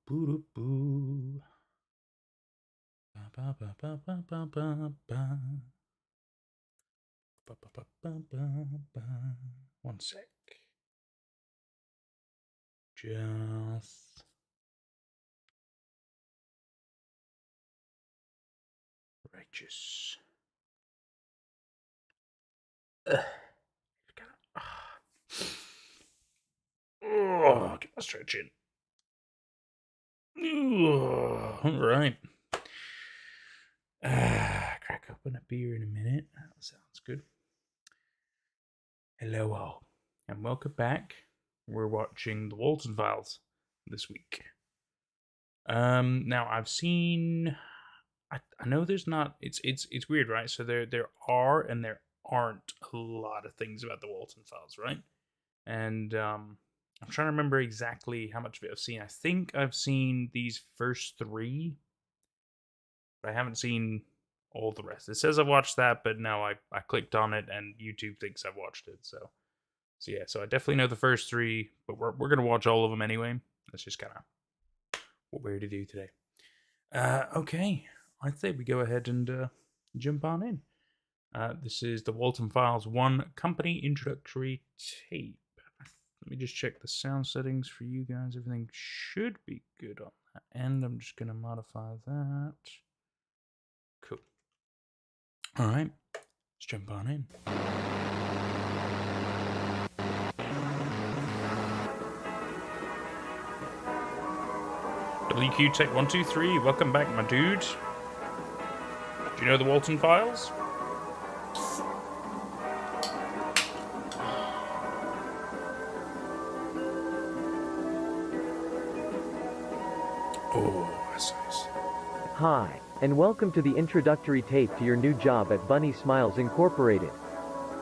boo boo. Ba ba ba ba ba ba ba ba. Ba ba ba ba ba ba. One sec. Just righteous. Oh, get my stretch in. All right. Crack open a beer in a minute. That sounds good. Hello, all, and welcome back. We're watching the Walten Files this week. Now I've seen. I know there's not. It's weird, right? So there are and there aren't a lot of things about the Walten Files, right? And I'm trying to remember exactly how much of it I've seen. I think I've seen these first three, but I haven't seen all the rest. It says I've watched that, but no, I clicked on it and YouTube thinks I've watched it. So yeah, so I definitely know the first three, but we're gonna watch all of them anyway. That's just kind of what we're to do today. Okay, I'd say we go ahead and jump on in. This is the Walten Files 1 Company Introductory Tape. Let me just check the sound settings for you guys. Everything should be good on that end. I'm just going to modify that. Cool. All right, let's jump on in. WQ Tech 123, welcome back, my dude. Do you know the Walten Files? Oh, that's nice. Hi, and welcome to the introductory tape to your new job at Bunny Smiles Incorporated.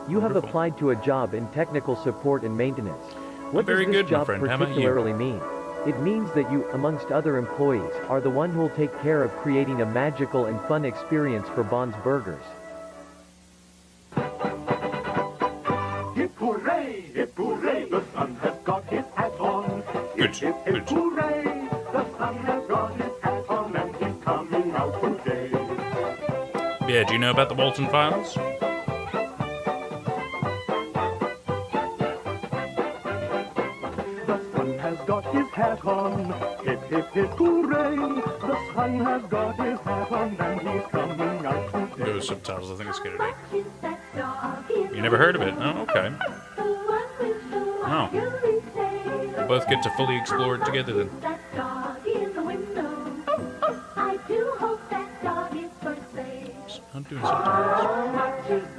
You have Wonderful. applied to a job in technical support and maintenance. What Very does good, this my job friend. How about you? particularly mean? It means that you, amongst other employees, are the one who'll take care of creating a magical and fun experience for Bond's Burgers. Hip hooray, the sun has got his hat on. Good, Hip, hip, good. hooray, the sun has got his hat on and he's coming out today. Yeah, do you know about the Walten Files? The sun has got his hat on. Hip, hip, hip, hooray, the sun has got his hat on and he's coming out today. Those subtitles, I think it's good to do. You never heard of it? Oh, okay. Oh. We'll both get to fully explore it together then. Not doing subtitles.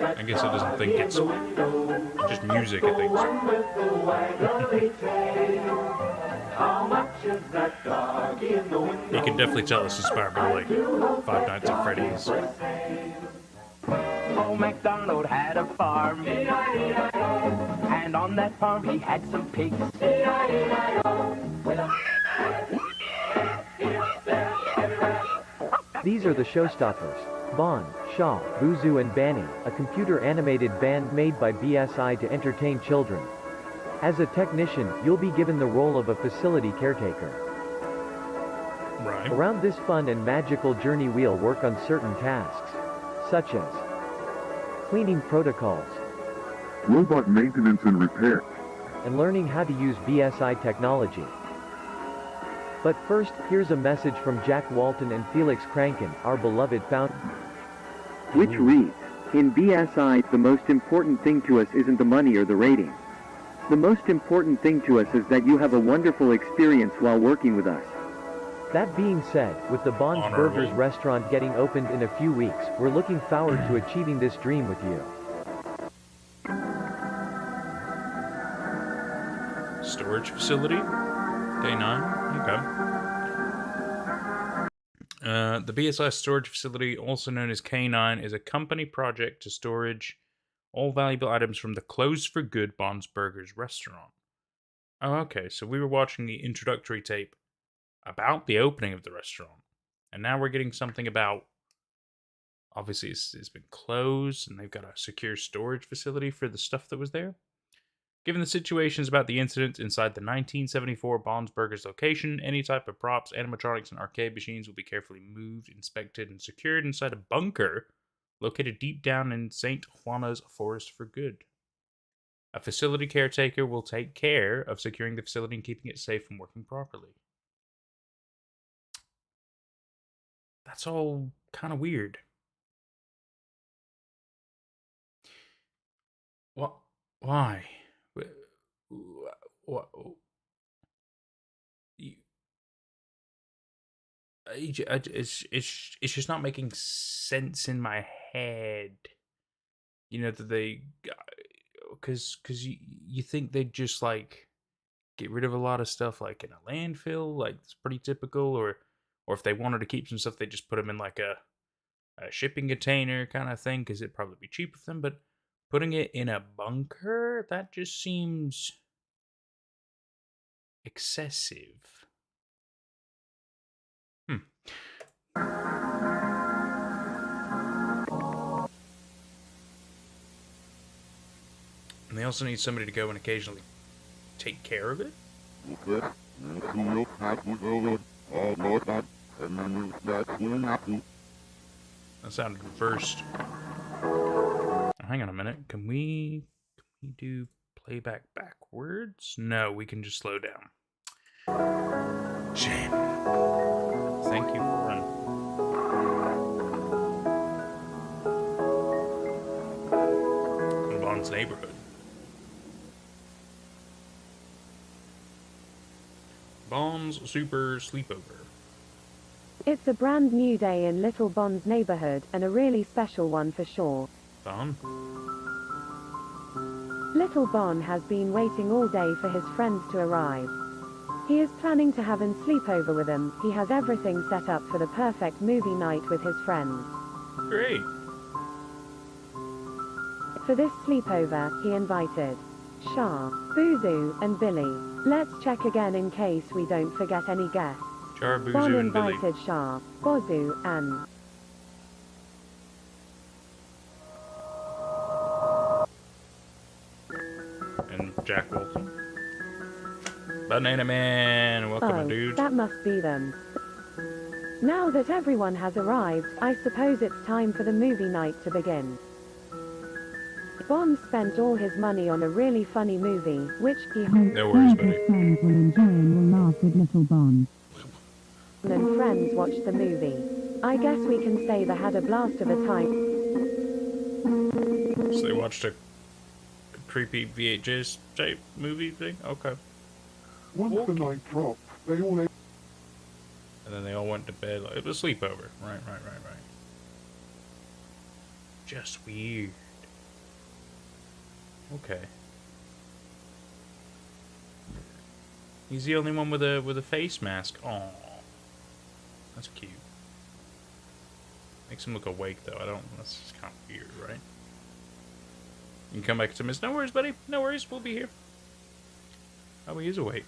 I guess it doesn't think it's just music, it thinks. You can definitely tell it's inspired by like Five Nights at Freddy's. Old MacDonald had a farm, and on that farm he had some pigs. These are the showstoppers. Bond, Shaw, Boozoo and Banny, a computer-animated band made by BSI to entertain children. As a technician, you'll be given the role of a facility caretaker. Right. Around this fun and magical journey we'll work on certain tasks, such as cleaning protocols, robot maintenance and repair, and learning how to use BSI technology. But first, here's a message from Jack Walton and Felix Kranken, our beloved founder. Which reads, in BSI, the most important thing to us isn't the money or the rating. The most important thing to us is that you have a wonderful experience while working with us. That being said, with the Bond's Honorable. Burgers restaurant getting opened in a few weeks, we're looking forward to achieving this dream with you. Storage facility? K9? Okay. The BSI storage facility, also known as K9, is a company project to storage all valuable items from the Closed for Good Bond's Burgers restaurant. Oh, okay, so we were watching the introductory tape about the opening of the restaurant, and now we're getting something about, obviously it's been closed, and they've got a secure storage facility for the stuff that was there. Given the situations about the incident inside the 1974 Bonsburgers location, any type of props, animatronics, and arcade machines will be carefully moved, inspected, and secured inside a bunker located deep down in St. Juana's Forest for Good. A facility caretaker will take care of securing the facility and keeping it safe and working properly. That's all kind of weird. What? Why? What? It's just not making sense in my head. You know that they, because you think they'd just like get rid of a lot of stuff like in a landfill, like it's pretty typical, or if they wanted to keep some stuff, they just put them in like a shipping container kind of thing because it'd probably be cheaper for them. But putting it in a bunker, that just seems excessive. And they also need somebody to go and occasionally take care of it. That sounded reversed. Now, hang on a minute. Can we do playback backwards? No, we can just slow down. Shame. Thank you for running. Bond's neighborhood. Bond's Super Sleepover. It's a brand new day in Little Bond's neighborhood, and a really special one for sure. Bond? Little Bon has been waiting all day for his friends to arrive. He is planning to have a sleepover with them. He has everything set up for the perfect movie night with his friends. Great. For this sleepover, he invited Shah, Boozoo, and Billy. Let's check again in case we don't forget any guests. Char, Boozoo, Bon and Billy. invited Shah, Bozu, and Jack Walton. Banana Man, welcome, dude. That must be them. Now that everyone has arrived, I suppose it's time for the movie night to begin. Bond spent all his money on a really funny movie, which he hopes No worries, buddy. his friends will enjoy and will laugh with Little Bond. And friends watched the movie. I guess we can say they had a blast of a time. So they watched a creepy VHS type movie thing? Okay. Once the night dropped, they all ate. And then they all went to bed. It was a sleepover. Right. Just weird. Okay. He's the only one with a face mask. Aww. That's cute. Makes him look awake though. That's just kind of weird, right? You can come back to Miss. No worries, buddy. No worries. We'll be here. Oh, he is awake.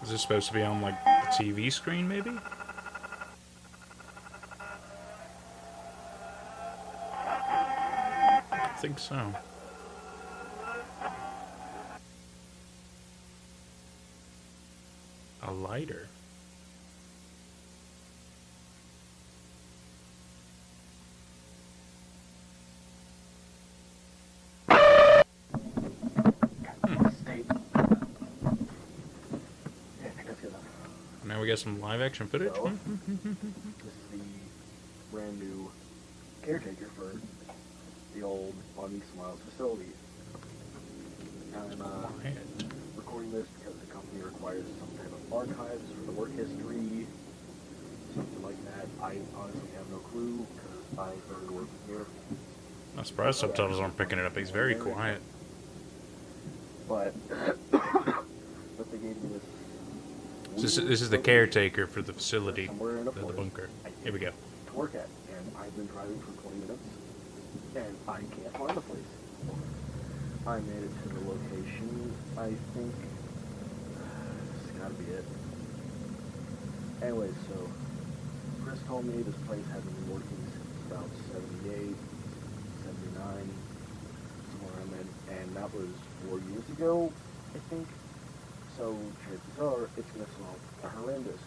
Is this supposed to be on, like, a TV screen, maybe? I think so. A lighter? Now we got some live action footage. So, this is the brand new caretaker for the old Bonnie Smiles facility. I'm recording this because the company requires some type of archives for the work history, something like that. I honestly have no clue because I started working here. I'm surprised subtitles aren't picking it up. He's very quiet. But they gave me this So this is the caretaker for the facility, somewhere in a the forest bunker. Here we go. to work at, and I've been driving for 20 minutes, and I can't find the place. I made it to the location, I think. It's gotta be it. Anyways, so Chris told me this place hasn't been working since about 78, 79, somewhere around then, and that was 4 years ago, I think. So chances are it's gonna smell horrendous.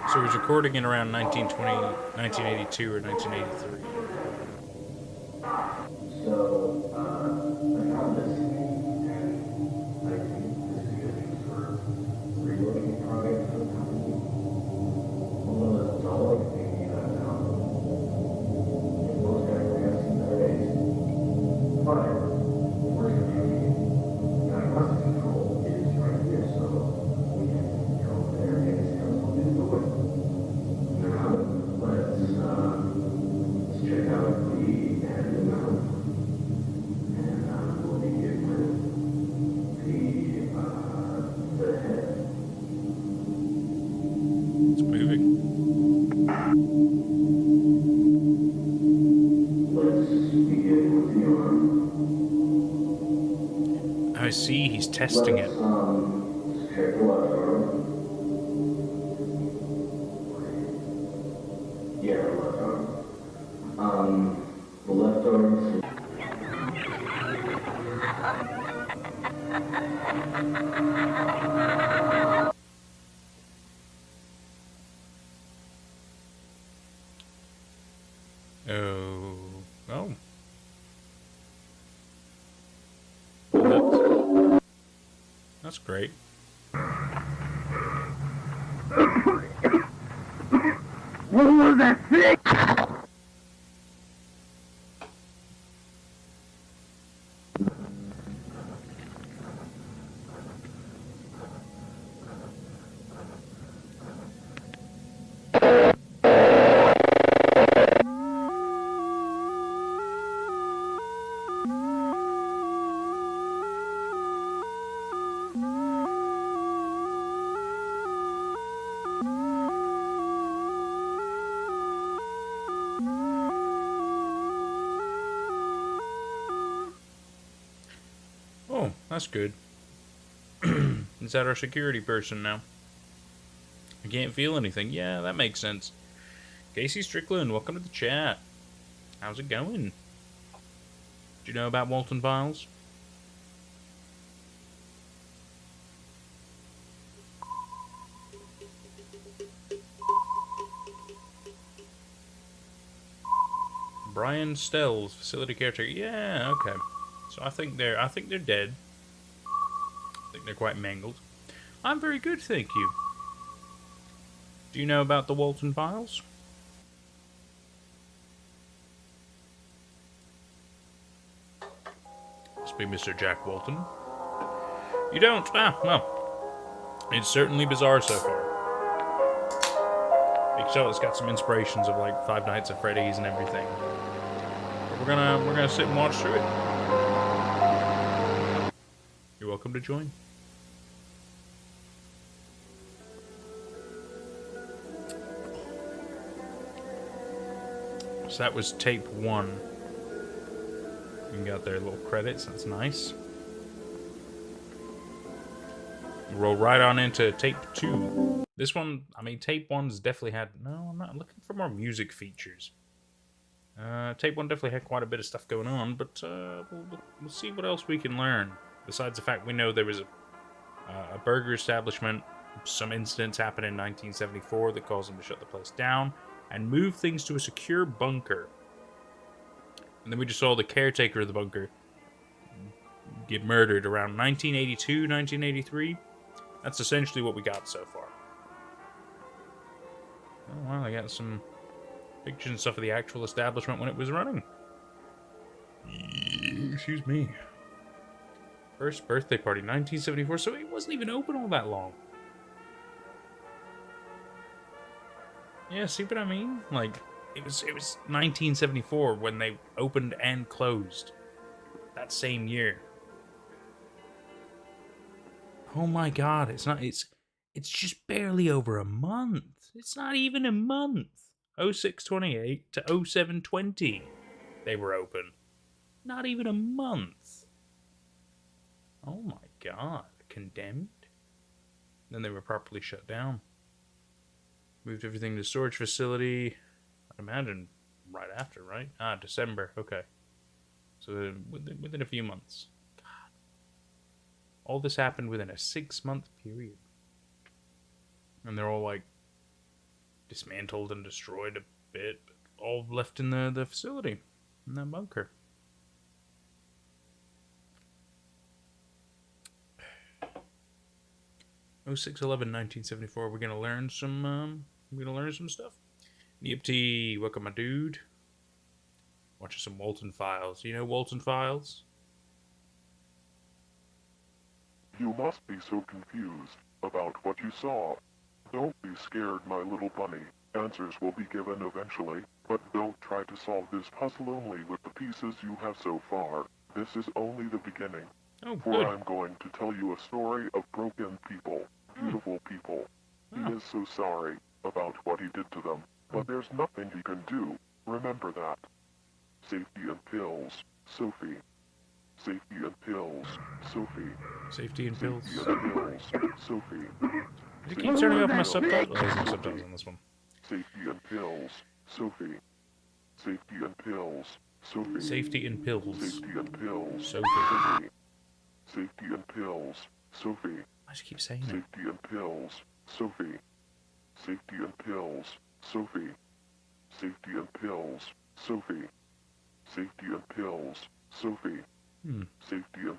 So he was recording in around 1920, 1982 or 1983. It's moving. I see, he's testing it. The left arm. Oh. Oh. That's great. What was that thing? Oh, that's good. Is that our security person now? I can't feel anything. Yeah, that makes sense. Casey Strickland, welcome to the chat. How's it going? Do you know about Walten Files? Brian Stells, facility caretaker. Yeah, okay. So I think they're dead. I think they're quite mangled. I'm very good, thank you. Do you know about the Walten Files? Must be Mr. Jack Walton. You don't? Ah, well. It's certainly bizarre so far. You can tell it's got some inspirations of like Five Nights at Freddy's and everything. But we're gonna sit and watch through it. You're welcome to join. So that was tape 1. You got their little credits, that's nice. Roll right on into tape 2. This one, I mean, tape 1's definitely had... No, I'm not looking for more music features. Tape 1 definitely had quite a bit of stuff going on, but we'll see what else we can learn. Besides the fact we know there was a burger establishment, some incidents happened in 1974 that caused them to shut the place down and move things to a secure bunker. And then we just saw the caretaker of the bunker get murdered around 1982, 1983. That's essentially what we got so far. Oh, well, I got some Pictures and stuff of the actual establishment when it was running. Excuse me. First birthday party, 1974, so it wasn't even open all that long. Yeah, see what I mean? Like, it was 1974 when they opened and closed. That same year. Oh my god, it's just barely over a month. It's not even a month. 06/28 to 07/20 they were open. Not even a month. Oh my god, condemned? Then they were properly shut down. Moved everything to storage facility, I'd imagine right after, right? Ah, December, okay. So within a few months. God. All this happened within a 6-month period. And they're all like dismantled and destroyed a bit, but all left in the facility, in that bunker. Oh, 6/11/1974. We're gonna learn some stuff. Neopty, welcome, my dude. Watching some Walten Files. You know Walten Files? You must be so confused about what you saw. Don't be scared, my little bunny. Answers will be given eventually, but don't try to solve this puzzle only with the pieces you have so far. This is only the beginning. Oh, For good. I'm going to tell you a story of broken people, beautiful people. He is so sorry about what he did to them, but there's nothing he can do. Remember that. Safety and pills, Sophie. Safety and pills, Sophie. Safety and pills. Safety and pills, Sophie. Did it keep turning off my subtitles? There's no subtitles on this one. Safety and pills, Sophie. Safety and pills, Sophie. Safety and pills. Safety and pills, Sophie. Safety and pills, Sophie. I just keep saying it. Safety and pills, Sophie. Safety and pills, Sophie. Safety and pills, Sophie. Safety and pills, Sophie. Safety and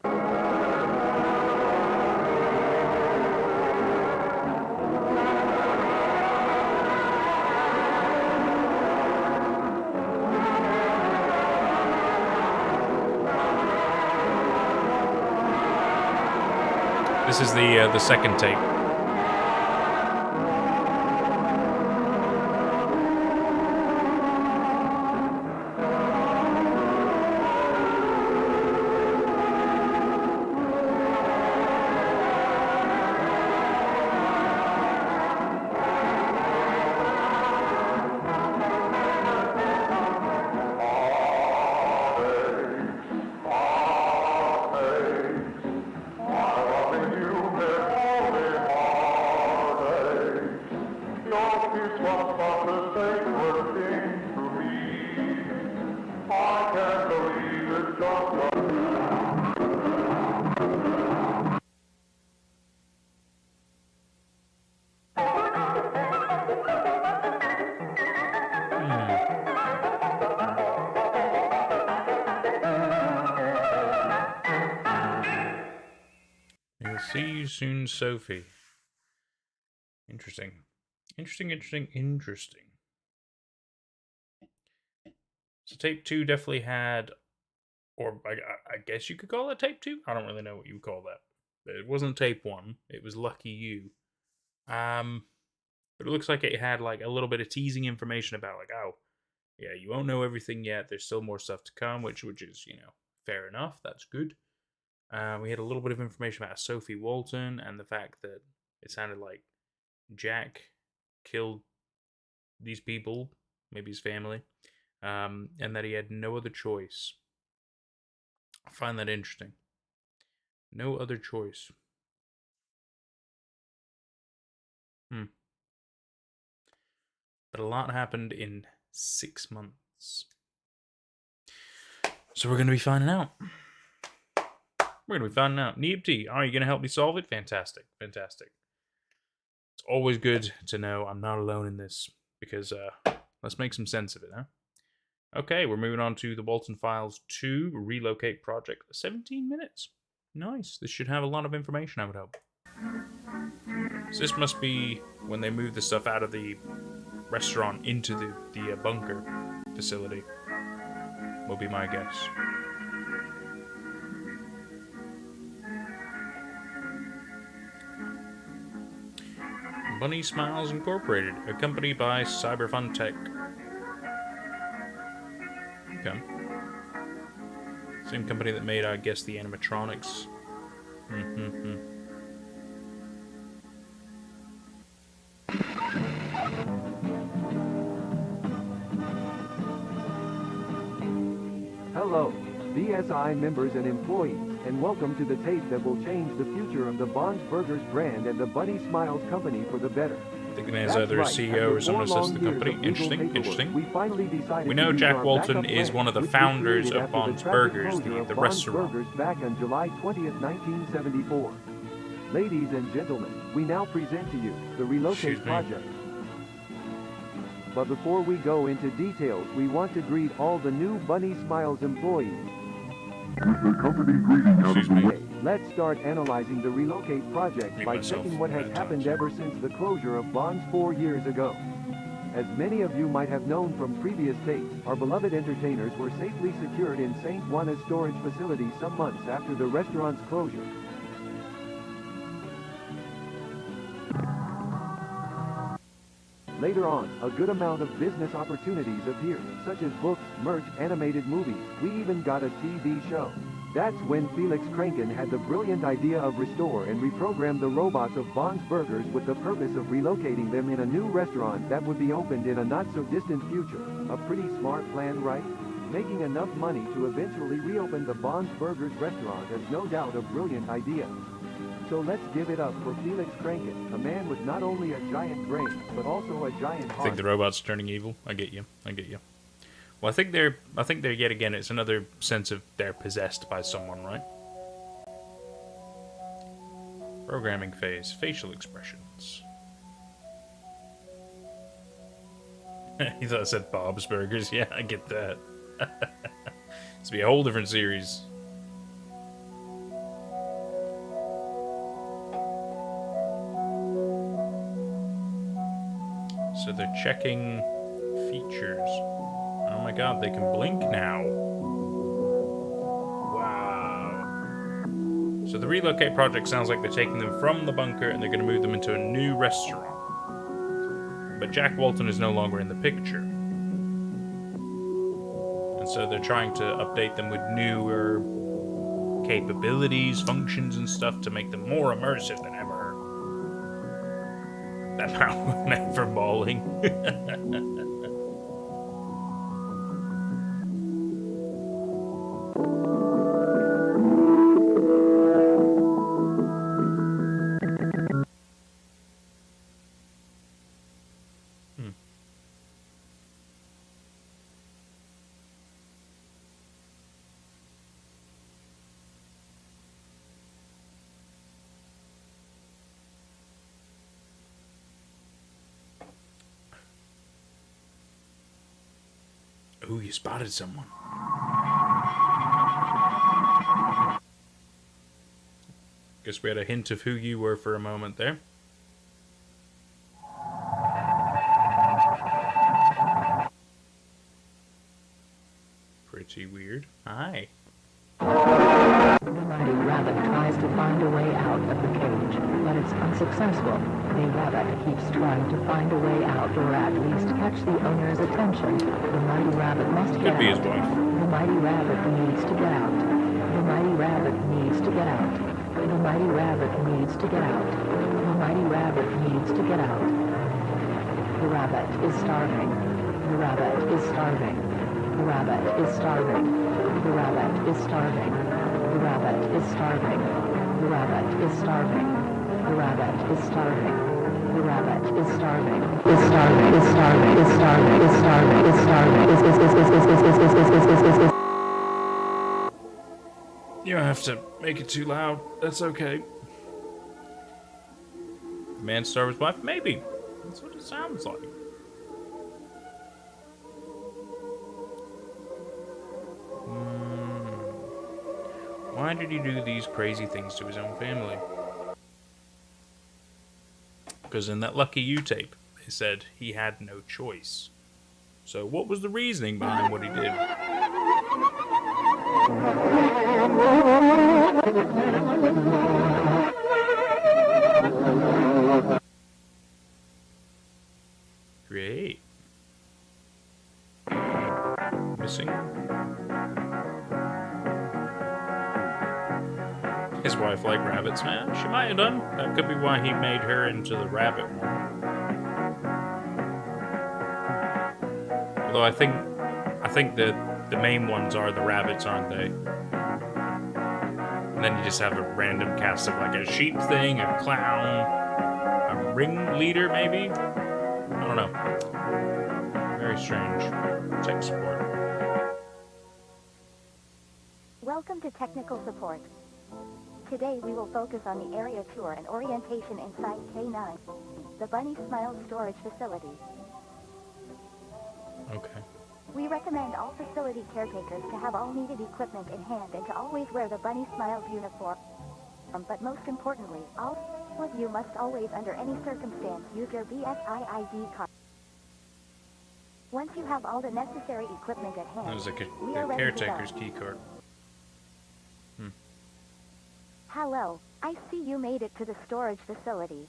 This is the second tape. We'll see you soon, Sophie. Interesting. Interesting. So tape 2 definitely had, or I guess you could call it tape 2? I don't really know what you would call that. It wasn't tape 1. It was Lucky You. But it looks like it had like a little bit of teasing information about like, oh, yeah, you won't know everything yet. There's still more stuff to come, which is, fair enough. That's good. We had a little bit of information about Sophie Walten and the fact that it sounded like Jack killed these people, maybe his family, and that he had no other choice. I find that interesting. No other choice. But a lot happened in 6 months. So we're going to be finding out. Neopty, are you going to help me solve it? Fantastic. It's always good to know I'm not alone in this, because let's make some sense of it, huh? Okay, we're moving on to the Walten Files 2 Relocate Project. 17 minutes. Nice. This should have a lot of information, I would hope. So this must be when they move the stuff out of the restaurant into the bunker facility. Will be my guess. Bunny Smiles Incorporated, a company by Cyberfun Tech. Okay. Same company that made, I guess, the animatronics. Hello, BSI members and employees, and welcome to the tape that will change the future of the Bond's Burgers brand and the Bunny Smiles Company for the better. I think the man's either a CEO or someone who sets the company. Interesting. We know to Jack use our Walton backup is plan, one of the which we founders created of after Bond's the tragic Burgers, closure of the Bond's restaurant. Burgers back on July 20th, 1974. Ladies and gentlemen, we now present to you the Relocate Project. But before we go into details, we want to greet all the new Bunny Smiles employees. With the company greeting out of the way, Let's start analyzing the Relocate Project Mute by myself checking what has at happened times. ever since the closure of Bonds 4 years ago. As many of you might have known from previous tapes, our beloved entertainers were safely secured in St. Juana's storage facility some months after the restaurant's closure. Later on, a good amount of business opportunities appeared, such as books, merch, animated movies. We even got a TV show. That's when Felix Kranken had the brilliant idea of restore and reprogram the robots of Bond's Burgers with the purpose of relocating them in a new restaurant that would be opened in a not-so-distant future. A pretty smart plan, right? Making enough money to eventually reopen the Bond's Burgers restaurant is no doubt a brilliant idea. So let's give it up for Felix Kranken, a man with not only a giant brain, but also a giant I heart. think the robot's turning evil. I get you. Well, I think they're yet again. It's another sense of they're possessed by someone, right? Programming phase, facial expressions. You thought I said Bob's Burgers? Yeah, I get that. It's be a whole different series. So they're checking features. Oh my god, they can blink now. Wow. So the Relocate Project sounds like they're taking them from the bunker and they're going to move them into a new restaurant. But Jack Walton is no longer in the picture. And so they're trying to update them with newer capabilities, functions, and stuff to make them more immersive than ever. That power meant for bawling. Ooh, you spotted someone. Guess we had a hint of who you were for a moment there. Pretty weird. Hi. The mighty rabbit tries to find a way out of the cage, but it's unsuccessful. The rabbit keeps trying to find a way out, or at least catch the owner's attention. The mighty rabbit must get Could be out. his wife. The mighty rabbit needs to get out. The mighty rabbit needs to get out. The mighty rabbit needs to get out. The mighty rabbit needs to get out. The rabbit is starving. The rabbit is starving. The rabbit is starving. The rabbit is starving. The rabbit is starving. The rabbit is starving. The rabbit is starving. The rabbit is starving. Is starving. Is starving. Is starving. Is starving. Is starving. Is. You don't have to make it too loud. That's okay. The man starved his wife? Maybe. That's what it sounds like. Why did he do these crazy things to his own family? Because in that Lucky You tape, They said he had no choice. So what was the reasoning behind what he did? Great. Missing. His wife liked rabbits, man. She might have done. That could be why he made her into the rabbit one. Although I think that the main ones are the rabbits, aren't they? And then you just have a random cast of like a sheep thing, a clown, a ringleader maybe? I don't know. Very strange. Tech support. Welcome to Technical Support. Today we will focus on the area tour and orientation inside K9, the Bunny Smile storage facility. Okay. We recommend all facility caretakers to have all needed equipment in hand and to always wear the Bunny Smiles uniform. But most importantly, all of you must always, under any circumstance, use your BSI ID card. Once you have all the necessary equipment at hand, There's like we are a ready to caretaker's go. key card. Hello, I see you made it to the storage facility.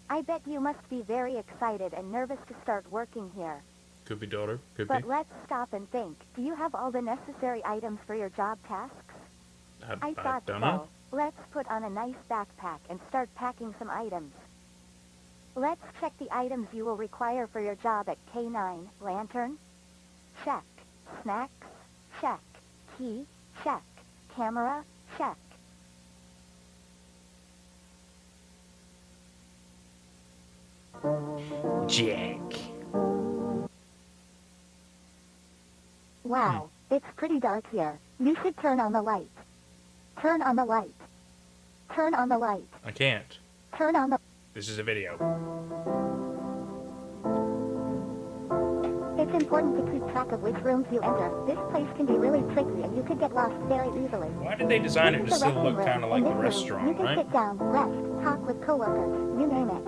I bet you must be very excited and nervous to start working here. Could be daughter. Could But be. let's stop and think. Do you have all the necessary items for your job tasks? I thought don't so. know. Let's put on a nice backpack and start packing some items. Let's check the items you will require for your job at K9. Lantern? Check. Snacks? Check. Key? Check. Camera? Check. Jack. Wow, it's pretty dark here. You should turn on the light. Turn on the light. Turn on the light. I can't. Turn on the... This is a video. It's important to keep track of which rooms you enter. This place can be really tricky and you could get lost very easily. Why did they design it to This is the still look resting kind of room. like In the this room, restaurant, you can right? sit down, rest, talk with coworkers, you name it.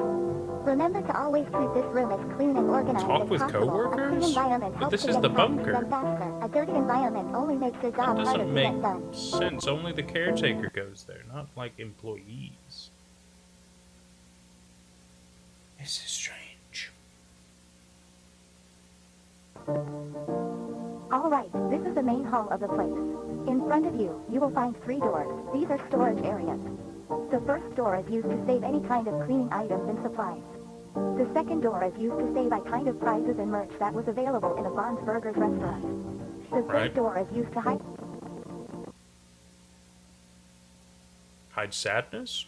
Remember to always keep this room as clean and organized Talk as with possible. A coworkers? clean environment But helps this to is get the tasks bunker. done faster. A dirty environment only makes your That job harder doesn't to make get done. sense. Only the caretaker goes there, not like employees. This is strange. Alright, this is the main hall of the place. In front of you, you will find 3 doors. These are storage areas. The first door is used to save any kind of cleaning items and supplies. The second door is used to save a kind of prizes and merch that was available in a Bon's Burgers restaurant. The third Right. door is used to hide... Hide sadness?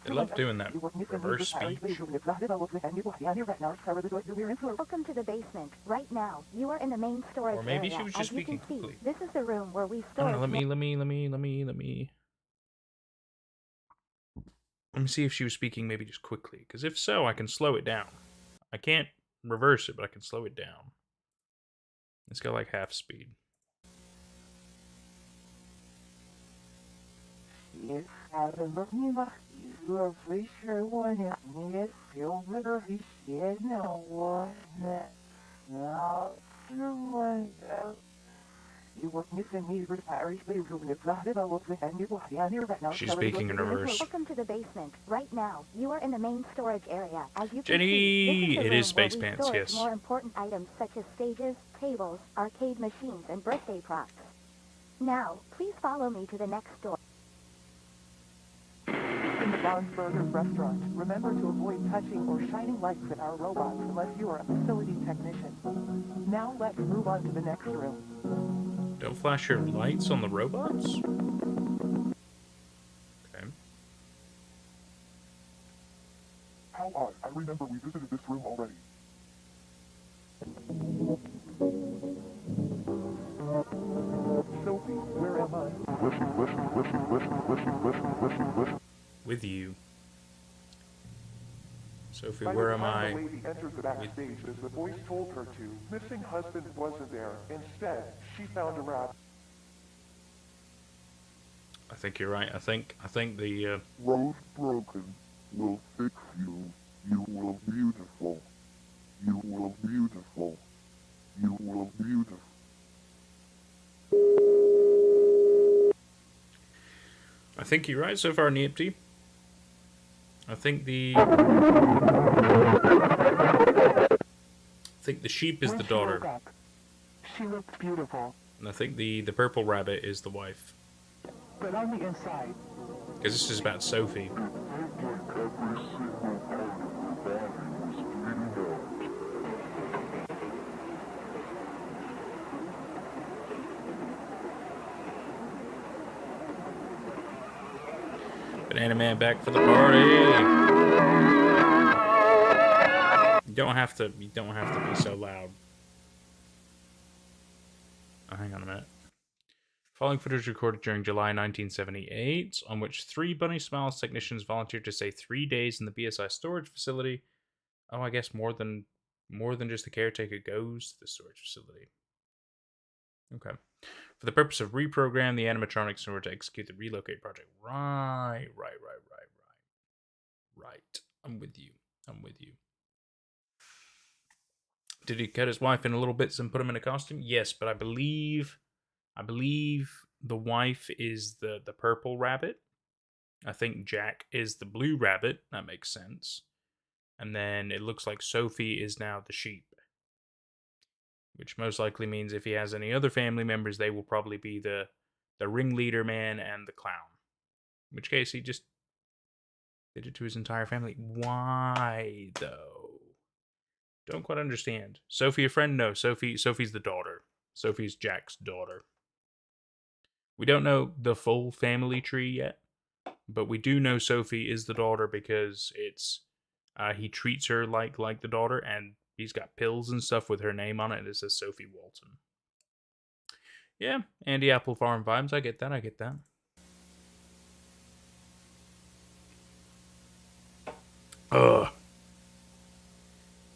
They love doing that reverse speech. Welcome to the basement. Right now, you are in the main storage Or maybe area. she was just As you speaking can see, quickly. this is the room where we I store... don't know, let me see if she was speaking maybe just quickly. Because if so, I can slow it down. I can't reverse it, but I can slow it down. It's got like half speed. She's speaking in reverse. Welcome to the basement. Right now, you are in the main storage area. As you can Jenny, see, this it is is the room Space where we Pants, store yes. more important items such as stages, tables, arcade machines, and birthday props. Now, please follow me to the next door. In the Bon's Burgers restaurant, remember to avoid touching or shining lights at our robots unless you are a facility technician. Now let's move on to the next room. Don't flash your lights on the robots? Okay. How odd. I remember we visited this room already. Sophie, where am I? Listen. With you. Sophie, By where the am time I? the lady entered the backstage, as the voice told her to, missing husband wasn't there. Instead, she found a rabbit. I think you're right. I think the Road broken will fix you. You will beautiful. You will beautiful. You will beautiful. I think you're right so far, Nipty. I think the sheep is the daughter, She looked beautiful, and I think the purple rabbit is the wife. but on the inside, Because this is about Sophie. Banana Man back for the party. You don't have to be so loud. Oh, hang on a minute. Following footage recorded during July 1978, on which 3 Bunny Smiles technicians volunteered to stay 3 days in the BSI storage facility. Oh, I guess more than just the caretaker goes to the storage facility. Okay. For the purpose of reprogram the animatronics in order to execute the relocate project. Right. I'm with you. Did he cut his wife into little bits and put him in a costume? Yes, but I believe the wife is the purple rabbit. I think Jack is the blue rabbit. That makes sense. And then it looks like Sophie is now the sheep. Which most likely means if he has any other family members, they will probably be the ringleader man and the clown. In which case he just did it to his entire family. Why though? Don't quite understand. Sophie a friend? No, Sophie's the daughter. Sophie's Jack's daughter. We don't know the full family tree yet, but we do know Sophie is the daughter because it's he treats her like the daughter, and he's got pills and stuff with her name on it, and it says Sophie Walten. Yeah, Andy Apple Farm vibes. I get that. Ugh.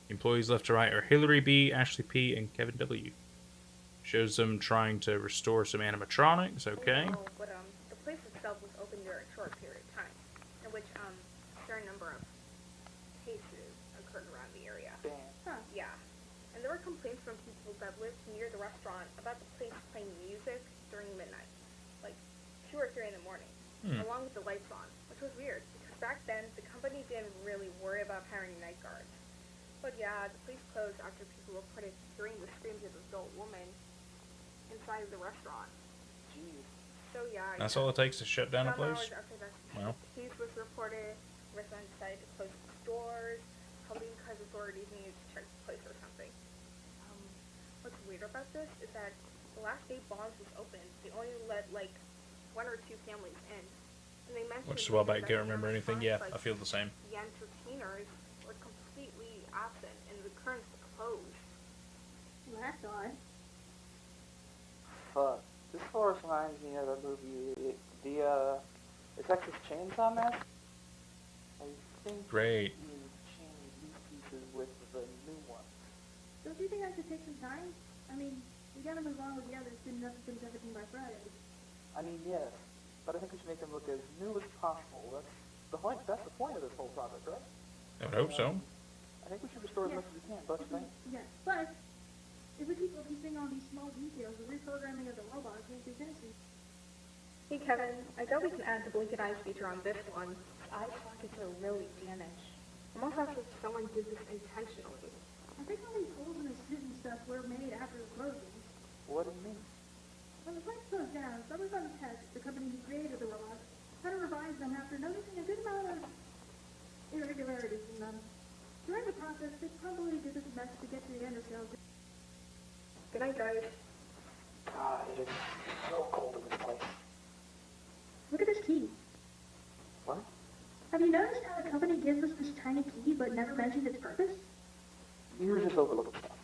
Employees left to right are Hillary B, Ashley P, and Kevin W. Shows them trying to restore some animatronics. Okay. Oh, but the place itself was open during a short period of time, in which there are a number of cases occurred around the area. Huh. Yeah, and there were complaints from people that lived near the restaurant about the place playing music during midnight, like 2 or 3 in the morning, along with the lights on, which was weird because back then the company didn't really worry about hiring night guards. But yeah, the place closed after people reported hearing the screams of the adult woman inside of the restaurant. Jeez. So yeah. That's all it takes to shut down a place? Some hours after that Wow. case was reported, residents decided to close the stores, probably because authorities needed to check the place or something. What's weird about this is that the last day Bonds was open, they only let like 1 or 2 families in. And they mentioned Which is well back, can't remember anything. Yeah, I feel the same. The entertainers were completely absent and the currents were closed. Well, that's odd. Fuck. This forest reminds me of a movie, the Texas Chainsaw Massacre. I think Great. you change these pieces with the new one. Don't you think I should take some time? I mean, we gotta move on with the others, soon enough to finish everything by Friday. I mean, yes, but I think we should make them look as new as possible. That's the point of this whole project, right? I would hope so. I think we should restore as much as we can, don't you think? Yes, but if we keep focusing on these small details, the reprogramming of the robots won't be finished. Hey Kevin, I thought we can add the blink and eyes feature on this one. The eye sockets are really damaged. Almost as if someone did this intentionally. I think all these holes in the suit and stuff were made after the closing. What do you mean? When the place closed down, Summers on Tech, the company who created the robots, had to revise them after noticing a good amount of irregularities in them. During the process, they probably did this mess to get to the endocells. Good night, guys. God, it is so cold in this place. Look at this key. What? Have you noticed how the company gives us this tiny key but never mentions its purpose? You're just overlooking stuff.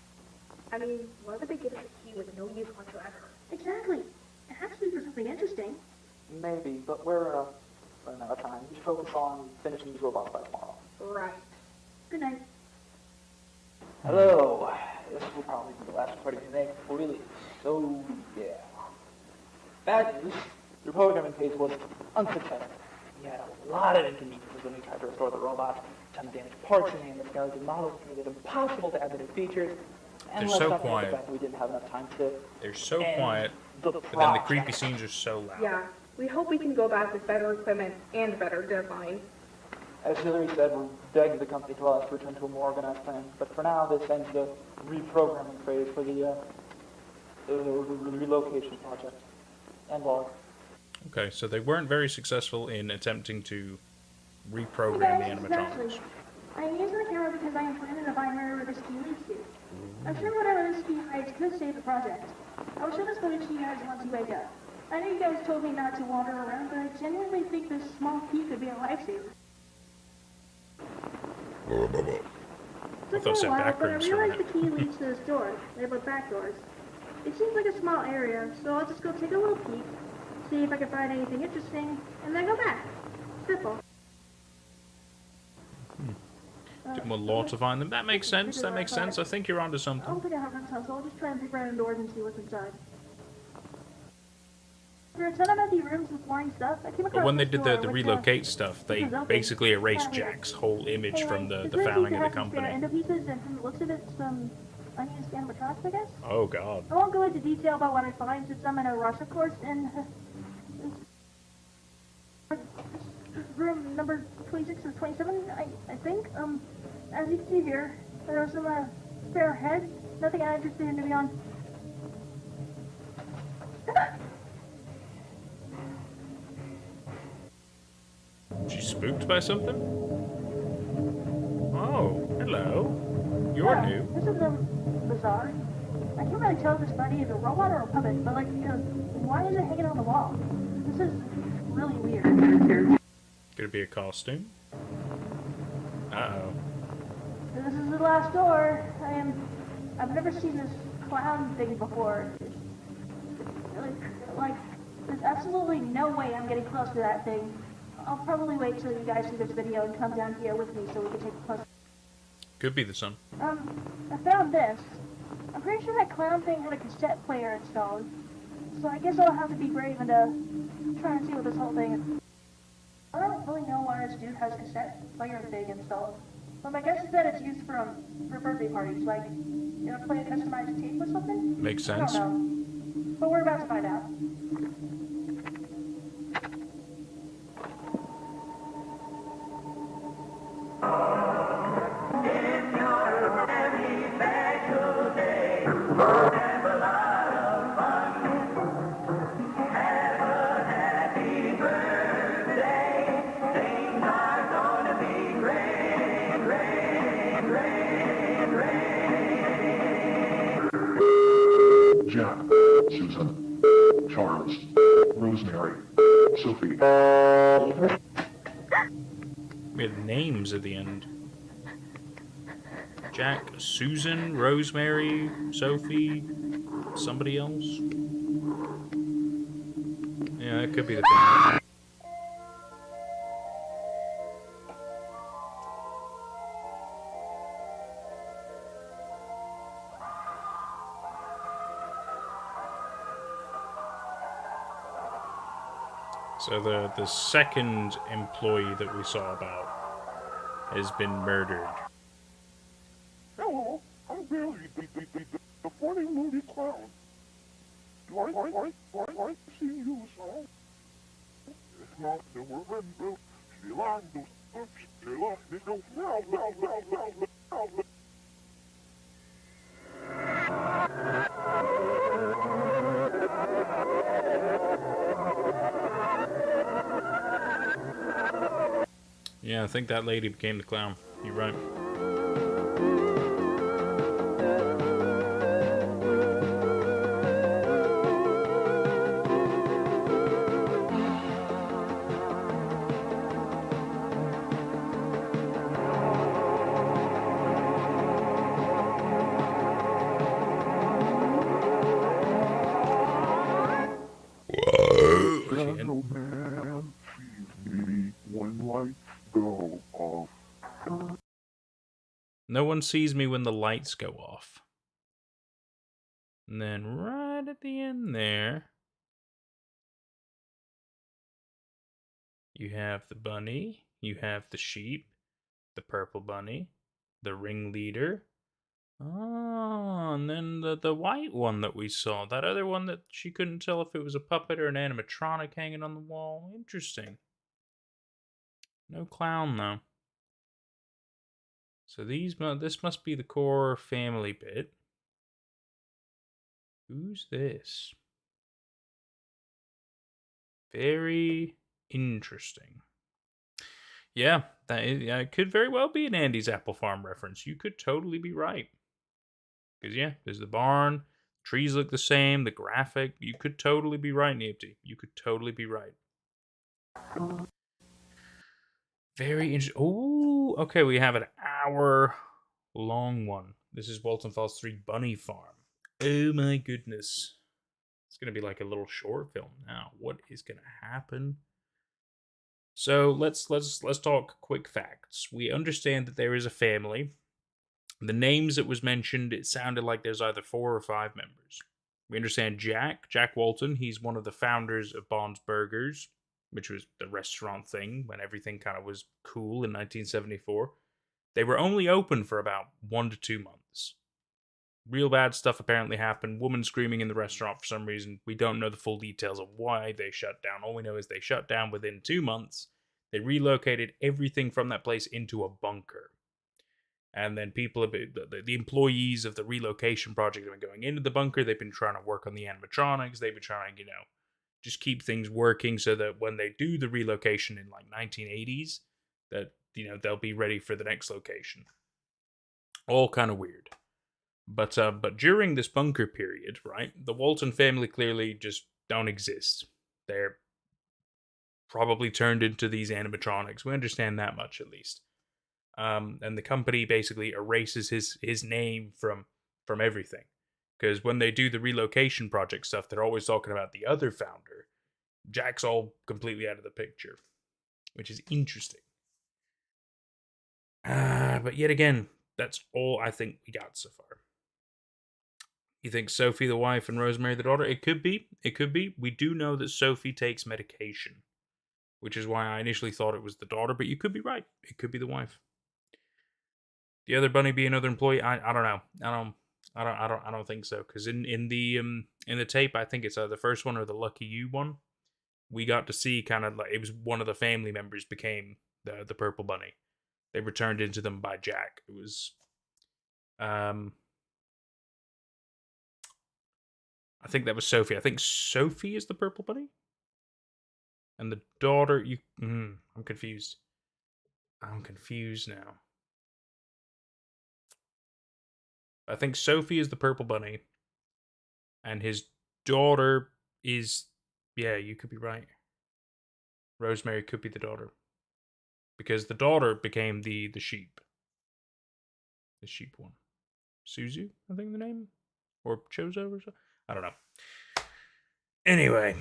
I mean, why would they give us a key with no use whatsoever? Exactly. It has to be for something interesting. Maybe, but we're running out of time. We should focus on finishing these robots by tomorrow. Right. Good night. Hello. This will probably be the last recording today before we leave. So, yeah. Bad news. The reprogramming phase was unsuccessful. We had a lot of inconveniences when we tried to restore the robot. Tons of damaged parts remained, the skeleton models made it impossible to add the new features. And They're let's so not forget quiet. the fact that we didn't have enough time to. They're so end quiet, the but then the creepy project. scenes are so loud. Yeah, we hope we can go back with better equipment and better design. As Hillary said, we're begging the company to allow us to return to a more organized plan. But for now, this ends the reprogramming phase for the relocation project and log. Okay, so they weren't very successful in attempting to reprogram the Hey guys, this is animatronics. Ashley. I'm using the camera because I am planning to find wherever this key leads to. I'm sure whatever this key hides could save the project. I will show this footage to you guys once you wake up. I know you guys told me not to wander around, but I genuinely think this small key could be a lifesaver. I thought said back but I rooms for a realized minute. the key leads to this door, labeled back doors. It seems like a small area, so I'll just go take a little peek, see if I can find anything interesting, and then go back. Simple. Took more law to find them. That makes sense. That makes sense. I think you're onto I something. don't think I have enough time, so I'll just try and peek around indoors and see what's inside. There are a ton of empty rooms with boring stuff. I came across But when they this did door, the which, relocate stuff, they is open. basically erased Right here. Jack's whole image Anyway, from the this room founding seems of to the have some spare company. endo pieces, and from the looks of it, some unused animatronics, I guess. Oh god. I won't go into detail about what I find since I'm in a rush, of course, and room number 26 or 27, I think. As you can see here, there are some spare heads. Nothing I'm interested in, to be honest. She's spooked by something? Oh, hello. You're Yeah, new. This is bizarre. I can't really tell if this buddy is a robot or a puppet, but like, why is it hanging on the wall? This is really weird. Could it be a costume? Uh-oh. This is the last door. I've never seen this clown thing before. Like, there's absolutely no way I'm getting close to that thing. I'll probably wait till you guys see this video and come down here with me so we can take a close. Could be the sun. I found this. I'm pretty sure that clown thing had a cassette player installed. So I guess I'll have to be brave and try and see what this whole thing is. I don't really know why this dude has a cassette player thing installed. But my guess is that it's used for birthday parties, like, you know, play a customized tape or something? Makes I don't sense. know. But we're about to find out. Jack, Susan, Charles, Rosemary, Sophie. We had names at the end. Jack, Susan, Rosemary, Sophie, somebody else. Yeah, that could be the thing. So the second employee that we saw about has been murdered. Hello, I'm Billy, the funny movie clown. I see you, so. It's not the woman, but she likes those ups, she likes this, no. Yeah, I think that lady became the clown. You're right. Man, me when lights go off. No one sees me when the lights go off. And then right at the end there, You have the bunny, you have the sheep, the purple bunny, the ringleader. Oh, and then the white one that we saw. That other one that she couldn't tell if it was a puppet or an animatronic hanging on the wall. Interesting. No clown, though. So this must be the core family bit. Who's this? Very interesting. Yeah, it could very well be an Andy's Apple Farm reference. You could totally be right. Because, yeah, there's the barn, trees look the same, the graphic. You could totally be right, Nipty. You could totally be right. Very interesting. Oh, okay, we have an hour-long one. This is Walten Files 3 Bunny Farm. Oh my goodness. It's going to be like a little short film now. What is going to happen? So let's talk quick facts. We understand that there is a family. The names that was mentioned, it sounded like there's either 4 or 5 members. We understand Jack Walton. He's one of the founders of Bond's Burgers, which was the restaurant thing when everything kind of was cool in 1974. They were only open for about 1 to 2 months. Real bad stuff apparently happened. Woman screaming in the restaurant for some reason. We don't know the full details of why they shut down. All we know is they shut down within 2 months. They relocated everything from that place into a bunker. And then the employees of the relocation project have been going into the bunker. They've been trying to work on the animatronics. They've been trying, just keep things working so that when they do the relocation in like 1980s, that, they'll be ready for the next location. All kind of weird. But during this bunker period, right, the Walton family clearly just don't exist. They're probably turned into these animatronics. We understand that much, at least. And the company basically erases his name from everything. Because when they do the relocation project stuff, they're always talking about the other founder. Jack's all completely out of the picture, which is interesting. But yet again, that's all I think we got so far. You think Sophie the wife and Rosemary the daughter? It could be. It could be. We do know that Sophie takes medication, which is why I initially thought it was the daughter, but you could be right. It could be the wife. The other bunny be another employee? I don't know. I don't think so. Because in the tape, I think it's the first one or the Lucky You one. We got to see kind of like it was one of the family members became the purple bunny. They were turned into them by Jack. It was I think that was Sophie. I think Sophie is the purple bunny, and the daughter. I'm confused. I'm confused now. I think Sophie is the purple bunny, and his daughter is. Yeah, you could be right. Rosemary could be the daughter, because the daughter became the sheep. The sheep one, Suzu, I think the name, or Chozo or something. I don't know. Anyway.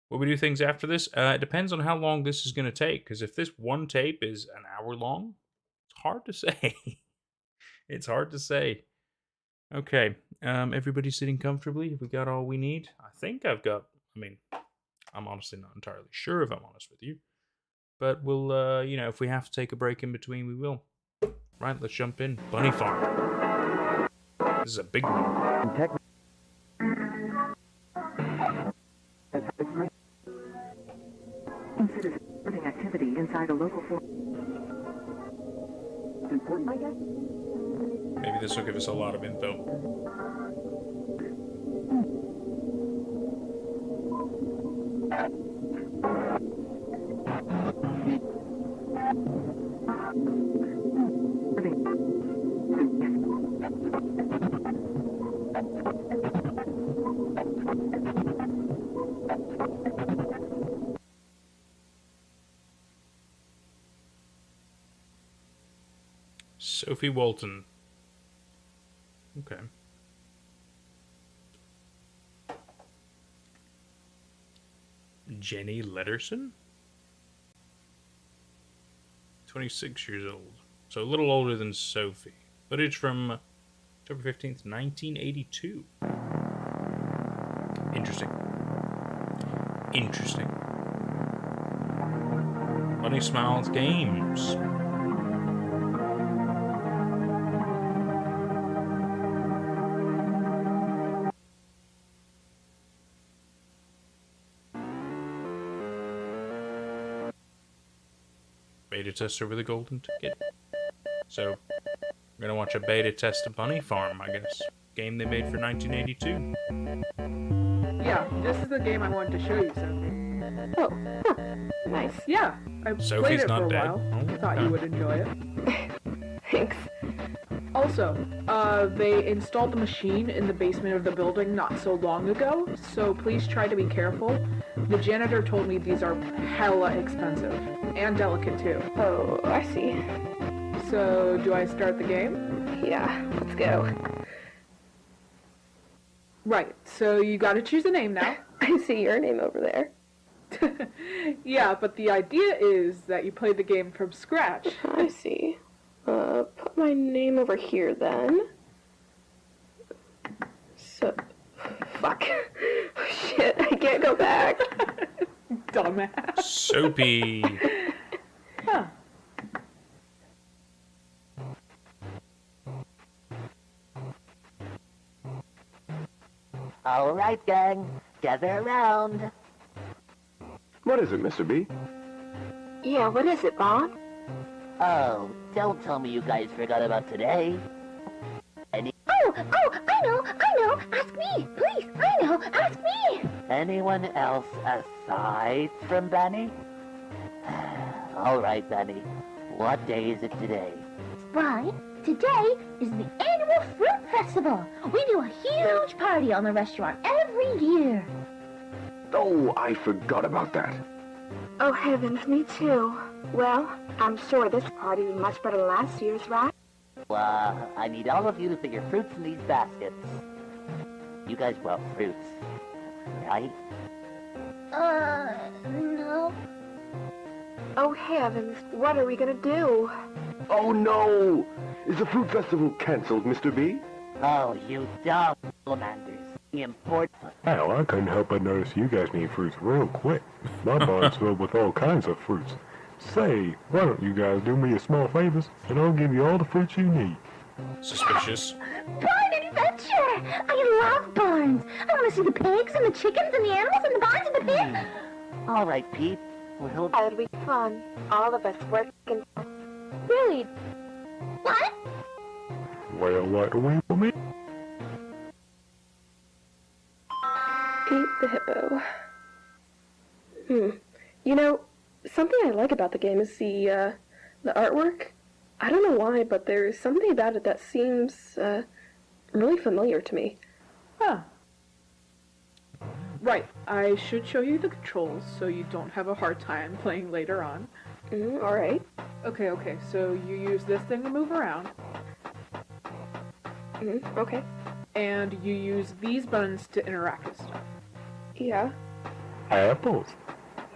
Will we do things after this? It depends on how long this is going to take, because if this one tape is an hour long, it's hard to say. It's hard to say. Okay, everybody sitting comfortably? Have we got all we need? I think I've got, I'm honestly not entirely sure if I'm honest with you. But we'll, if we have to take a break in between, we will. Right, let's jump in. Bunny Farm. This is a big one. Consider supporting activity inside a local form. Important, I guess. Maybe this will give us a lot of info. Sophie Walton. Okay. Jenny Letterson? 26 years old. So a little older than Sophie. Footage from October 15th, 1982. Interesting. Interesting. Bunny Smiles Games. Beta tester with a golden ticket. So, we're gonna watch a beta test of Bunny Farm, I guess. Game they made for 1982. Yeah, this is the game I wanted to show you, Sophie. Oh, huh. Nice. Yeah, I Sophie's played it not for a dead. while. Oh, I thought okay. you would enjoy it. Thanks. Also, they installed the machine in the basement of the building not so long ago, so please try to be careful. The janitor told me these are hella expensive. And delicate, too. Oh, I see. So, do I start the game? Yeah, let's go. Right, so you gotta choose a name now. I see your name over there. Yeah, but the idea is that you play the game from scratch. I see. Put my name over here then. So, fuck. Shit, I can't go back. Dumbass. Soapy. Huh. All right, gang, gather around. What is it, Mr. B? Yeah, what is it, Bob? Oh, don't tell me you guys forgot about today. Oh, I know. Ask me, please. I know, ask me. Anyone else aside from Benny? All right, Benny. What day is it today? Right, today is the annual fruit festival. We do a huge party on the restaurant every year. Oh, I forgot about that. Oh, heavens, me too. Well, I'm sure this party was much better than last year's, right? I need all of you to put your fruits in these baskets. You guys brought fruits, right? No. Oh, heavens, what are we gonna do? Oh, no! Is the fruit festival cancelled, Mr. B? Oh, you dumb salamanders. Important. Hell, I couldn't help but notice you guys need fruits real quick. My barn's filled with all kinds of fruits. Say, why don't you guys do me a small favors, and I'll give you all the fruits you need. Suspicious. Barn adventure! I love barns. I want to see the pigs and the chickens and the animals and the barns and the pigs. All right, Pete. Well, It'll be fun. All of us working. Really? What? Well, like the way for me? Eat the hippo. You know, something I like about the game is the artwork. I don't know why, but there's something about it that seems, really familiar to me. Huh. Right, I should show you the controls so you don't have a hard time playing later on. Alright. Okay, so you use this thing to move around. Okay. And you use these buttons to interact with stuff. Yeah. Apples.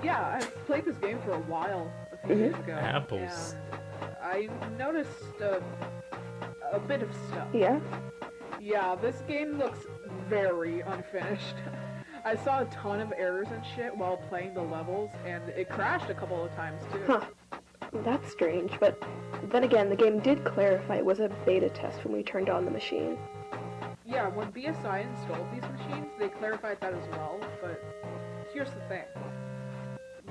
Yeah, I've played this game for a while, a few years ago. Apples. And I noticed a bit of stuff. Yeah? Yeah, this game looks very unfinished. I saw a ton of errors and shit while playing the levels, and it crashed a couple of times too. Huh. That's strange, but then again, the game did clarify it was a beta test when we turned on the machine. Yeah, when BSI installed these machines, they clarified that as well, but here's the thing.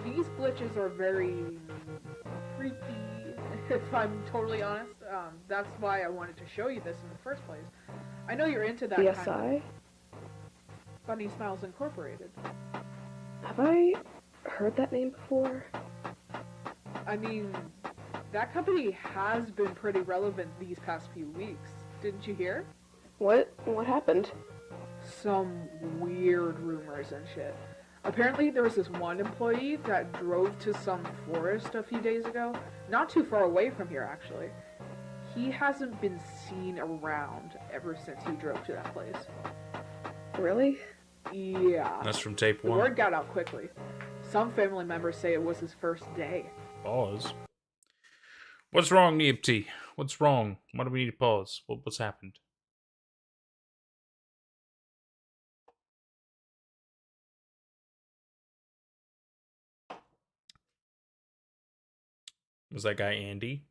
These glitches are very creepy, if I'm totally honest. That's why I wanted to show you this in the first place. I know you're into that BSI? kind of Bunny Smiles Incorporated. Have I heard that name before? I mean, that company has been pretty relevant these past few weeks. Didn't you hear? What happened? Some weird rumors and shit. Apparently there was this one employee that drove to some forest a few days ago. Not too far away from here, actually. He hasn't been seen around ever since he drove to that place. Really? Yeah. That's from tape The one. word got out quickly. Some family members say it was his first day. Pause. What's wrong, EMT? What's wrong? Why do we need to pause? What's happened? Was that guy Andy?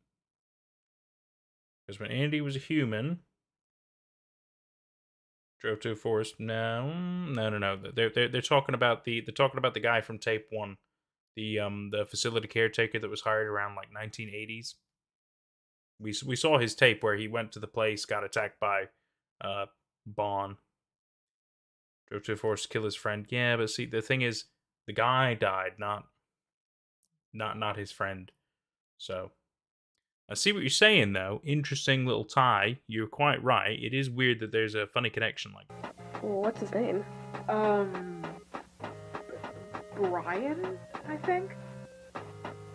Because when Andy was a human, drove to a forest. No. They're talking about the guy from tape one, the facility caretaker that was hired around like 1980s. We saw his tape where he went to the place, got attacked by Bon, drove to a forest to kill his friend. Yeah, but see, the thing is, the guy died, not his friend. So I see what you're saying, though. Interesting little tie. You're quite right. It is weird that there's a funny connection like that. Well, what's his name? Brian, I think.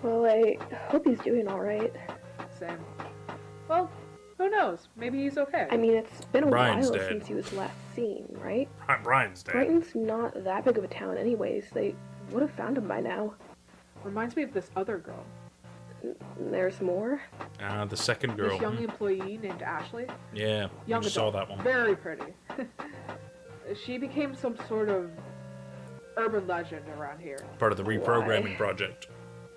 Well, I hope he's doing all right. Same. Well, who knows? Maybe he's okay. I mean, it's been a Brian's while dead. since he was last seen, right? Brian's dead. Brighton's not that big of a town anyways. They would have found him by now. Reminds me of this other girl. There's more? The second girl. This young employee named Ashley. Yeah, Young you adult, saw that one. Very pretty. She became some sort of urban legend around here. Part of the reprogramming project.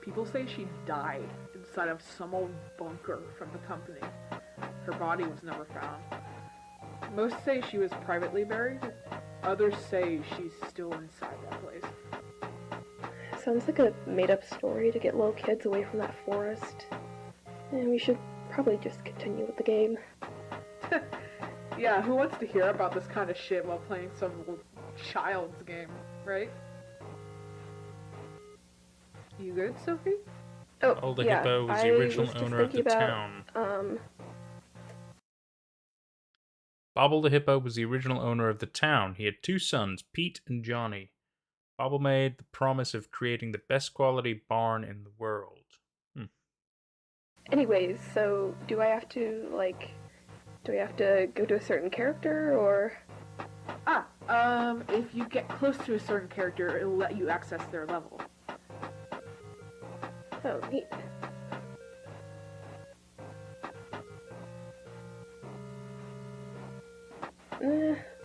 People say she died inside of some old bunker from the company. Her body was never found. Most say she was privately buried. Others say she's still inside that place. Sounds like a made-up story to get little kids away from that forest. And we should probably just continue with the game. Yeah, who wants to hear about this kind of shit while playing some little child's game, right? You good, Sophie? Oh, the yeah, hippo was the original owner of the town. Bobble the hippo was the original owner of the town. He had two sons, Pete and Johnny. Bobble made the promise of creating the best quality barn in the world. Anyways, so do I have to go to a certain character, or? If you get close to a certain character, it'll let you access their level. Oh, neat.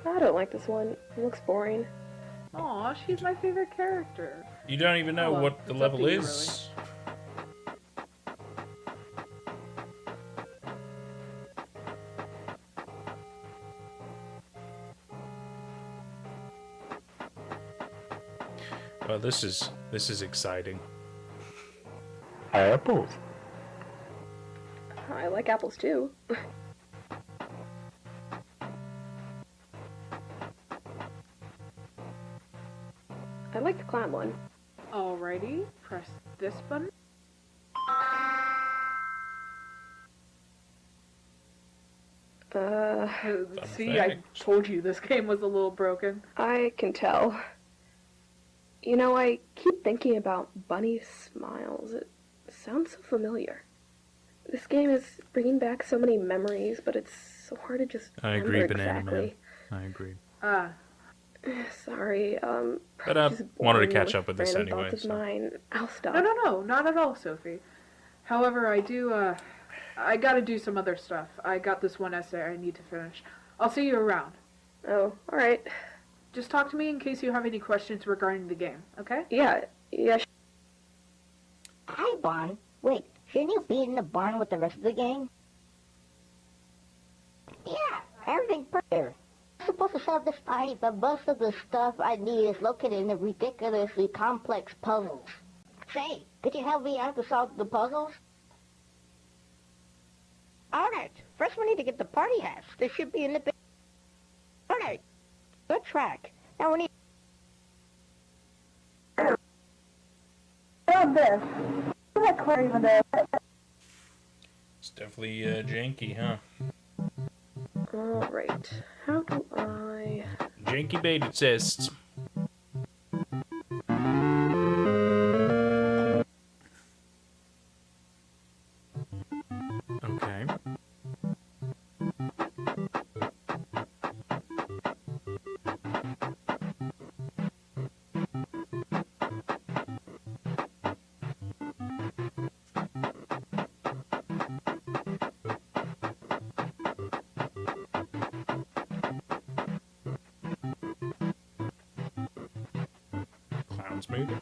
I don't like this one. It looks boring. Aw, she's my favorite character. You don't even know Well, what the it's up level to you, is. Well, this is exciting. Apples. I like apples too. I like the clown one. Alrighty, press this button. See, I told you this game was a little broken. I can tell. You know, I keep thinking about Bunny Smiles. It sounds so familiar. This game is bringing back so many memories, but it's so hard to just I agree, remember Banana exactly. Man. I agree. Sorry, But I wanted to catch up with this random anyway. thoughts of mine. I'll stop. No, not at all, Sophie. However, I gotta do some other stuff. I got this one essay I need to finish. I'll see you around. Oh, alright. Just talk to me in case you have any questions regarding the game, okay? Yeah. Hi, Bon. Wait, shouldn't you be in the barn with the rest of the gang? Yeah, everything's perfect. I'm supposed to solve this fight, but most of the stuff I need is located in the ridiculously complex puzzles. Say, could you help me out to solve the puzzles? Alright, first we need to get the party hats. They should be in the... Alright, good track. Now we need... Grab this. Is that clear even there? It's definitely janky, huh? Alright. How do I... Janky beta test. Okay. Clowns moving.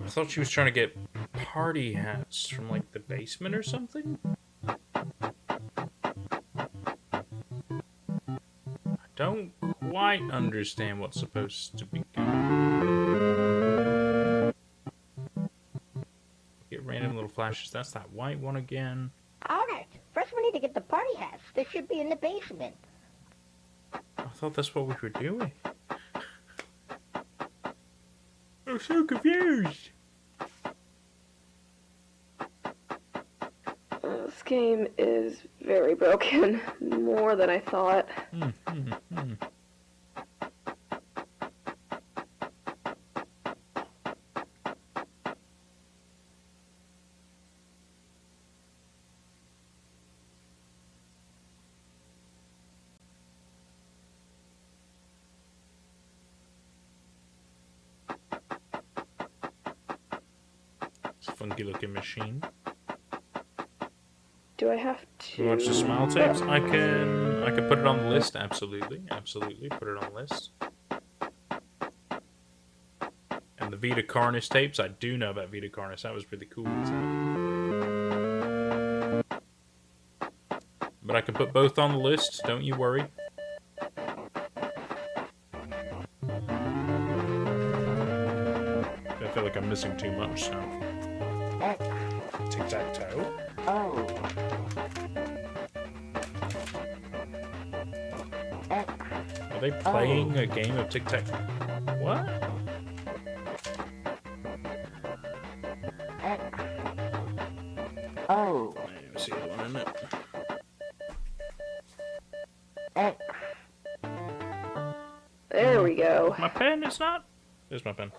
I thought she was trying to get party hats from, like, the basement or something? I don't quite understand what's supposed to be going on. Get random little flashes. That's that white one again. Alright, first we need to get the party hats. They should be in the basement. I thought that's what we were doing. I'm so confused. This game is very broken. More than I thought. It's a funky looking machine. Do I have to You watch the smile tapes? I can put it on the list. Absolutely, absolutely. Put it on the list. And the Vita Carnus tapes, I do know about Vita Carnus. That was really cool. But I can put both on the list. Don't you worry. I feel like I'm missing too much. So. Tic-tac-toe. Oh. Are they playing a game of tic-tac? What? Oh. Let me see the one in it. X. There we go. My pen, it's not. There's my pen.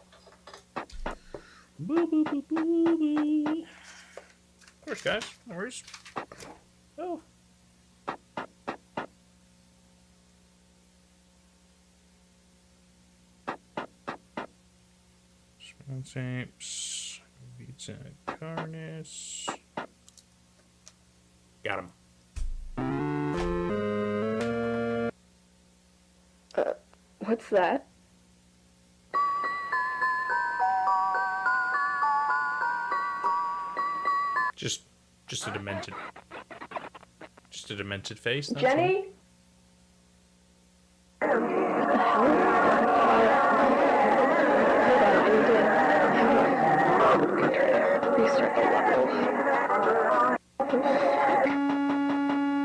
Boo, boo, boo, boo, boo. Of course, guys. No worries. Oh. Small tapes. Vita Carnus. Got him. What's that? Just a demented face. That's Jenny? What the hell? Restart the level.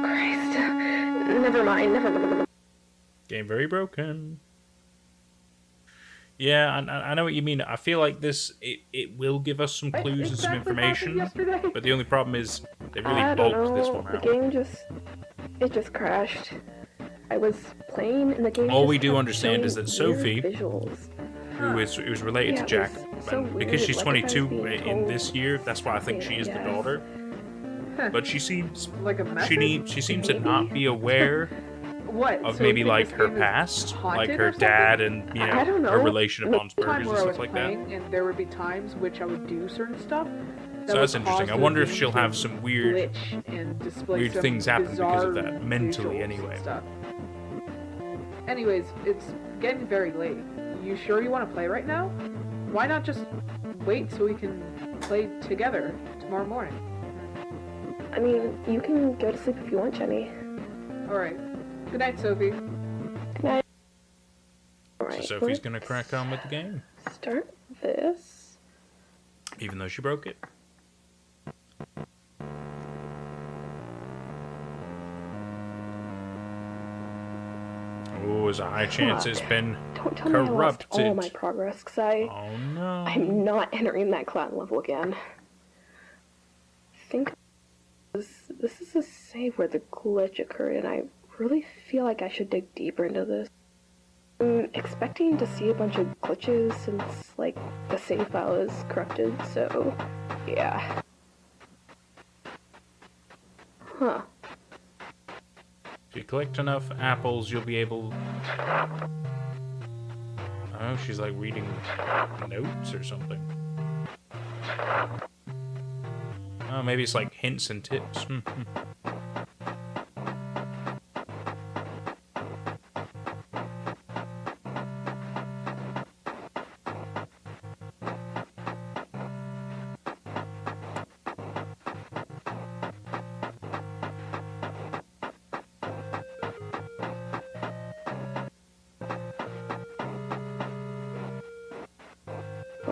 Christ. Never mind. Game very broken. Yeah, I know what you mean. I feel like this, it will give us some clues and some information, but the only problem is they really bulked this one out. The game just crashed. I was playing and the game All we do understand is that Sophie, visuals. who is related to Jack, so and because she's weird, like if I was 22 being in told this year, that's why I think she is the daughter. But she seems like a message? she seems to not be aware What? of So maybe you think like this her game is past, like haunted her or something? dad and I don't know. her relation to Bob's Time Burgers and where I stuff was like that. playing, and there would be times which I would do certain stuff. So that's interesting. I wonder if she'll have some weird weird things happen because of that mentally anyway. Anyways, it's getting very late. You sure you want to play right now? Why not just wait so we can play together tomorrow morning? I mean, you can go to sleep if you want, Jenny. Alright. Good night, Sophie. Good night. Alright. So Sophie's gonna crack on with the game. Start this. Even though she broke it. Oh, there's a high chance it's been Don't tell me I lost corrupted. all my progress, because Oh no. I'm not entering that clan level again. I think this is a save where the glitch occurred, and I really feel like I should dig deeper into this. I'm expecting to see a bunch of glitches since, like, the save file is corrupted, so, yeah. Huh. If you collect enough apples, you'll be able... Oh, she's like reading notes or something. Oh, maybe it's like hints and tips.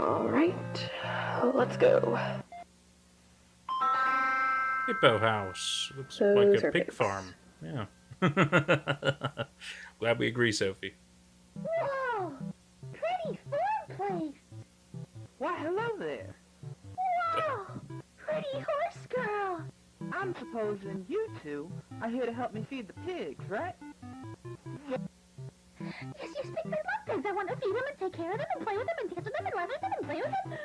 Alright, let's go. Hippo house. Looks Those like a are pig pigs. farm. Yeah. Glad we agree, Sophie. Whoa! Pretty farm place! Why, hello there. Wow! Pretty horse girl! I'm supposing you two are here to help me feed the pigs, right? Yes, you speak for pigs. I want to feed them and take care of them and play with them and dance with them and run with them and play with them.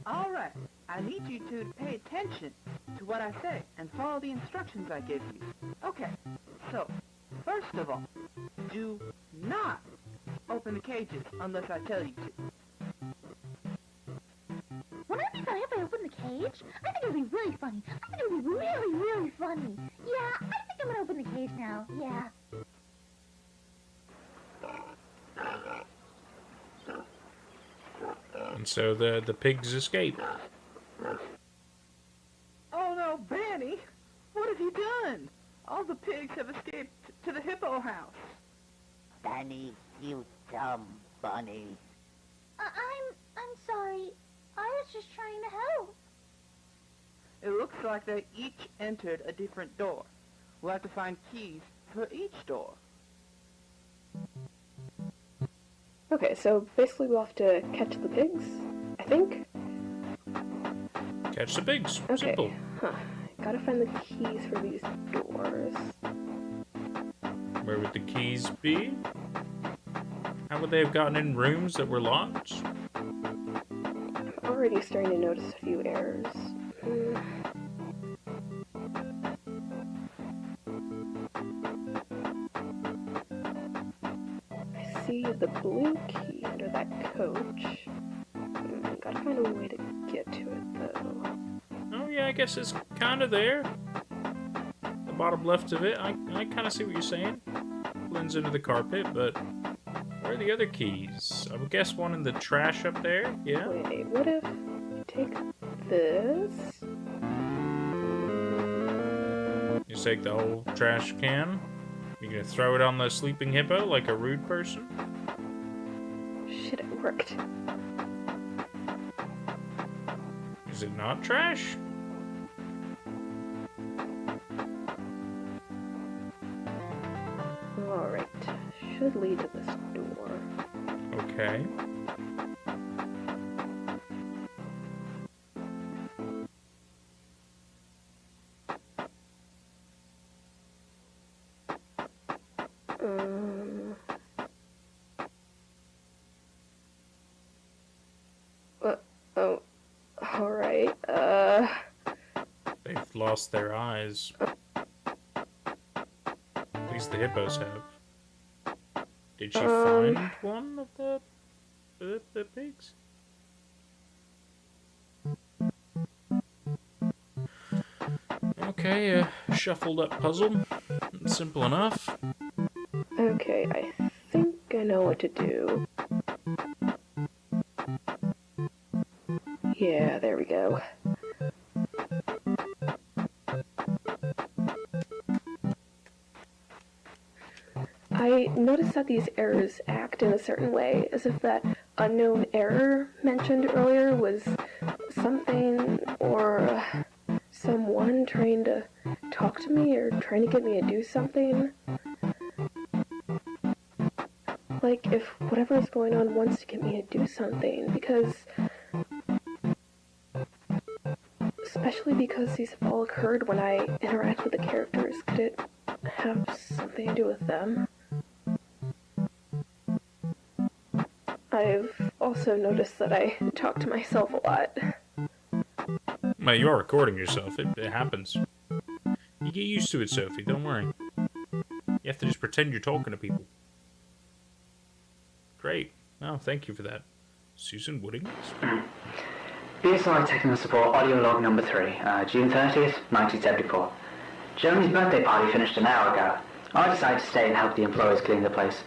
All right. I need you two to pay attention to what I say and follow the instructions I give you. Okay, so, first of all, do not open the cages unless I tell you to. Wouldn't it be funny if I opened the cage? I think it would be really funny. I think it would be really, really funny. Yeah, I think I'm going to open the cage now. Yeah. And so the pigs escape. Oh no, Benny! What have you done? All the pigs have escaped to the hippo house. Benny, you dumb bunny. I'm sorry. I was just trying to help. It looks like they each entered a different door. We'll have to find keys for each door. Okay, so basically we'll have to catch the pigs, I think? Catch the pigs. Okay. Simple. Huh. Gotta find the keys for these doors. Where would the keys be? How would they have gotten in rooms that were locked? I'm already starting to notice a few errors. I see the blue key under that coach. Gotta find a way to get to it, though. Oh yeah, I guess it's kind of there. The bottom left of it. I kind of see what you're saying. Blends into the carpet, but where are the other keys? I would guess one in the trash up there. Yeah. Wait, what if we take this? You take the whole trash can. You gonna throw it on the sleeping hippo like a rude person? Shit, it worked. Is it not trash? Alright, should lead to this door. Okay. Oh, alright, They've lost their eyes. At least the hippos have. Did she find one of the pigs? Okay, a shuffled up puzzle. Simple enough. okay, I think I know what to do. Yeah, there we go. I noticed that these errors act in a certain way, as if that unknown error mentioned earlier was something or someone trying to talk to me or trying to get me to do something. Like if whatever is going on wants to get me to do something, because especially because these have all occurred when I interact with the characters, could it have something to do with them? I've also noticed that I talk to myself a lot. Well, you are recording yourself. It happens. You get used to it, Sophie. Don't worry. You have to just pretend you're talking to people. Great. Oh, thank you for that. Susan Woodings? BSI Technical Support Audio Log Number 3, June 30th, 1974. Jeremy's birthday party finished an hour ago. I decided to stay and help the employees clean the place.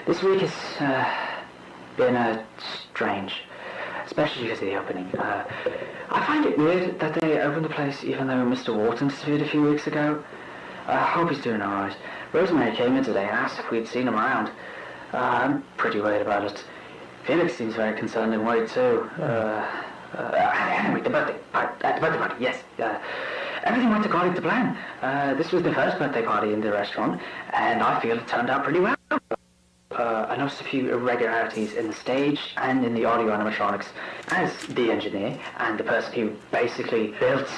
This week has been strange, especially because of the opening. I find it weird that they opened the place even though Mr. Walten disappeared a few weeks ago. I hope he's doing alright. Rosemary came in today and asked if we'd seen him around. I'm pretty worried about it. Felix seems very concerned and worried too. Anyway, the birthday party, yes. Everything went according to plan. This was the first birthday party in the restaurant, and I feel it turned out pretty well. I noticed a few irregularities in the stage and in the audio animatronics. As the engineer and the person who basically built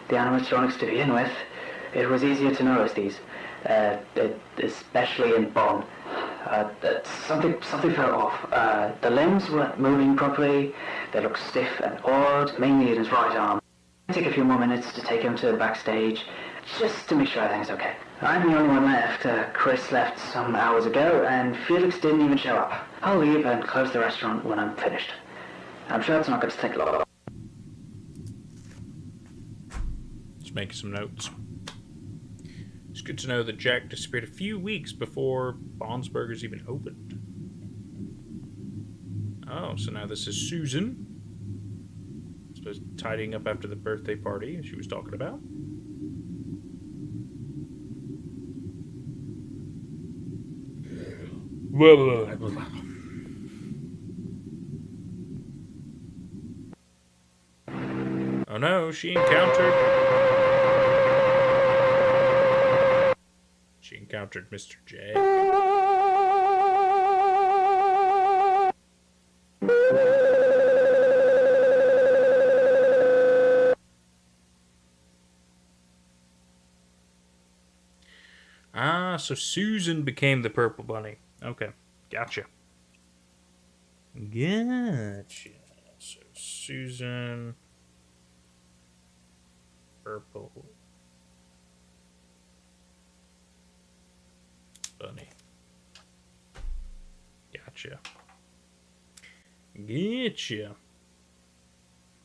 the animatronics to begin with, it was easier to notice these, especially in Bond. Something felt off. The limbs weren't moving properly. They looked stiff and odd, mainly in his right arm. It took a few more minutes to take him to the backstage, just to make sure everything's okay. I'm the only one left. Chris left some hours ago, and Felix didn't even show up. I'll leave and close the restaurant when I'm finished. I'm sure it's not going to take long. Let's make some notes. It's good to know that Jack disappeared a few weeks before Bond's Burgers even opened. Oh, so now this is Susan. I suppose tidying up after the birthday party she was talking about. Oh no, she encountered Mr. J. Ah, so Susan became the purple bunny. Okay, gotcha. So Susan, purple bunny. Gotcha.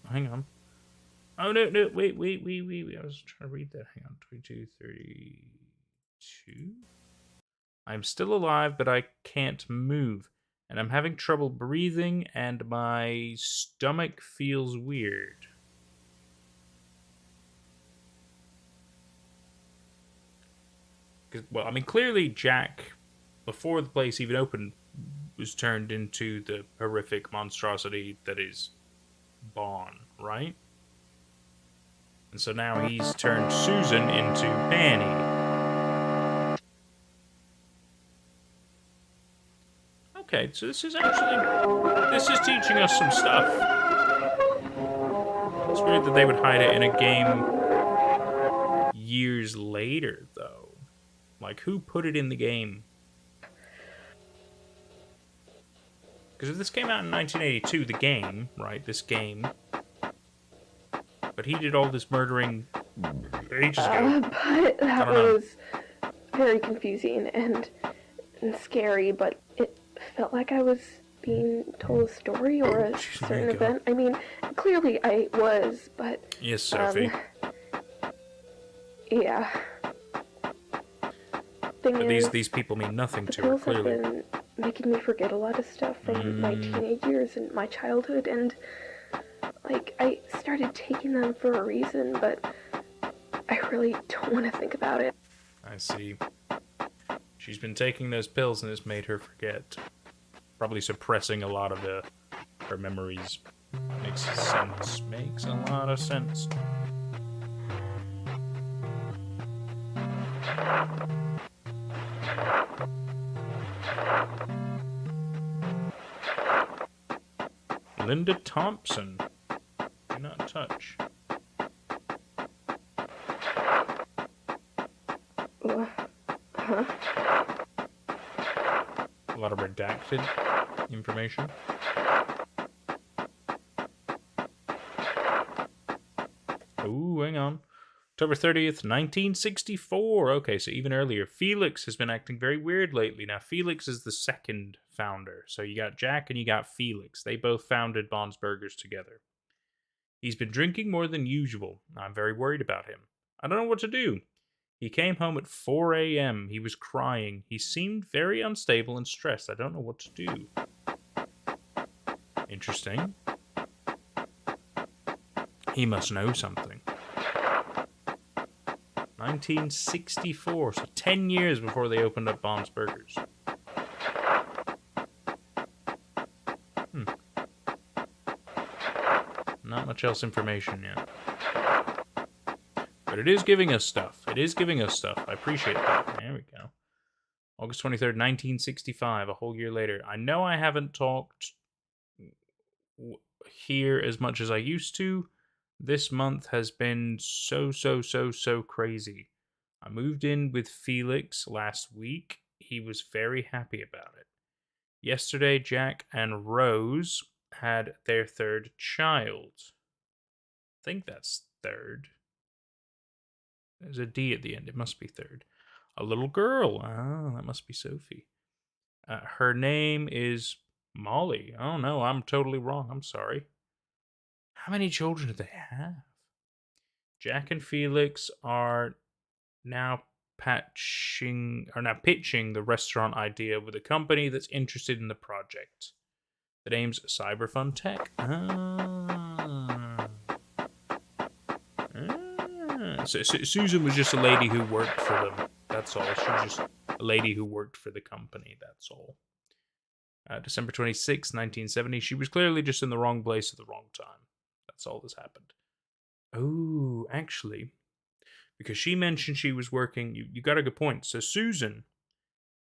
Hang on. Oh, no, wait. I was trying to read that. Hang on. 22, 32. I'm still alive, but I can't move. And I'm having trouble breathing, and my stomach feels weird. Well, I mean, clearly Jack, before the place even opened, was turned into the horrific monstrosity that is Bond, right? And so now he's turned Susan into Annie. Okay, so this is teaching us some stuff. It's weird that they would hide it in a game years later, though. Like, who put it in the game? Because if this came out in 1982, the game, right, this game, but he did all this murdering ages ago. But that was very confusing and scary, but it felt like I was being told a story or a certain event. I mean, clearly I was, but... Yes, Sophie. Yeah. But these people mean nothing to her, clearly. Have been making me forget a lot of stuff from my teenage years and my childhood, and, like, I started taking them for a reason, but I really don't want to think about it. I see. She's been taking those pills and it's made her forget. Probably suppressing a lot of her memories. Makes sense. Makes a lot of sense. Linda Thompson. Do not touch. Huh? A lot of redacted information. Ooh, hang on. October 30th, 1964. Okay, so even earlier. Felix has been acting very weird lately. Now, Felix is the second founder. So you got Jack and you got Felix. They both founded Bond's Burgers together. He's been drinking more than usual. I'm very worried about him. I don't know what to do. He came home at 4 a.m. He was crying. He seemed very unstable and stressed. I don't know what to do. Interesting. He must know something. 1964, so 10 years before they opened up Bond's Burgers. Not much else information yet. But it is giving us stuff. It is giving us stuff. I appreciate that. There we go. August 23rd, 1965, a whole year later. I know I haven't talked here as much as I used to. This month has been so crazy. I moved in with Felix last week. He was very happy about it. Yesterday, Jack and Rose had their third child. I think that's third. There's a D at the end. It must be third. A little girl. Oh, that must be Sophie. Her name is Molly. Oh, no, I'm totally wrong. I'm sorry. How many children do they have? Jack and Felix are now pitching the restaurant idea with a company that's interested in the project. The name's Cyberfun Tech. So Susan was just a lady who worked for them. That's all. She was just a lady who worked for the company. That's all. December 26, 1970. She was clearly just in the wrong place at the wrong time. That's all that's happened. Oh, actually, because she mentioned she was working, you got a good point. So Susan,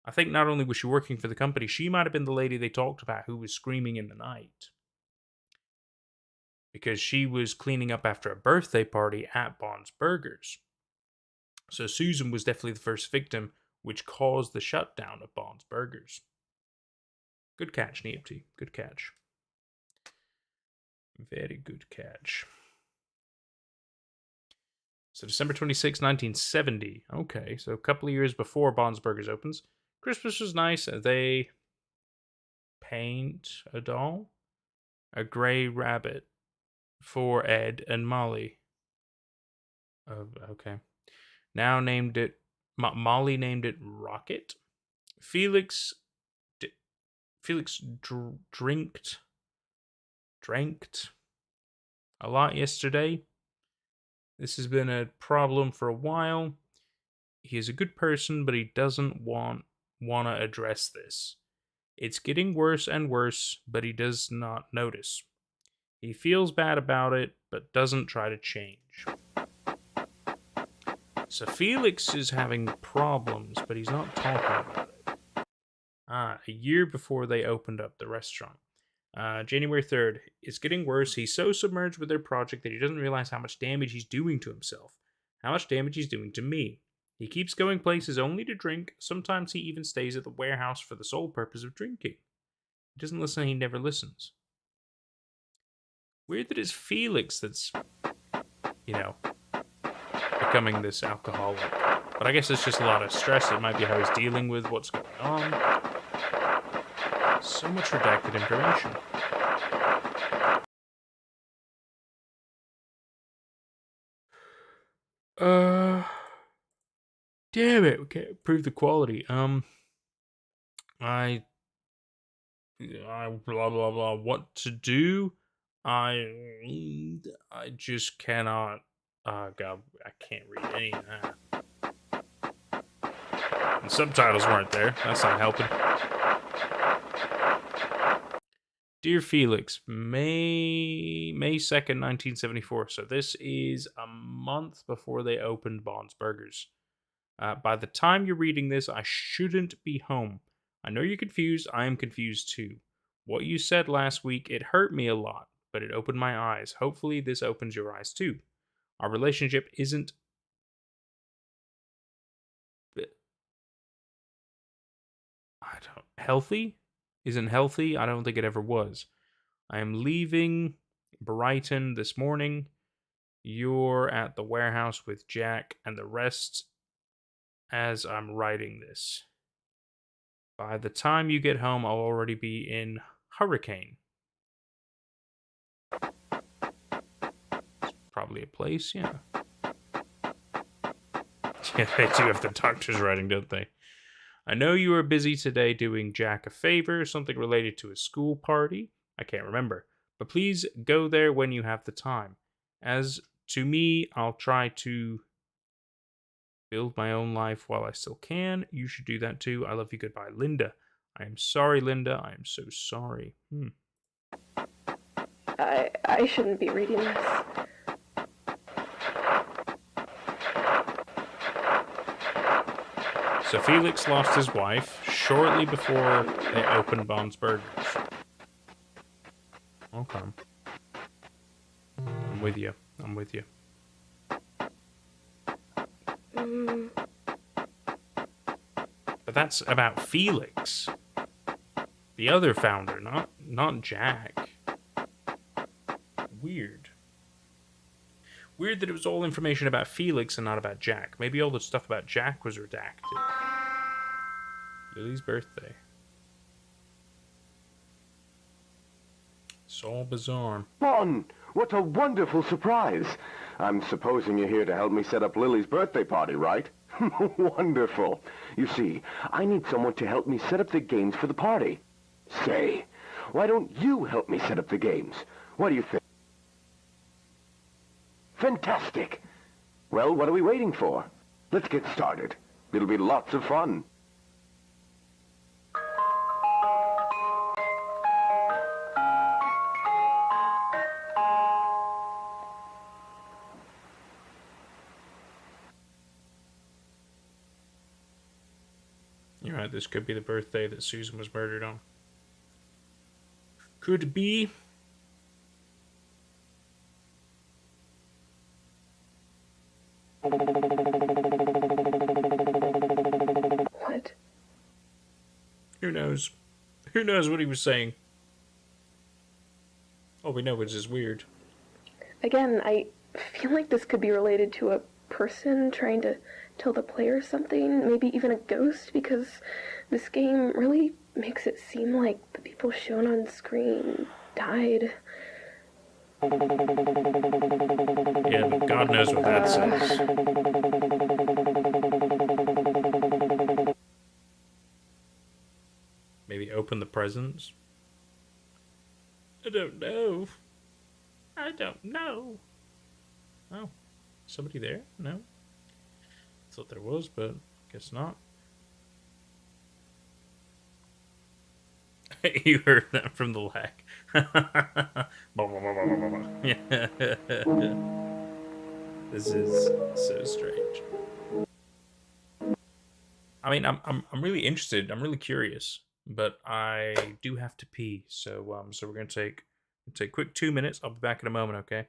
I think not only was she working for the company, she might have been the lady they talked about who was screaming in the night. Because she was cleaning up after a birthday party at Bond's Burgers. So Susan was definitely the first victim, which caused the shutdown of Bond's Burgers. Good catch, Neopty. Good catch. Very good catch. So December 26, 1970. Okay, so a couple of years before Bond's Burgers opens. Christmas was nice. They paint a doll. A gray rabbit for Ed and Molly. Okay. Now named it... Molly named it Rocket. Felix drank a lot yesterday. This has been a problem for a while. He is a good person, but he doesn't want to address this. It's getting worse and worse, but he does not notice. He feels bad about it, but doesn't try to change. So Felix is having problems, but he's not talking about it. A year before they opened up the restaurant. January 3rd. It's getting worse. He's so submerged with their project that he doesn't realize how much damage he's doing to himself. How much damage he's doing to me. He keeps going places only to drink. Sometimes he even stays at the warehouse for the sole purpose of drinking. He doesn't listen, he never listens. Weird that it's Felix that's, becoming this alcoholic. But I guess it's just a lot of stress. It might be how he's dealing with what's going on. So much redacted information. Damn it, we can't improve the quality. I blah blah blah. What to do? I just cannot. Oh god, I can't read any of that. The subtitles weren't there. That's not helping. Dear Felix, May 2nd, 1974. So this is a month before they opened Bond's Burgers. By the time you're reading this, I shouldn't be home. I know you're confused. I am confused too. What you said last week, it hurt me a lot, but it opened my eyes. Hopefully this opens your eyes too. Our relationship isn't... healthy? Isn't healthy? I don't think it ever was. I am leaving Brighton this morning. You're at the warehouse with Jack and the rest as I'm writing this. By the time you get home, I'll already be in Hurricane. It's probably a place, yeah. Yeah, they do have the doctor's writing, don't they? I know you are busy today doing Jack a favor, something related to a school party. I can't remember. But please go there when you have the time. As to me, I'll try to build my own life while I still can. You should do that too. I love you. Goodbye, Linda. I am sorry, Linda. I am so sorry. I shouldn't be reading this. So Felix lost his wife shortly before they opened Bond's Burgers. Okay. I'm with you. I'm with you. But that's about Felix. The other founder, not Jack. Weird. Weird that it was all information about Felix and not about Jack. Maybe all the stuff about Jack was redacted. Lily's birthday. It's all bizarre. Bon, what a wonderful surprise. I'm supposing you're here to help me set up Lily's birthday party, right? Wonderful. You see, I need someone to help me set up the games for the party. Say, why don't you help me set up the games? What do you think? Fantastic. Well, what are we waiting for? Let's get started. It'll be lots of fun. You're right, this could be the birthday that Susan was murdered on. Could be. What? Who knows? Who knows what he was saying? All we know is it's weird. Again, I feel like this could be related to a person trying to tell the player something, maybe even a ghost, because this game really makes it seem like the people shown on screen died. Yeah, but God knows what that says. Maybe open the presents? I don't know. I don't know. Oh, somebody there? No? Thought there was, but guess not. You heard that from the lag. Yeah. This is so strange. I mean, I'm really interested. I'm really curious, but I do have to pee. So we're gonna take a quick 2 minutes. I'll be back in a moment. Okay.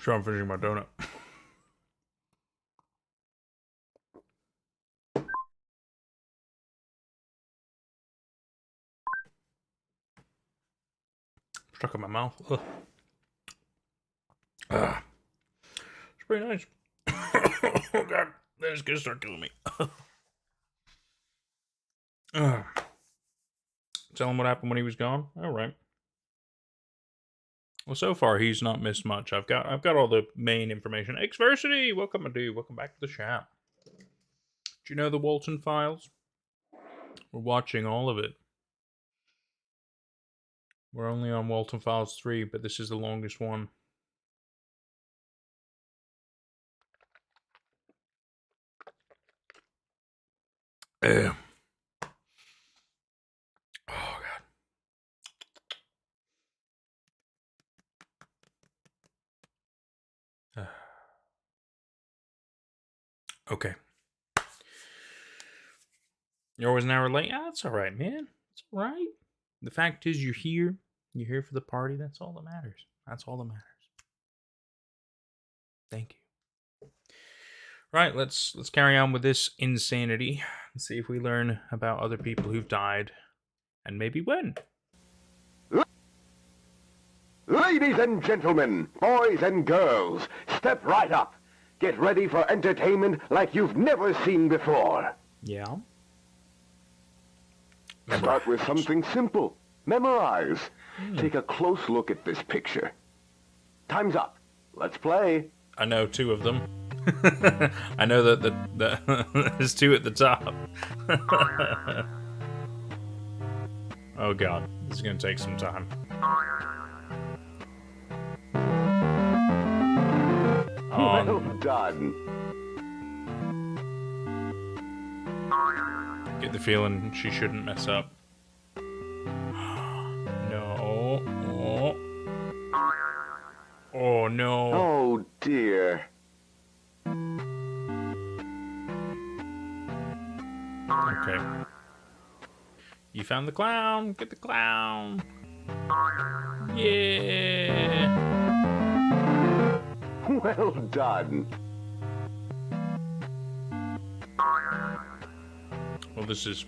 Sure, I'm finishing my donut. Stuck in my mouth. Ugh. It's pretty nice. Oh god, this is gonna start killing me. Tell him what happened when he was gone. All right. Well, so far he's not missed much. I've got all the main information. Xversity, welcome, my dude. Welcome back to the chat. Do you know the Walten Files? We're watching all of it. We're only on Walten Files 3, but this is the longest one. Oh god. Okay. You're always an hour late. Ah, that's all right, man. It's all right. The fact is, you're here. You're here for the party. That's all that matters. That's all that matters. Thank you. Right, let's carry on with this insanity and see if we learn about other people who've died and maybe when. Ladies and gentlemen, boys and girls, step right up. Get ready for entertainment like you've never seen before. Yeah. Start with something simple. Memorize. Take a close look at this picture. Time's up. Let's play. I know 2 of them. I know that there's 2 at the top. Oh god, this is going to take some time. Well done. Get the feeling she shouldn't mess up. No. Oh. Oh no. Oh dear. Okay. You found the clown. Get the clown. Yeah. Well done. Well, this is...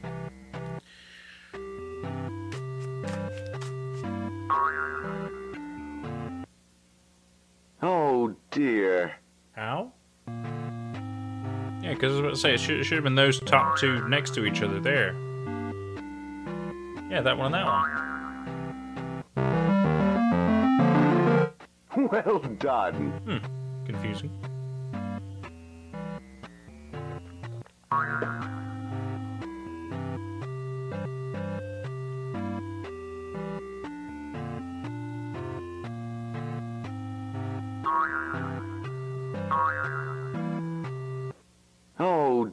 Oh dear. How? Yeah, because I was about to say, it should have been those top 2 next to each other there. Yeah, that one and that one. Well done. Confusing. Oh.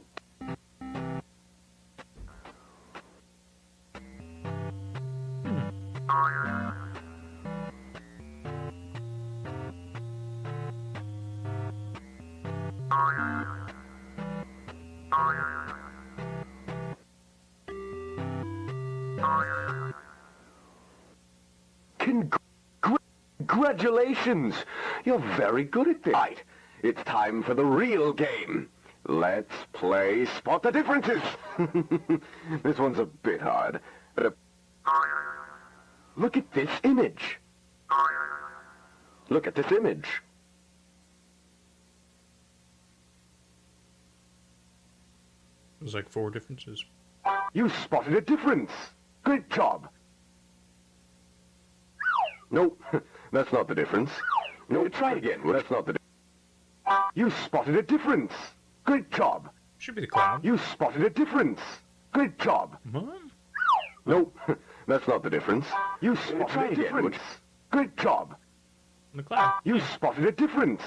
Congratulations! You're very good at this. Right, it's time for the real game. Let's play Spot the Differences. This one's a bit hard. Look at this image. Look at this image. There's like 4 differences. You spotted a difference. Great job. Nope, that's not the difference. No, try again. That's not the difference. You spotted a difference. Great job. Should be the clown. You spotted a difference. Great job. What? Nope, that's not the difference. You spotted a difference. Great job. The clown. You spotted a difference.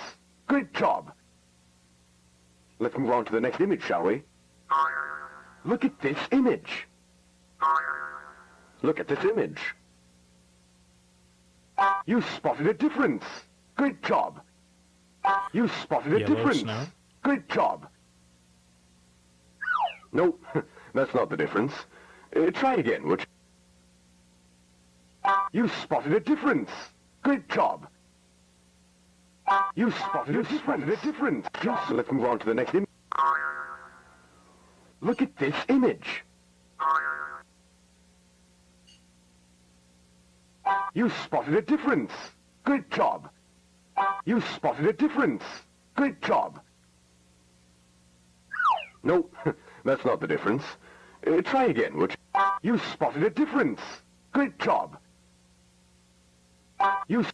Great job. Let's move on to the next image, shall we? Look at this image. Look at this image. You spotted a difference. Great job. You spotted a Yellow difference. snow. Great job. Nope, that's not the difference. Try again, would you? You spotted a difference. Great job. You spotted a difference. So let's move on to the next image. Look at this image. You spotted a difference. Great job. You spotted a difference. Great job. No, that's not the difference. Try again, would you? You spotted a difference. Great job. You...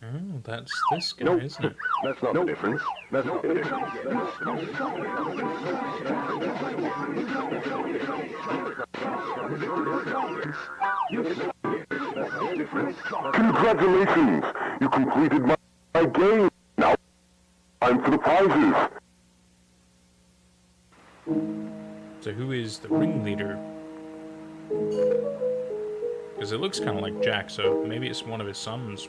Oh, that's this guy, Nope. isn't it? That's not the difference. That's not the difference. Congratulations! You completed my game. Now, time for the prizes. So who is the ringleader? Because it looks kind of like Jack, so maybe it's one of his sons.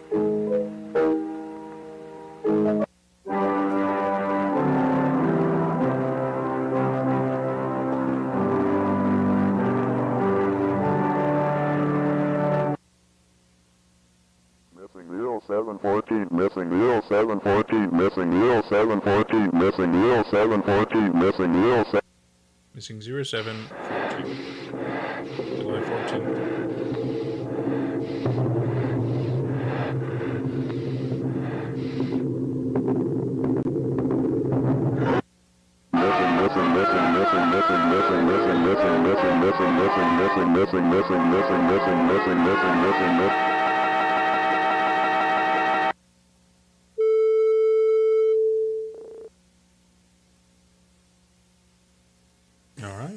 Missing 0714, missing 0714, missing 0714, missing 0714, missing 07. Missing 0714. July 14th.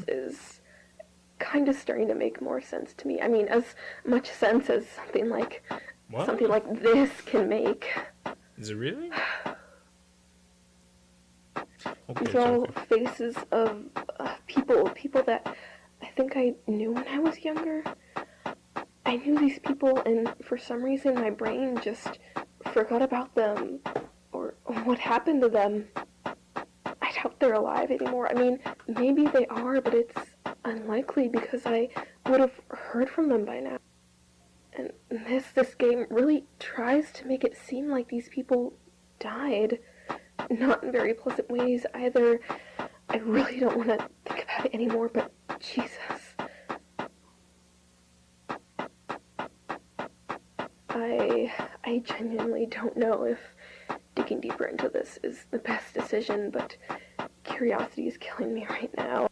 Is kind of starting to make more sense to me. I mean, as much sense as something like this can make. Is it really? These are all faces of people that I think I knew when I was younger. I knew these people, and for some reason my brain just forgot about them or what happened to them. I doubt they're alive anymore. I mean, maybe they are, but it's unlikely because I would have heard from them by now. And this game really tries to make it seem like these people died. Not in very pleasant ways either. I really don't want to think about it anymore, but Jesus. I genuinely don't know if digging deeper into this is the best decision, but curiosity is killing me right now.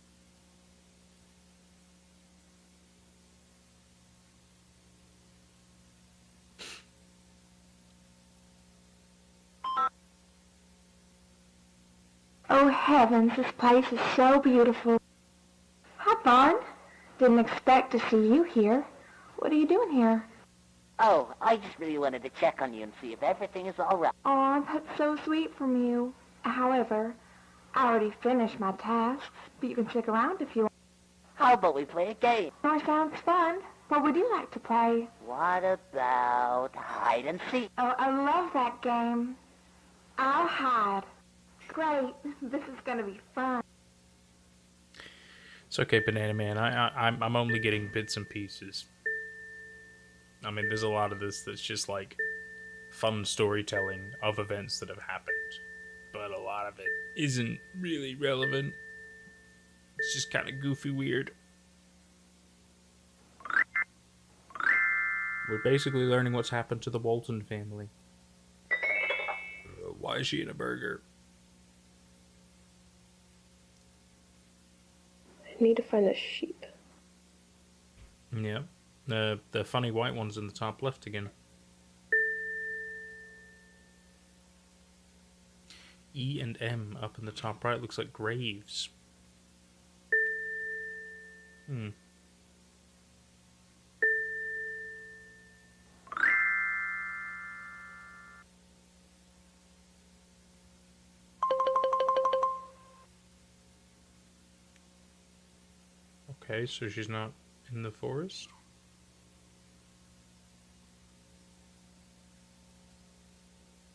Oh heavens, this place is so beautiful. Hi, Fawn. Didn't expect to see you here. What are you doing here? Oh, I just really wanted to check on you and see if everything is all right. Aw, that's so sweet from you. However, I already finished my tasks, but you can stick around if you want. How about we play a game? That sounds fun. What would you like to play? What about hide and seek? Oh, I love that game. I'll hide. Great. This is going to be fun. It's okay, Banana Man. I'm only getting bits and pieces. I mean, there's a lot of this that's just like fun storytelling of events that have happened, but a lot of it isn't really relevant. It's just kind of goofy weird. We're basically learning what's happened to the Walten family. Why is she in a burger? I need to find the sheep. Yeah. The funny white one's in the top left again. E and M up in the top right looks like graves. Okay, so she's not in the forest?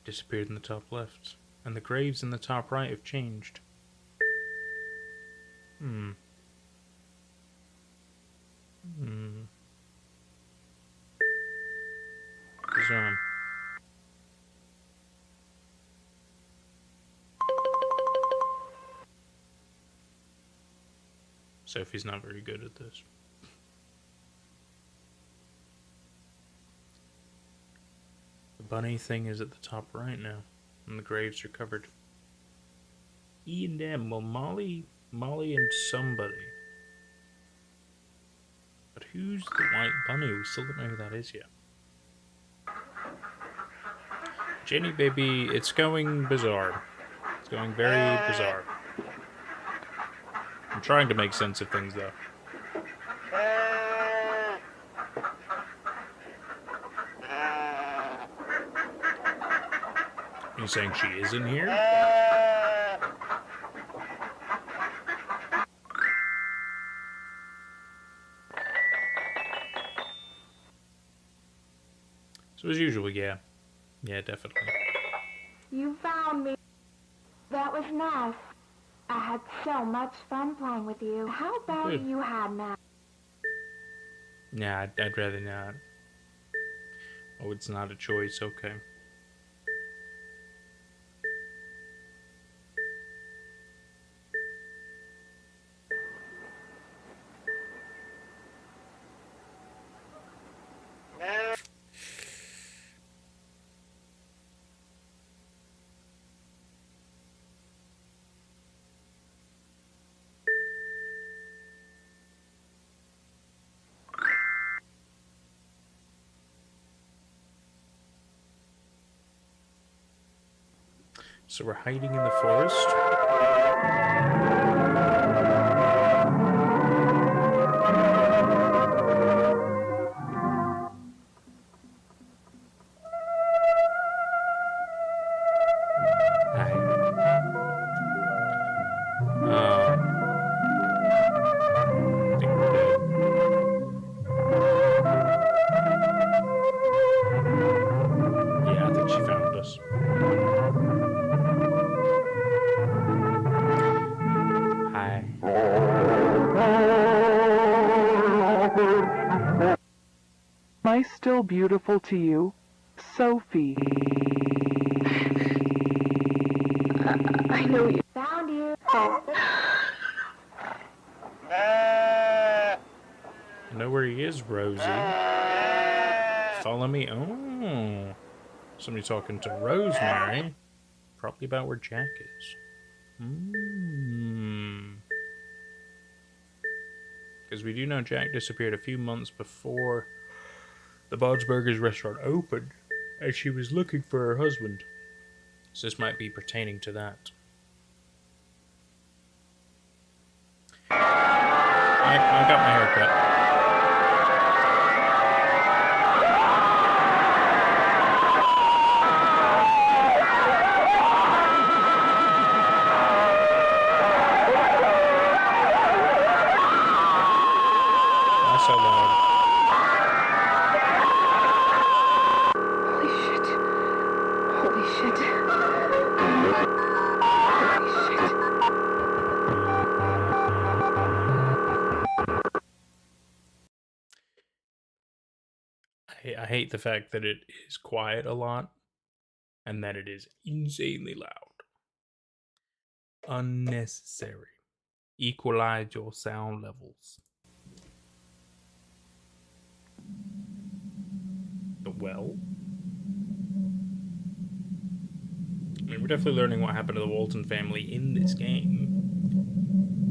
Disappeared in the top left. And the graves in the top right have changed. So, Sophie's not very good at this. The bunny thing is at the top right now, and the graves are covered. Ian them, well, Molly and somebody. But who's the white bunny? We still don't know who that is yet. Jenny, baby, it's going bizarre. It's going very bizarre. I'm trying to make sense of things, though. Are you saying she is in here? So as usual, yeah. Yeah, definitely. You found me. That was nice. I had so much fun playing with you. How about you had now? Nah, I'd rather not. Oh, it's not a choice, okay. So we're hiding in the forest. I think we're dead. Yeah, I think she found us. Am I still beautiful to you? Sophie. I know you. Found you. I know where he is, Rosie. Follow me. Oh. Somebody talking to Rosemary. Probably about where Jack is. Because we do know Jack disappeared a few months before the Bob's Burgers restaurant opened, and she was looking for her husband. So this might be pertaining to that. I got my haircut. That's so loud. Holy shit. Holy shit. I hate the fact that it is quiet a lot and that it is insanely loud. Unnecessary. Equalize your sound levels. Well, I mean, we're definitely learning what happened to the Walten family in this game.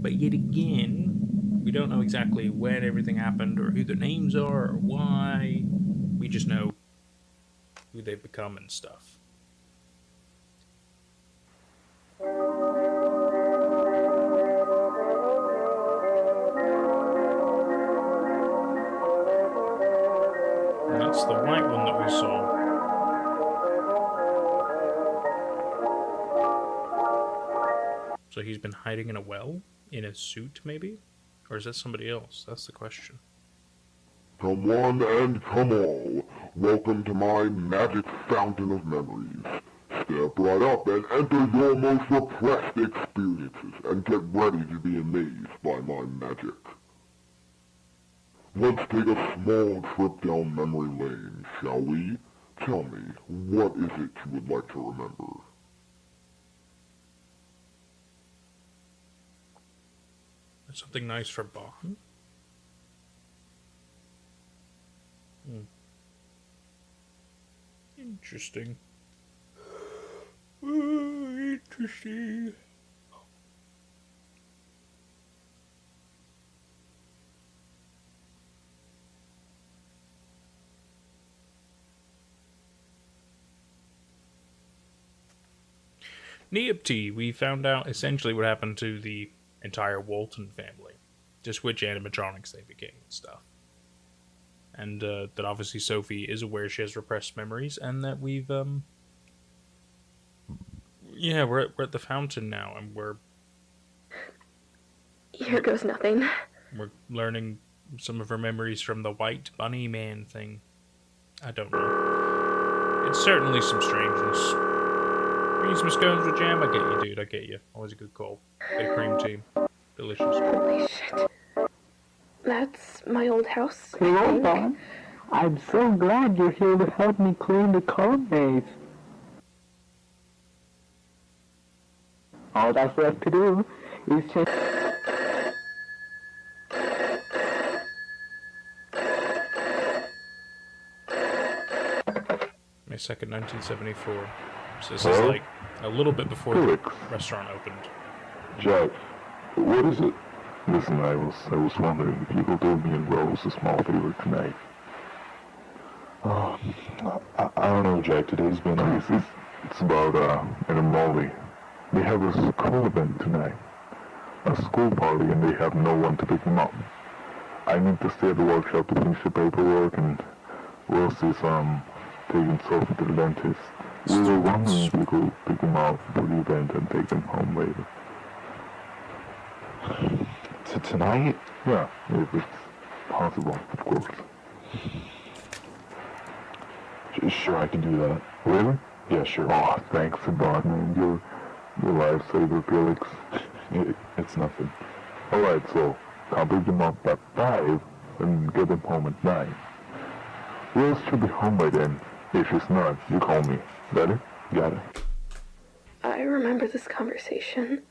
But yet again, we don't know exactly when everything happened or who their names are or why. We just know who they've become and stuff. And that's the white one that we saw. So he's been hiding in a well? In a suit, maybe? Or is that somebody else? That's the question. Come one and come all, welcome to my magic fountain of memories. Step right up and enter your most repressed experiences and get ready to be amazed by my magic. Let's take a small trip down memory lane, shall we? Tell me, what is it you would like to remember? Something nice for Bond? Interesting. Interesting. Neopti, we found out essentially what happened to the entire Walten family. Just which animatronics they became and stuff. And that obviously Sophie is aware she has repressed memories, and that we've, yeah, we're at the fountain now, and Here goes nothing. we're learning some of her memories from the white bunny man thing. I don't know. It's certainly some strangeness. Need some scones with jam? I get you, dude. I get you. Always a good call. Bit of cream tea. Delicious. Holy shit. That's my old house. Hello, Bond. I'm so glad you're here to help me clean the code base. All that's left to do is just... May 2nd, 1974. So this is like a little bit before the restaurant opened. Jack, what is it? Listen, I was wondering if you could do me and Rose a small favor tonight. I don't know, Jack. Today's been it's about an Molly. They have a school event tonight, a school party, and they have no one to pick them up. I need to stay at the workshop to finish the paperwork, and Rose is taking Sophie to the dentist. We were wondering if we could pick them up for the event and take them home later. Tonight? Yeah, if it's possible, of course. Sure, I can do that. Really? Yeah, sure. Oh, thanks a lot, man. You're lifesaver, Felix. It's nothing. Alright, so I'll pick them up at 5 and get them home at 9. Rose should be home by then. If she's not, you call me. Got it? Got it. I remember this conversation.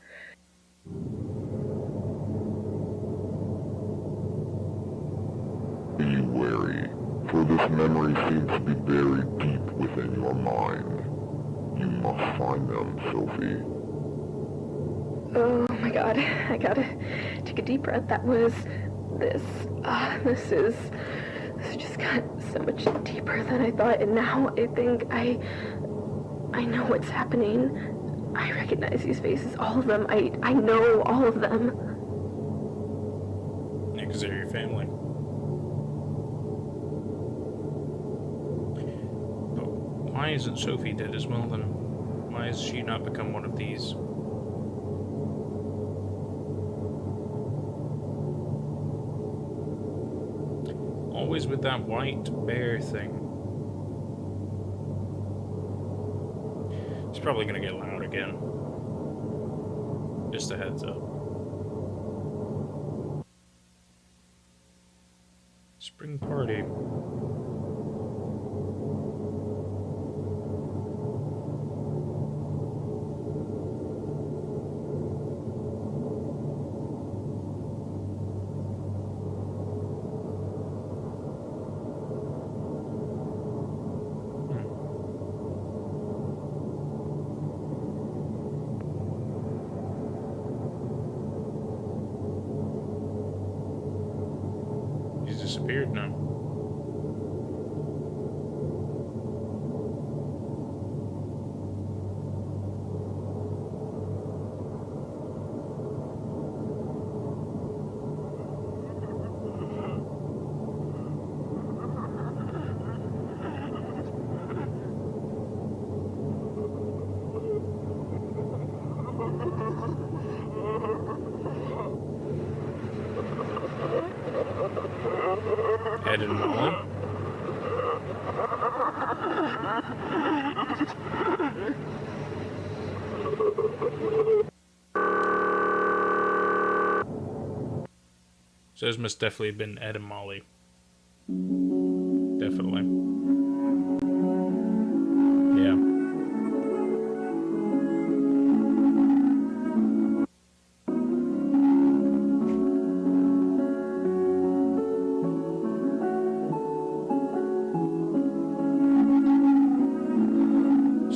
Be wary, for this memory seems to be buried deep within your mind. You must find them, Sophie. Oh my god, I gotta take a deep breath. That was this. This just got so much deeper than I thought, and now I think I know what's happening. I recognize these faces, all of them. I know all of them. Yeah, because they're your family. But why isn't Sophie dead as well then? Why has she not become one of these? Always with that white bear thing. It's probably gonna get loud again. Just a heads up. Spring party. He's disappeared now. Ed and Molly. So those must definitely have been Ed and Molly. Definitely. Yeah.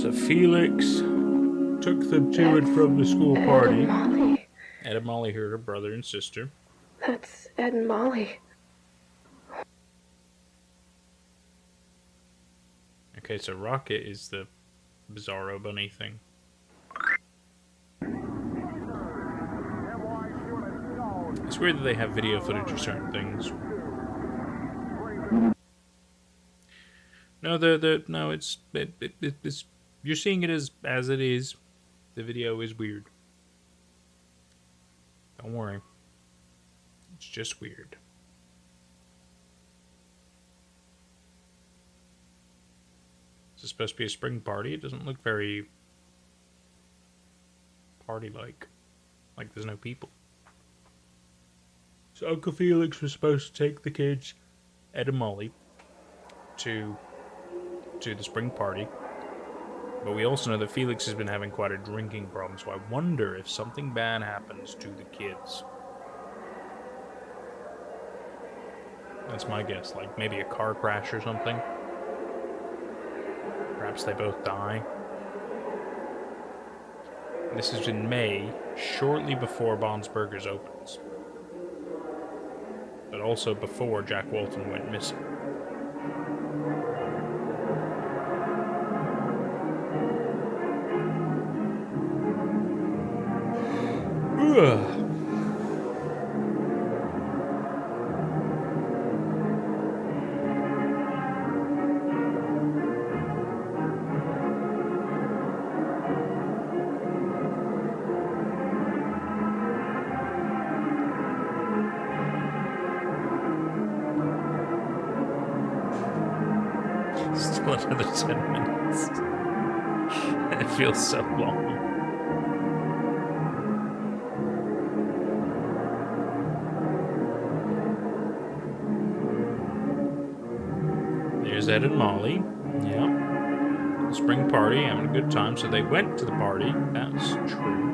So Felix took them to and from the school party. Ed and Molly. Ed and Molly heard her brother and sister. That's Ed and Molly. Okay, so Rocket is the Bizarro Bunny thing. It's weird that they have video footage of certain things. No, no, it's you're seeing it as it is. The video is weird. Don't worry. It's just weird. Is this supposed to be a spring party? It doesn't look very party-like. Like there's no people. So Uncle Felix was supposed to take the kids, Ed and Molly, to the spring party. But we also know that Felix has been having quite a drinking problem, so I wonder if something bad happens to the kids. That's my guess, like maybe a car crash or something. Perhaps they both die. This is in May, shortly before Bond's Burgers opens. But also before Jack Walton went missing. Ugh. Still another 10 minutes. It feels so long. There's Ed and Molly. Yeah. Spring party, having a good time. So they went to the party. That's true.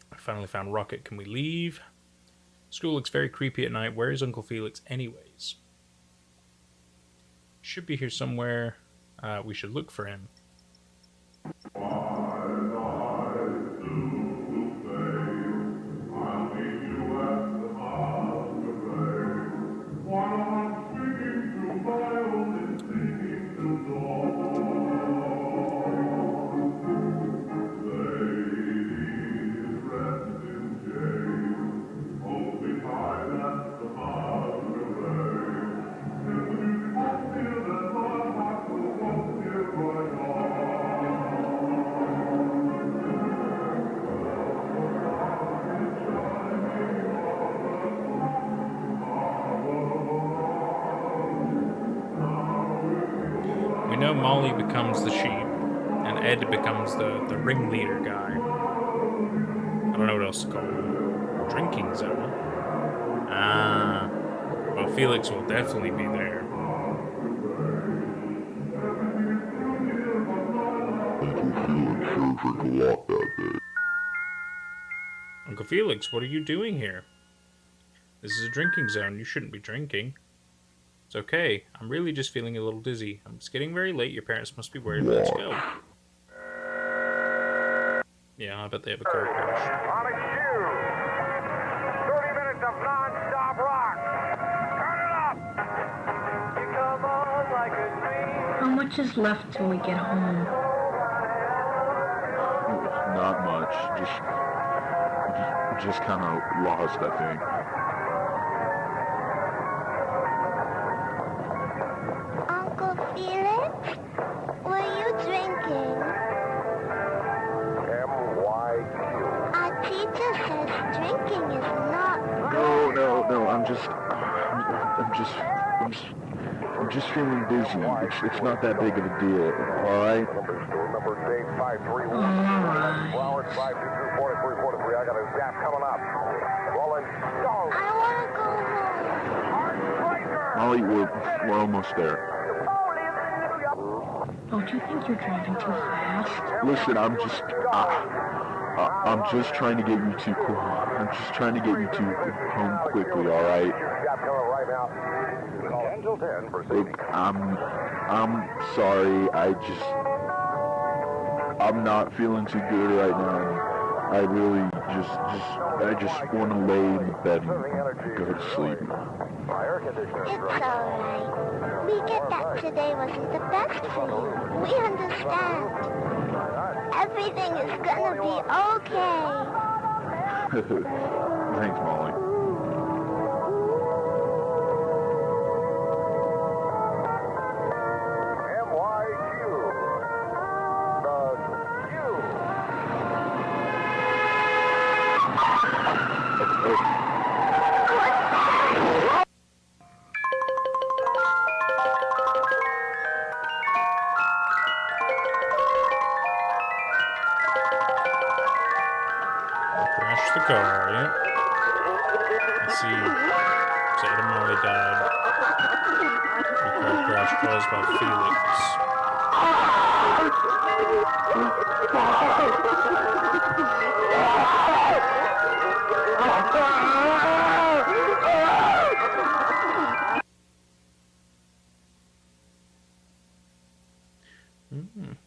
I finally found Rocket. Can we leave? School looks very creepy at night. Where is Uncle Felix anyways? Should be here somewhere. We should look for him. We know Molly becomes the sheep, and Ed becomes the ringleader guy. I don't know what else to call him. Drinking zone. Ah. Well, Felix will definitely be there. Uncle Felix, what are you doing here? This is a drinking zone. You shouldn't be drinking. It's okay. I'm really just feeling a little dizzy. It's getting very late. Your parents must be worried. Let's go. Yeah, I bet they have a car crash. 30 minutes of non-stop rock. Turn it up. You come on like a dream. How much is left till we get home? Not much. Just kind of lost, I think. Uncle Felix, were you drinking? M-Y-Q. Our teacher says drinking is not good. No, I'm I'm just feeling dizzy. It's not that big of a deal, alright? Molly, we're almost there. Don't you think you're driving too fast? Listen, I'm just trying to get you to I'm just trying to get you to home quickly, alright? Look, I'm sorry, I'm not feeling too good right now. I really I just want to lay in the bed and go to sleep. It's alright. We get that today wasn't the best for you. We understand. Everything is gonna be okay. Thanks, Molly. Crash the car, yeah. Let's see. Ed and Molly died. The car crash caused by Felix.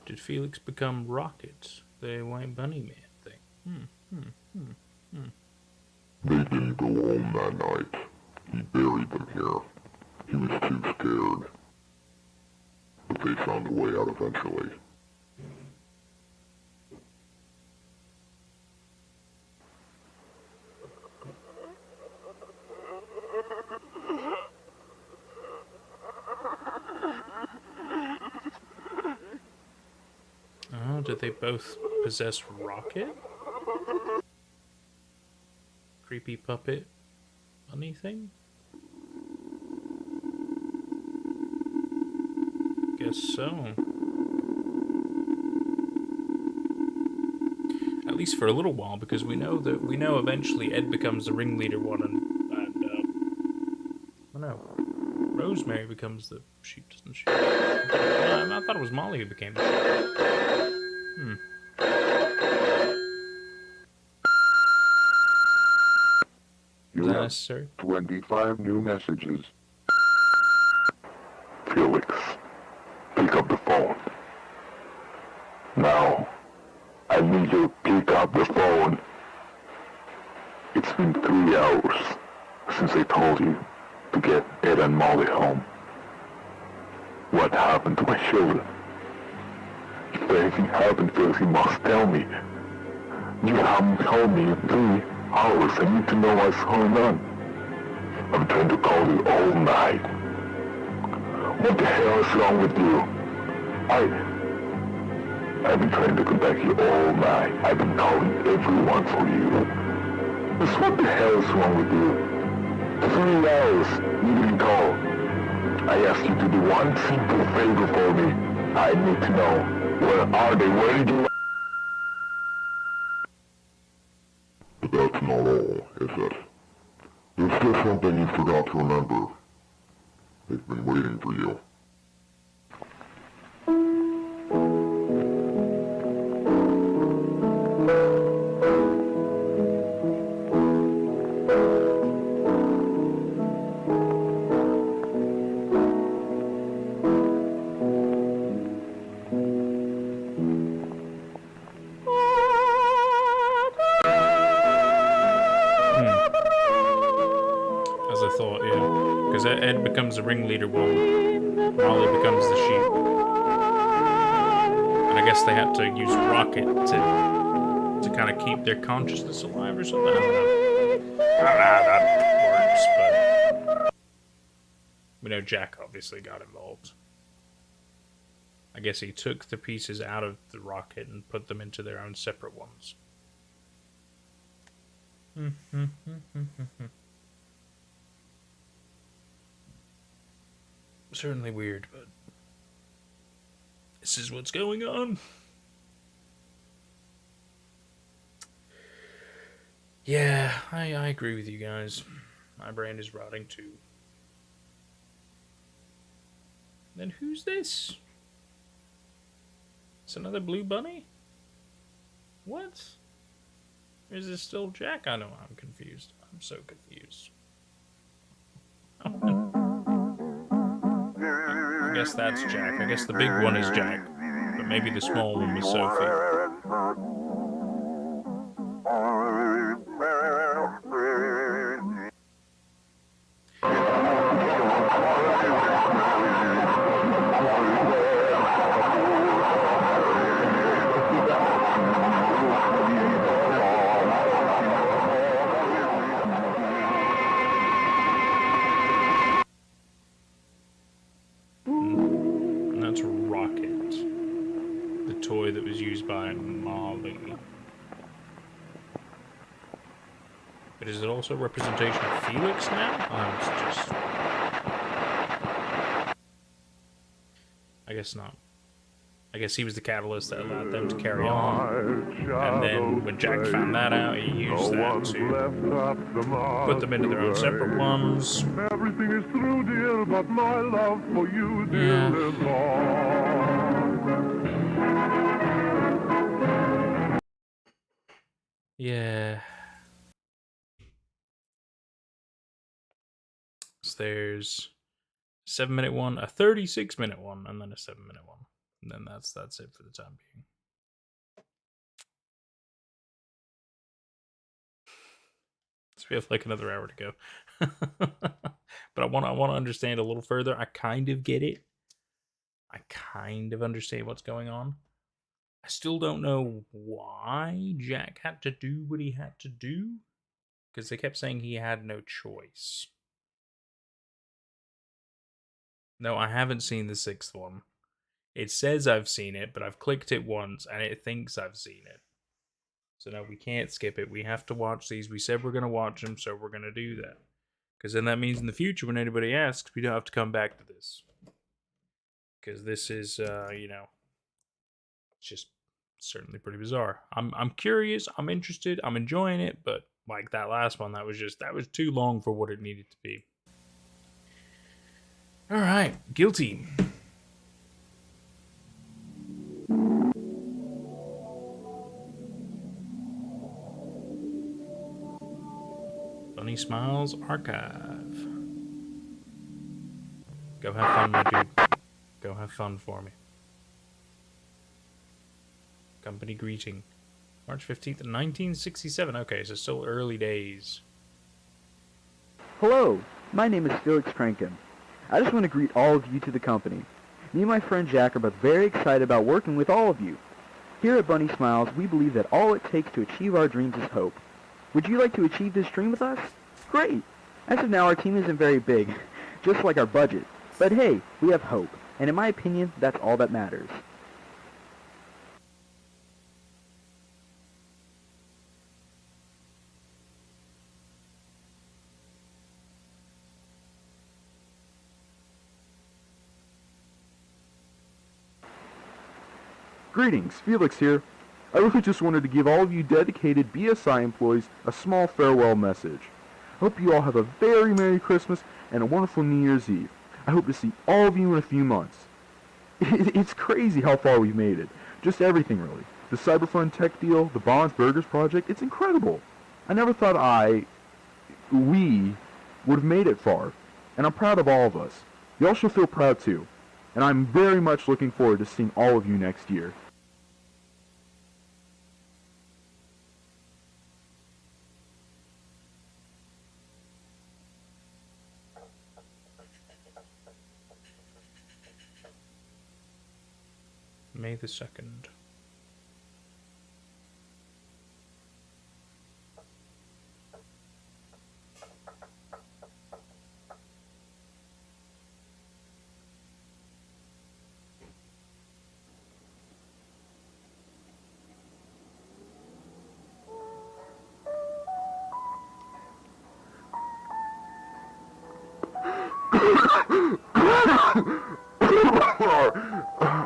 Did Felix become Rocket, the White Bunny Man thing? They didn't go home that night. He buried them here. He was too scared. But they found a way out eventually. Oh, did they both possess Rocket? Creepy puppet bunny thing? Guess so. At least for a little while, because we know eventually Ed becomes the ringleader one, and oh no, Rosemary becomes the sheep, doesn't she? I thought it was Molly who became the sheep. You Is that have necessary? 25 new messages. Felix, pick up the phone. Now, I need you to pick up the phone. It's been 3 hours since I told you to get Ed and Molly home. What happened to my shoulder? If anything happened, Felix, you must tell me. You haven't told me in 3 hours. I need to know what's going on. I'm trying to call you all night. What the hell is wrong with you? I've been trying to contact you all night. I've been calling everyone for you. Just what the hell is wrong with you? 3 hours, you didn't call. I asked you to do one simple favor for me. I need to know, where are they? Where did you... But that's not all, is it? There's still something you forgot to remember. They've been waiting for you. As I thought, yeah. Because Ed becomes the ringleader while Molly becomes the sheep. And I guess they had to use Rocket to kind of keep their consciousness alive or something. I don't know. I don't know how that works, but we know Jack obviously got involved. I guess he took the pieces out of the rocket and put them into their own separate ones. certainly weird, but this is what's going on. Yeah, I agree with you guys. My brain is rotting too. Then who's this? It's another blue bunny? What? Or is this still Jack? I know, I'm confused. I'm so confused. I guess that's Jack. I guess the big one is Jack. But maybe the small one was Sophie. That's Rocket, the toy that was used by Molly. But is it also a representation of Felix now? Oh, it's just... I guess not. I guess he was the catalyst that allowed them to carry on. And then when Jack found that out, he used that to put them into their own separate ones. Everything is through, dear, but my love for you, dear, lives on. Yeah. So there's a 7-minute one, a 36-minute one, and then a 7-minute one. And then that's it for the time being. So we have like another hour to go. But I want to understand a little further. I kind of get it. I kind of understand what's going on. I still don't know why Jack had to do what he had to do. Because they kept saying he had no choice. No, I haven't seen the 6th one. It says I've seen it, but I've clicked it once, and it thinks I've seen it. So no, we can't skip it. We have to watch these. We said we're going to watch them, so we're going to do that. Because then that means in the future, when anybody asks, we don't have to come back to this. Because this is, you know, it's just certainly pretty bizarre. I'm curious. I'm interested. I'm enjoying it, but like that last one, that was too long for what it needed to be. All right, Guilty. Bunny Smiles Archive. Go have fun, my dude. Go have fun for me. Company greeting. March 15th, 1967. Okay, so still early days. Hello, my name is Felix Trankin. I just want to greet all of you to the company. Me and my friend Jack are both very excited about working with all of you. Here at Bunny Smiles, we believe that all it takes to achieve our dreams is hope. Would you like to achieve this dream with us? Great! As of now, our team isn't very big, just like our budget. But hey, we have hope, and in my opinion, that's all that matters. Greetings, Felix here. I really just wanted to give all of you dedicated BSI employees a small farewell message. I hope you all have a very Merry Christmas and a wonderful New Year's Eve. I hope to see all of you in a few months. It's crazy how far we've made it. Just everything, really. The Cyberfund tech deal, the Bonds Burgers project, it's incredible. I never thought we would have made it far, and I'm proud of all of us. Y'all should feel proud too, and I'm very much looking forward to seeing all of you next year. May the 2nd.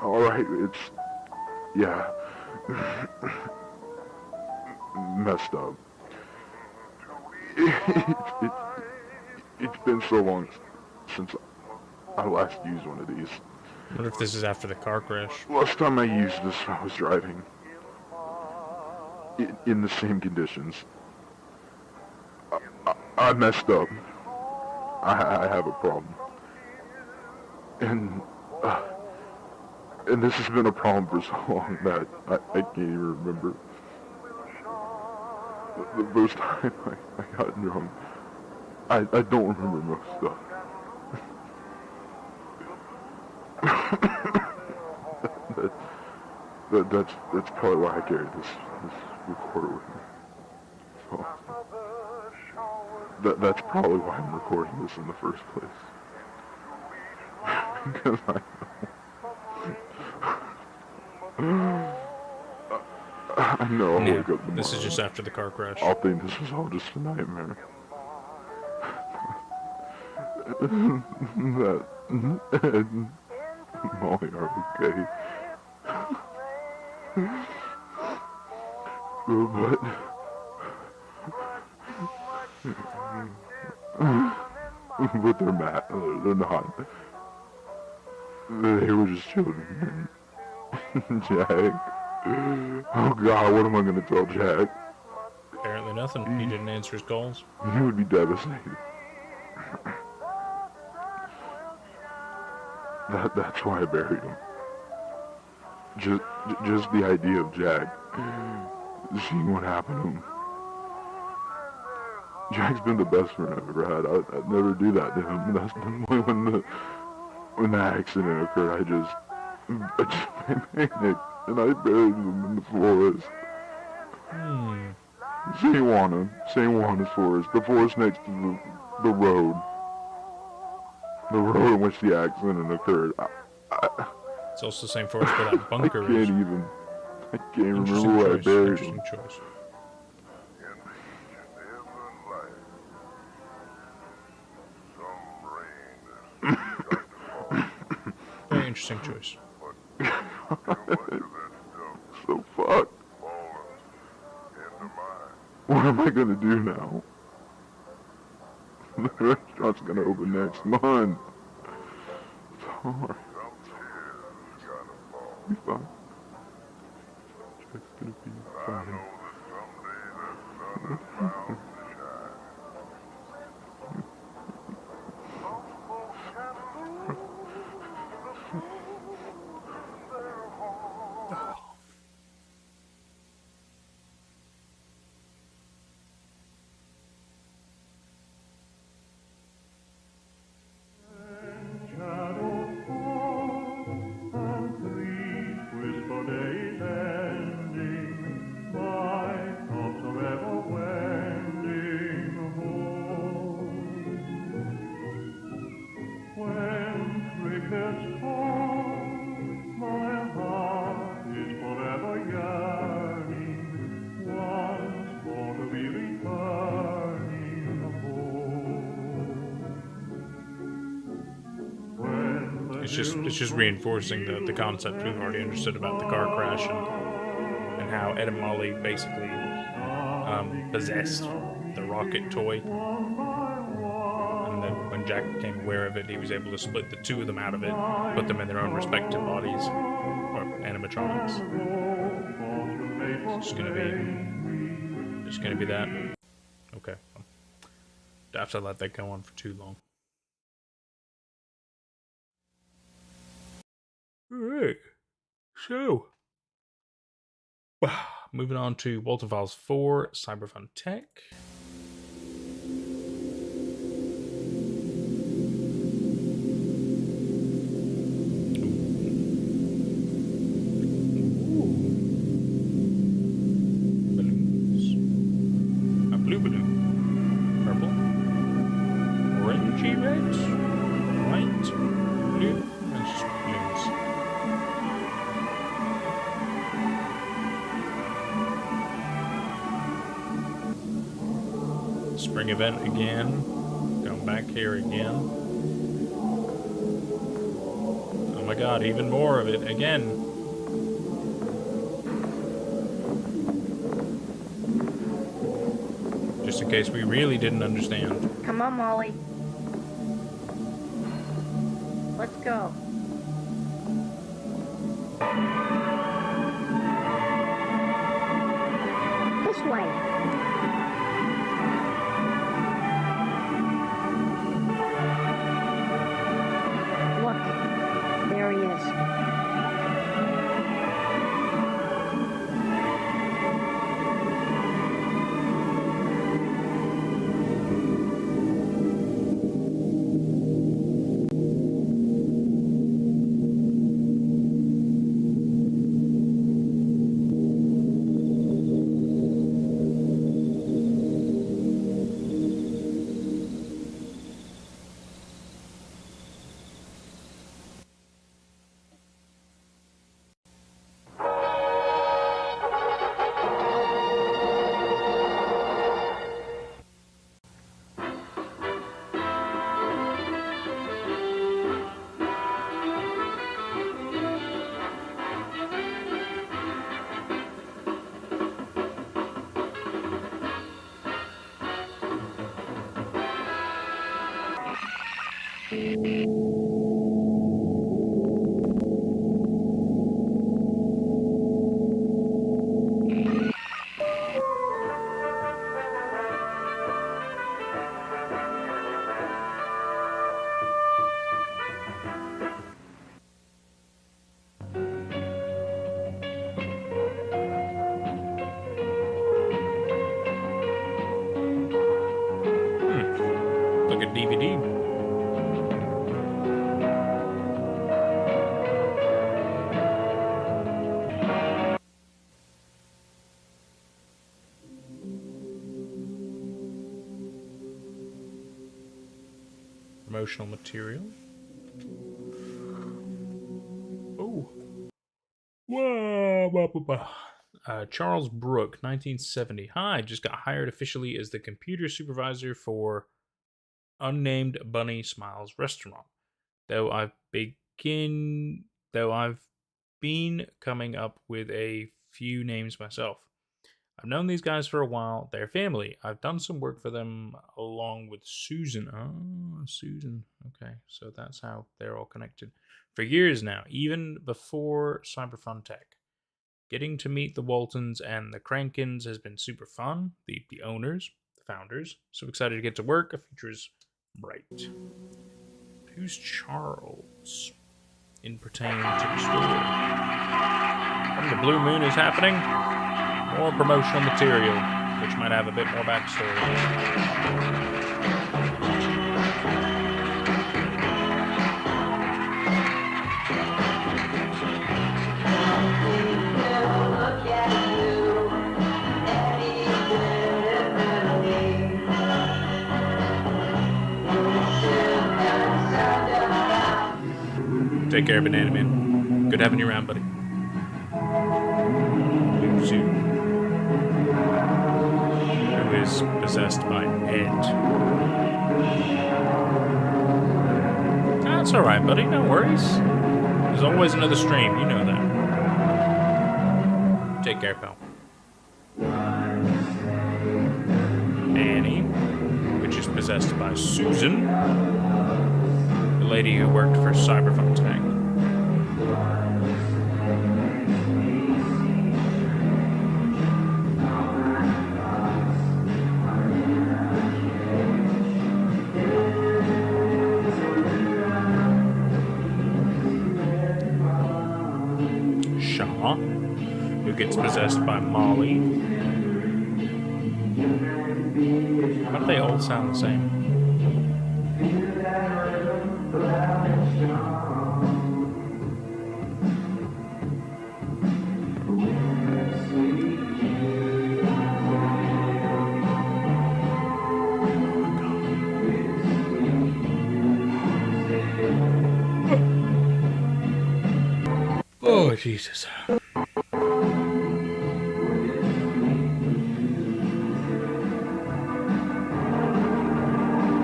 Alright, it's... yeah. Messed up. It's been so long since I last used one of these. I wonder if this is after the car crash. Last time I used this, I was driving. In the same conditions. I messed up. I have a problem. And this has been a problem for so long that I can't even remember. The first time I got drunk, I don't remember most stuff. That's probably why I carried this recorder with me. So, that's probably why I'm recording this in the first place. Because I know I'll wake up tomorrow. This is just after the car crash. I'll think this was all just a nightmare. That Ed and Molly are okay. But they're mad. They're not. They were just children. Jack. Oh God, what am I gonna tell Jack? Apparently nothing. He didn't answer his calls. He would be devastated. That's why I buried him. Just the idea of Jack seeing what happened to him. Jack's been the best friend I've ever had. I'd never do that to him. That's when the accident occurred. I just panicked and I buried him in the forest. St. Juana's forest. The forest next to the road. The road in which the accident occurred. It's also the same forest where that bunker is. I can't remember where I buried him. Interesting choice. Very interesting choice. So fucked. What am I gonna do now? The restaurant's gonna open next month. It's hard. Be fine. It's gonna be fine. It's just reinforcing the concept we've already understood about the car crash and how Ed and Molly basically possessed the rocket toy. And then when Jack became aware of it, he was able to split the two of them out of it, put them in their own respective bodies, or animatronics. It's just gonna be that. Okay. Don't have to let that go on for too long. Alright, so moving on to Walten Files 4, Cyberfun Tech. Balloons. A blue balloon. Purple. Orangey red. White. Blue. And just balloons. Spring event again. Going back here again. my god, even more of it again. Just in case we really didn't understand. Come on, Molly. Let's go. This way. Look, there he is. Like a DVD. Promotional material. Oh. Whoa. Charles Brooke, 1970. Hi, just got hired officially as the computer supervisor for unnamed Bunny Smiles restaurant. Though I've been coming up with a few names myself. I've known these guys for a while. They're family. I've done some work for them along with Susan. Oh, Susan. Okay, so that's how they're all connected. For years now, even before Cyberfun Tech. Getting to meet the Waltons and the Crankins has been super fun. The owners, the founders. So excited to get to work. A future is bright. Who's Charles? In pertaining to the story. When the Blue Moon is happening, more promotional material, which might have a bit more backstory. Take care, Banana Man. Good having you around, buddy. Luzu, who is possessed by Ed. That's alright, buddy. No worries. There's always another stream. You know that. Take care, pal. Annie, which is possessed by Susan, the lady who worked for Cyberfun Tech. Shaw, who gets possessed by Molly. Why do they all sound the same? Oh, Jesus.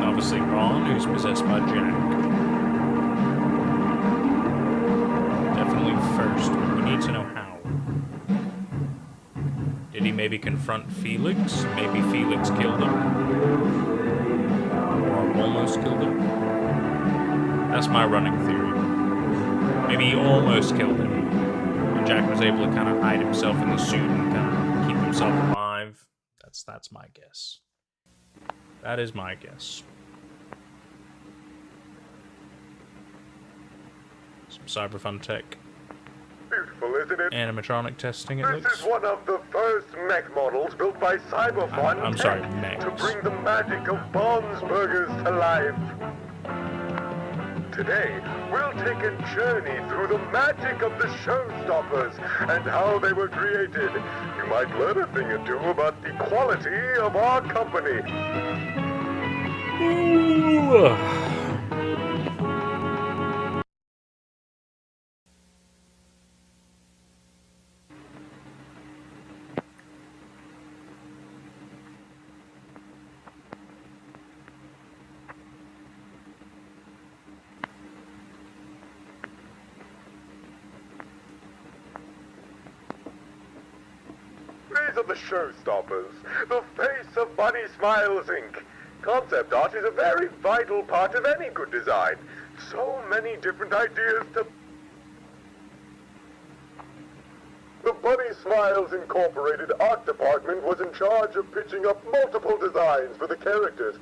Obviously Ron, who's possessed by Jack. maybe confront Felix. Maybe Felix killed him. Or almost killed him. That's my running theory. Maybe he almost killed him. And Jack was able to kind of hide himself in the suit and kind of keep himself alive. That's my guess. That is my guess. Some cyberfun tech. Beautiful, isn't it? Animatronic testing, it This looks. is one of the first mech models built by Cyberfun I'm sorry, mechs. to bring the magic of Bond's Burgers to life. Today, we'll take a journey through the magic of the showstoppers and how they were created. You might learn a thing or two about the quality of our company. Ooh. These are the showstoppers, the face of Bunny Smiles, Inc. Concept art is a very vital part of any good design. So many different ideas to... The Bunny Smiles Incorporated art department was in charge of pitching up multiple designs for the characters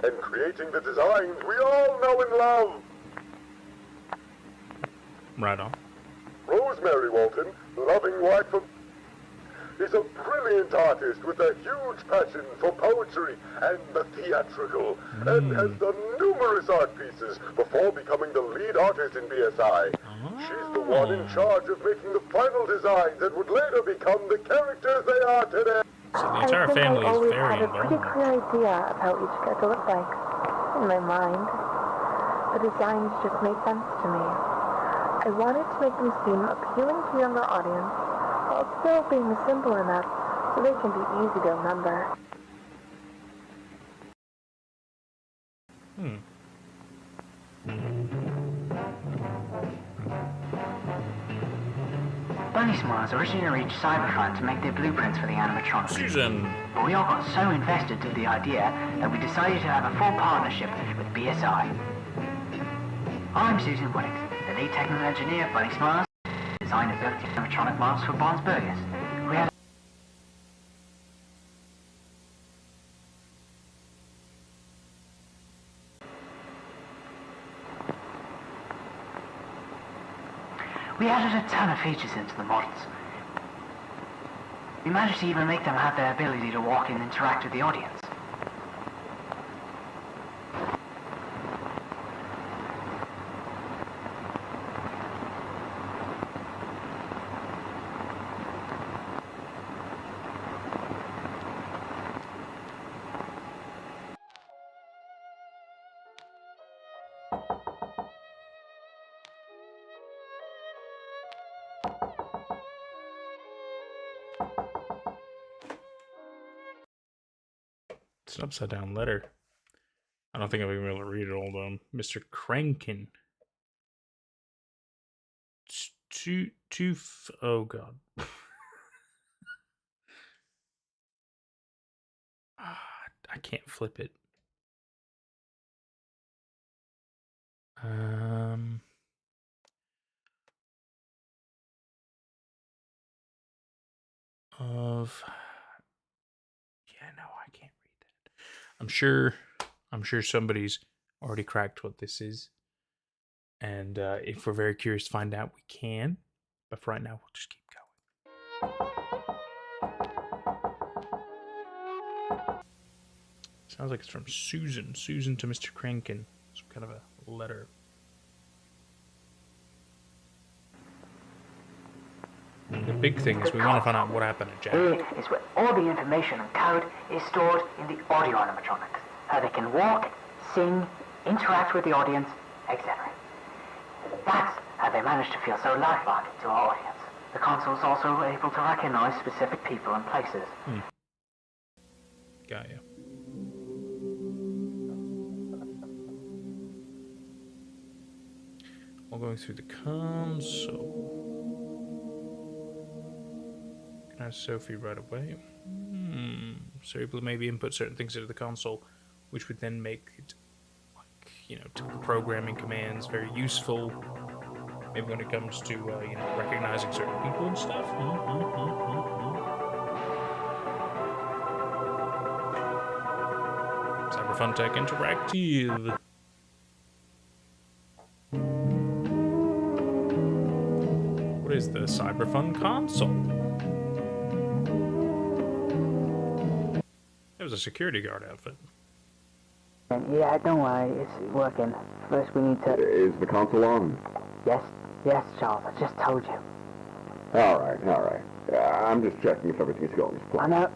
and creating the designs we all know and love. Right on. Rosemary Walten, loving wife of... is a brilliant artist with a huge passion for poetry and the theatrical, and has done numerous art pieces before becoming the lead artist in BSI. She's the one in charge of making the final designs that would later become the characters they are today. So the entire family is very I had a pretty involved. clear idea of how each character looked like in my mind. The designs just made sense to me. I wanted to make them seem appealing to a younger audience, while still being simple enough so they can be easy to remember. Bunny Smiles originally reached Cyberfun to make their blueprints for the animatronics. Susan. But we all got so invested in the idea that we decided to have a full partnership with BSI. I'm Susan Whittington, the lead technical engineer of Bunny Smiles, designed and built the animatronic models for Bond's Burgers. We had We added a ton of features into the models. We managed to even make them have the ability to walk and interact with the audience. It's an upside down letter. I don't think I'm even able to read it all though. Mr. Crankin. Oh god. I can't flip it. Yeah, no, I can't read that. I'm sure somebody's already cracked what this is. And if we're very curious to find out, we can. But for right now, we'll just keep going. Sounds like it's from Susan. Susan to Mr. Crankin. Some kind of a letter. The big thing is we want to find out what happened to Jack. Here is where all the information and code is stored in the audio animatronics. How they can walk, sing, interact with the audience, etc. That's how they manage to feel so lifelike to our audience. The console's also able to recognize specific people and places. Got you. All going through the comms, so... recognize Sophie right away. So able to maybe input certain things into the console, which would then make it, like, you know, typical programming commands very useful. Maybe when it comes to, you know, recognizing certain people and stuff. Cyberfuntech Interactive. What is the Cyberfun console? It was a security guard outfit. Yeah, don't worry, it's working. First we need to... Is the console on? Yes, Charles, I just told you. All right. I'm just checking if everything's going as I planned. know,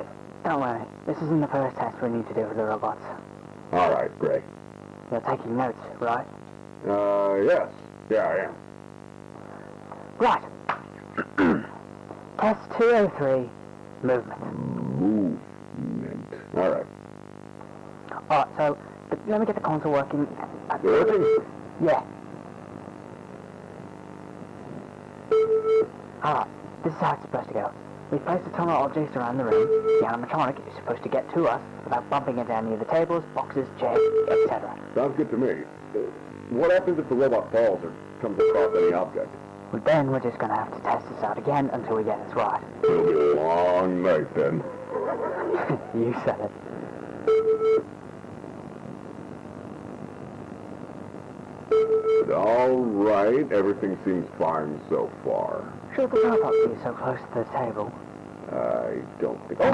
don't worry. This isn't the first test we need to do with the robots. All right, great. You're taking notes, right? Yes. Yeah, I am. Right. Test 203, movement. Movement. All right. Alright, so, let me get the console working. Working? Yeah. Alright, this is how it's supposed to go. We place a ton of objects around the room. The animatronic is supposed to get to us without bumping into any of the tables, boxes, chairs, etc. Sounds good to me. What happens if the robot falls or comes across any object? Well, then we're just going to have to test this out again until we get it right. It'll be a long night then. You said it. All right, everything seems fine so far. Should the robot be so close to the table? I don't think... Oh!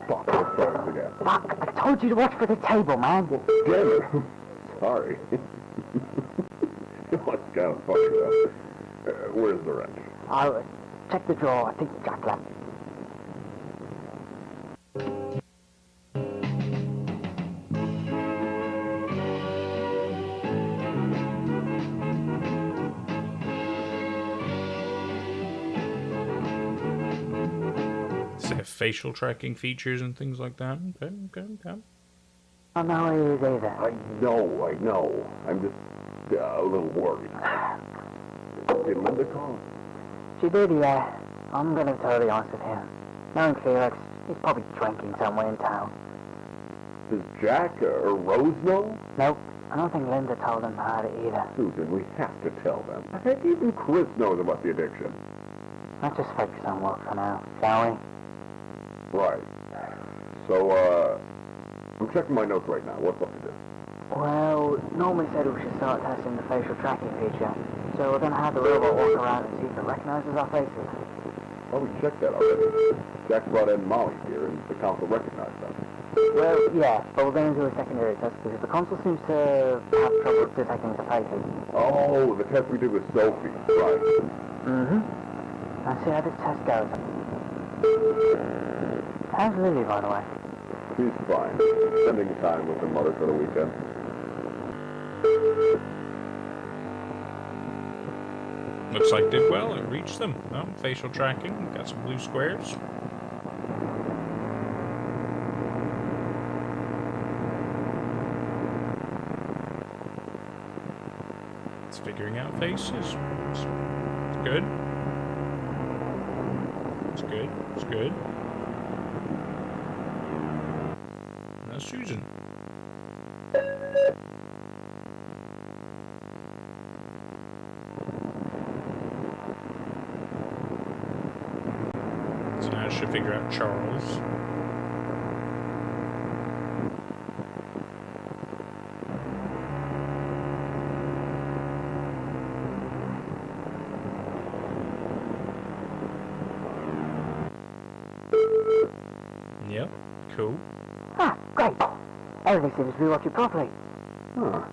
Fuck, let's try this again. Fuck, I told you to watch for the table, man. Well, damn it. Sorry. It's kind of funny, though. Where's the wrench? I'll check the drawer. I think Jack left it. Does it have facial tracking features and things like that? Okay. I don't know where he is either. I know. I'm just a little worried. Did Linda call? She did, yeah. I'm gonna be totally honest with you. Knowing Felix, he's probably drinking somewhere in town. Does Jack or Rose know? Nope. I don't think Linda told him about it either. Susan, we have to tell them. I think even Chris knows about the addiction. Let's just focus on work for now, shall we? Right. So, I'm checking my notes right now. What's up to do? Well, Norman said we should start testing the facial tracking feature. So we're gonna have the robot walk around and see if it recognizes our faces. Oh, we checked that already. Jack brought in Molly here, and the console recognized them. Well, yeah, but we're going to do a secondary test because the console seems to have trouble detecting the faces. Oh, the test we did with Sophie. Right. Let's see how this test goes. How's Lily, by the way? She's fine. Spending time with her mother for the weekend. Looks like did well. It reached them. Oh, facial tracking. Got some blue squares. It's figuring out faces. It's good. It's good. Now Susan. So now I should figure out Charles. Yep, cool. Ah, great. Everything seems to be working properly. Huh.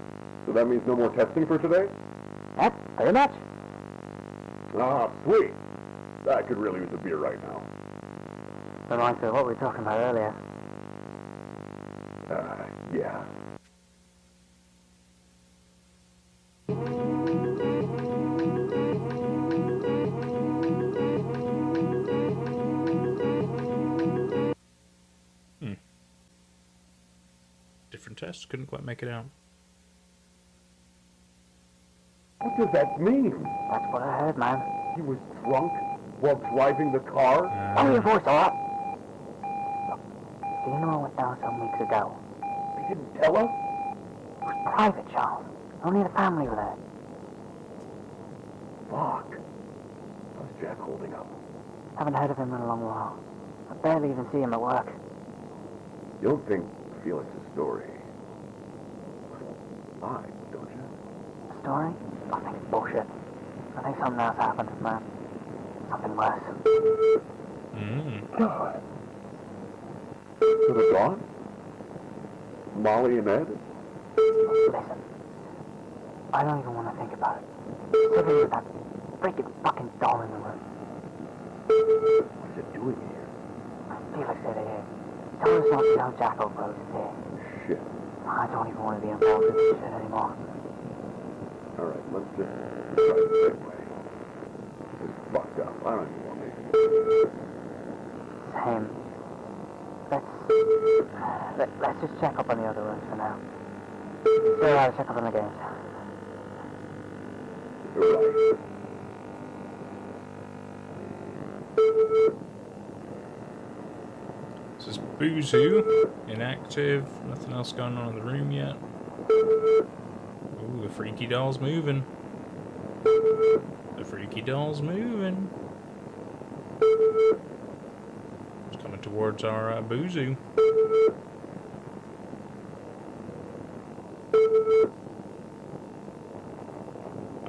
So that means no more testing for today? Yep, pretty much. Ah, sweet. I could really use a beer right now. Reminds me of what we were talking about earlier. Yeah. Different tests, couldn't quite make it out. What does that mean? That's what I heard, man. He was drunk While driving the car? Lower your voice, all right? Look, do you know what went down some weeks ago? They didn't tell us? It was private, Charles. Only the family were there. Fuck. How's Jack holding up? Haven't heard of him in a long while. I barely even see him at work. You don't think Felix's story lied, don't you? The story? I think it's bullshit. I think something else happened, man. Something worse. God. So they're gone? Molly and Ed? Listen. I don't even want to think about it. Sitting with that freaking fucking doll in the room. What's it doing here? Felix said it here. He told us not to tell Jack over what was here. Shit. I don't even want to be involved in this shit anymore. Alright, let's just try it the same way. This is fucked up. I don't even want to. Same. Let's just check up on the other rooms for now. So I'll check up on the games. You're right. This is Boozoo, inactive, nothing else going on in the room yet. Ooh, the freaky doll's moving. The freaky doll's moving. It's coming towards our Boozoo.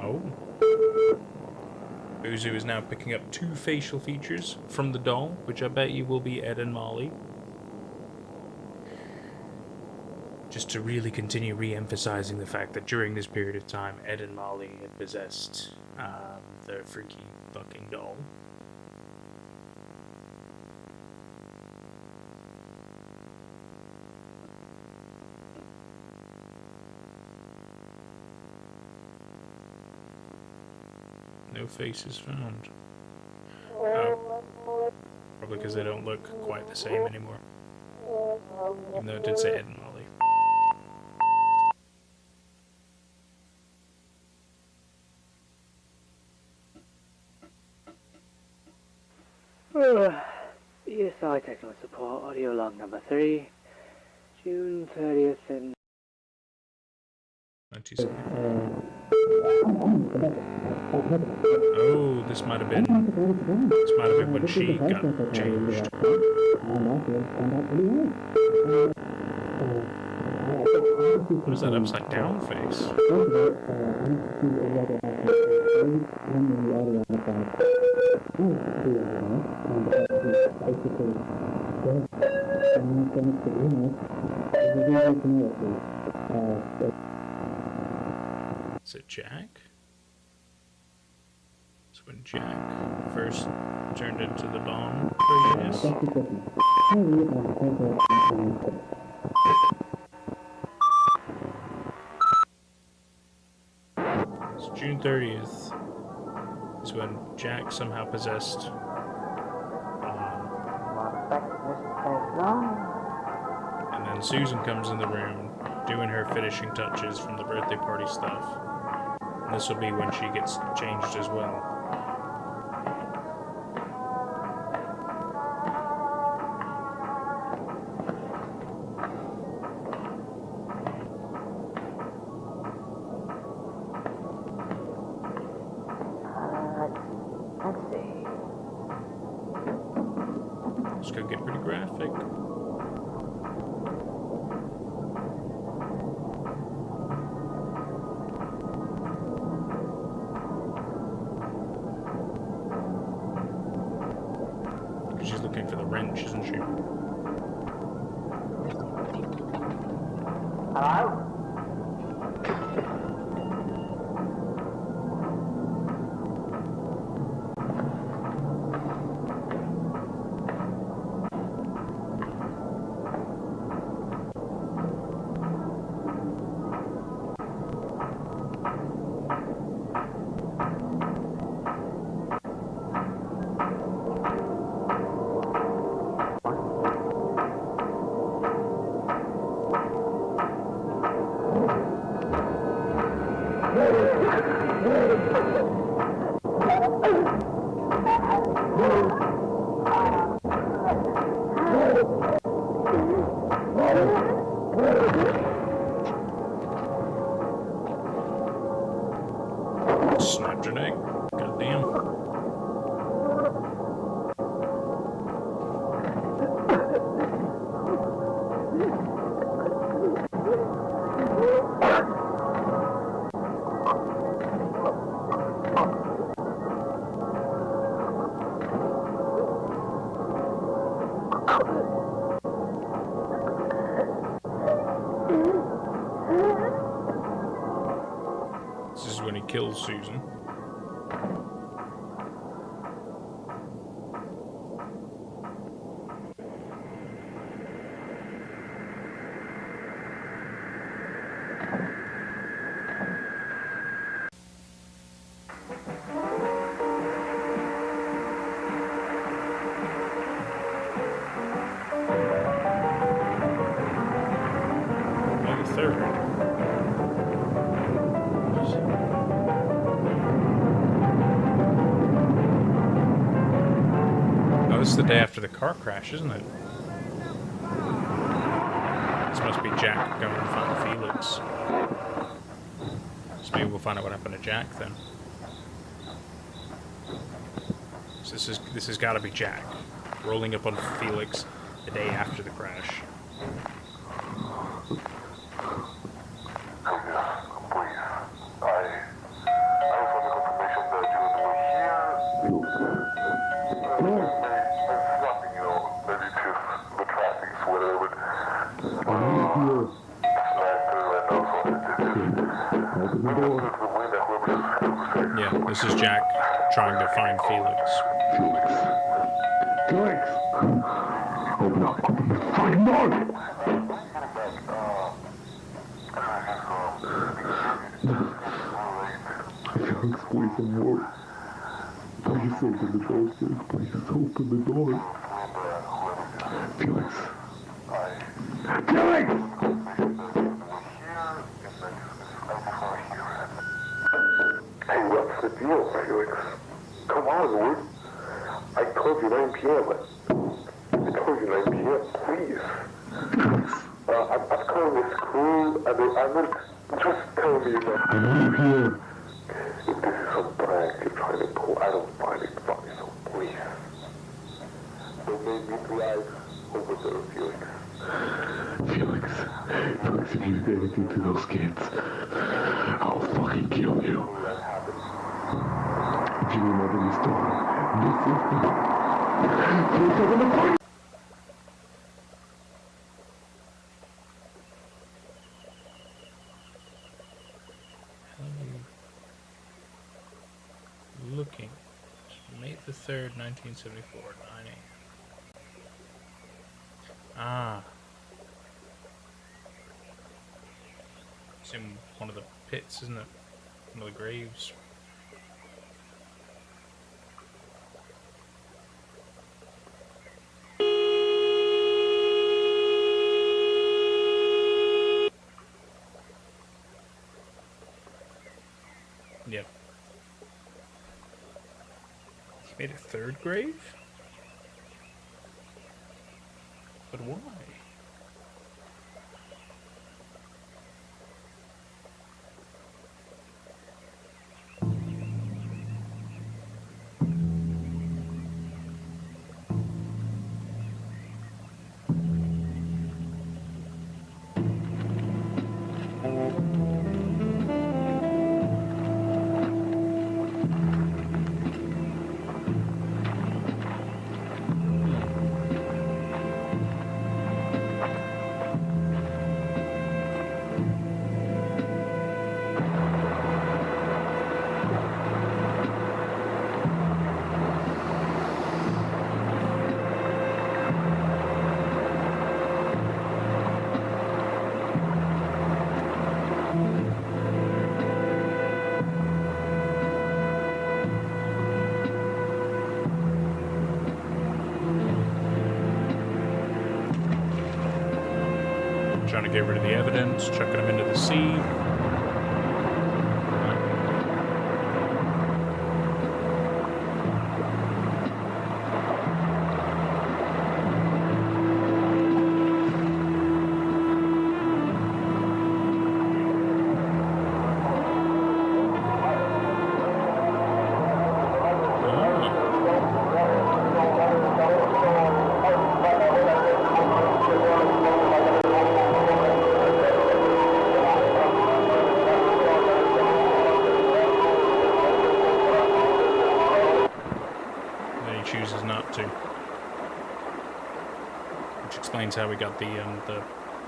Oh. Boozoo is now picking up 2 facial features from the doll, which I bet you will be Ed and Molly. Just to really continue re-emphasizing the fact that during this period of time, Ed and Molly had possessed the freaky fucking doll. No faces found. Oh. Probably because they don't look quite the same anymore. Even though it did say Ed and Molly. ESI technical support, audio log number 3, June 30th and... Oh, this might have been when she got changed. What is that upside down face? Is it Jack? So when Jack first turned into the bomb craziness. So June 30th is when Jack somehow possessed and then Susan comes in the room doing her finishing touches from the birthday party stuff. And this will be when she gets changed as well. Let's see. This could get pretty graphic. She's looking for the wrench, isn't she? Hello? Snapped your neck. Goddamn. This is when he kills Susan. May the 3rd. Oh, this is the day after the car crash, isn't it? This must be Jack going to find Felix. So maybe we'll find out what happened to Jack then. So this has got to be Jack rolling up on Felix the day after the crash. Yeah, this is Jack trying to find Felix. Felix! Open up, open the fucking door! Felix, please, I'm worried. Please open the door, Felix. Please open the door. Felix. Felix! Hey, what's the deal, Felix? Come on, Wood. I told you 9 p.m. I told you 9 p.m., please. I'm calling this crew, and I'm not just telling you that. I know you're here. If this is some prank you're trying to pull, I don't find it funny, so please. Don't make me drive over there, Felix. Felix, if you did anything to those kids, I'll fucking kill you. If you remember this story, this is the... Felix, I'm gonna fight! Looking. May the 3rd, 1974, 9 a.m. Ah. It's in one of the pits, isn't it? One of the graves. Yep. He made a 3rd grave? But why? Trying to get rid of the evidence, chucking them into the sea. explains how we got the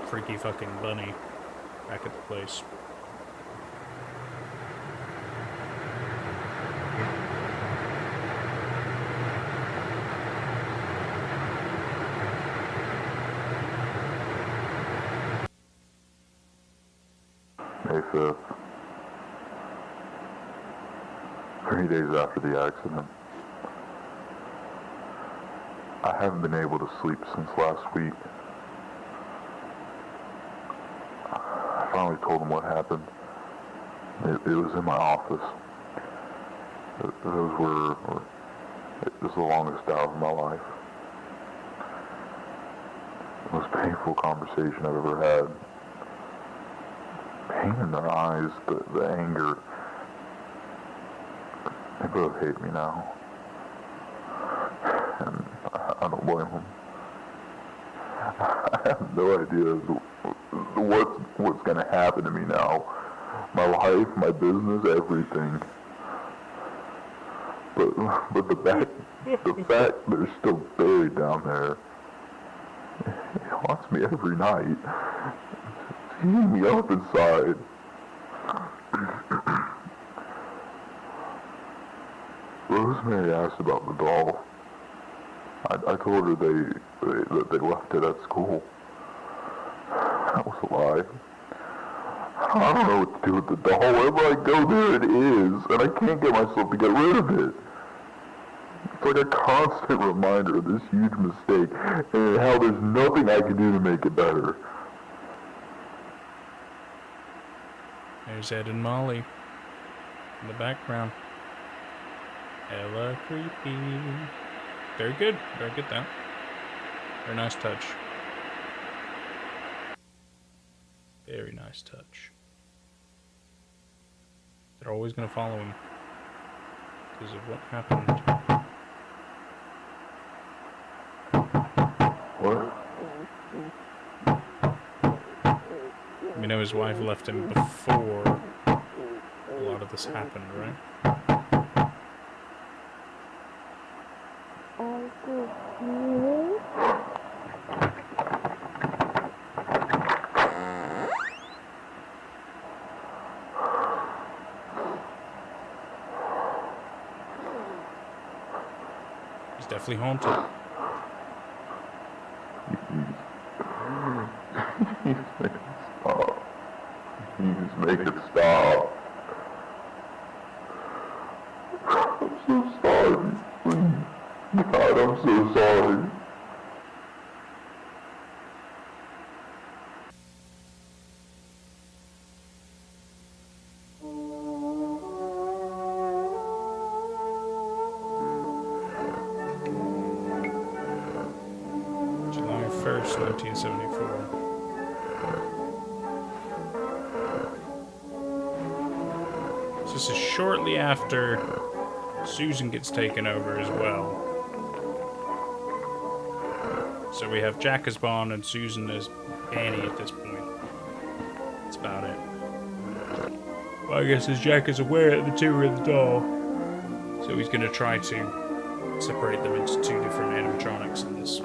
freaky fucking bunny back at the place. May 5th. 3 days after the accident. I haven't been able to sleep since last week. I finally told him what happened. It was in my office. It was the longest hour of my life. The most painful conversation I've ever had. Pain in their eyes, the anger. They both hate me now. And I don't blame them. I have no idea what's going to happen to me now. My life, my business, everything. But the fact they're still buried down there, it haunts me every night. It's eating me up inside. Rosemary asked about the doll. I told her that they left it at school. That was a lie. I don't know what to do with the doll. Wherever I go, there it is, and I can't get myself to get rid of it. It's like a constant reminder of this huge mistake, and how there's nothing I can do to make it better. There's Ed and Molly in the background. Hella creepy. Very good. Very good, though. Very nice touch. Very nice touch. They're always going to follow him because of what happened. What? We know his wife left him before a lot of this happened, right? He's definitely haunted. Please make it stop. I'm so sorry. Please. God, I'm so sorry. July 1st, 1974. This is shortly after Susan gets taken over as well. So we have Jack as Bond and Susan as Annie at this point. That's about it. Well, I guess as Jack is aware that the two are in the doll, so he's going to try to separate them into two different animatronics in this.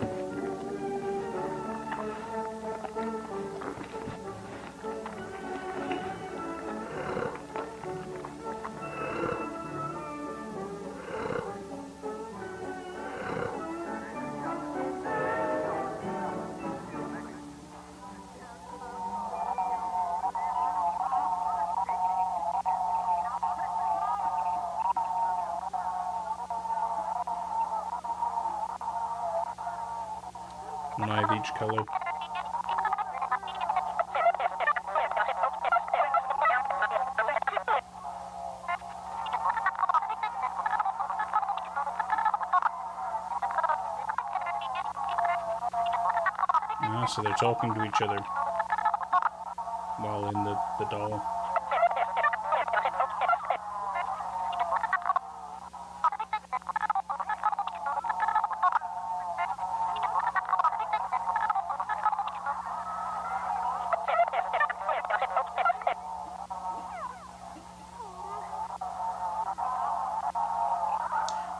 One eye of each color. Ah, so they're talking to each other while in the doll.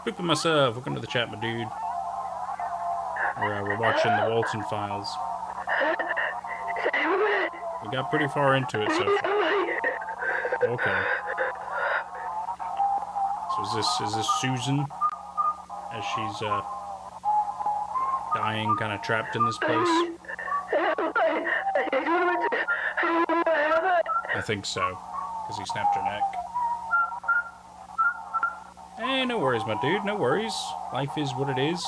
Pooping myself. Welcome to the chat, my dude. We're watching the Walten Files. We got pretty far into it so far. Okay. So is this Susan? As she's dying, kind of trapped in this place? I think so, because he snapped her neck. Hey, no worries, my dude, no worries. Life is what it is.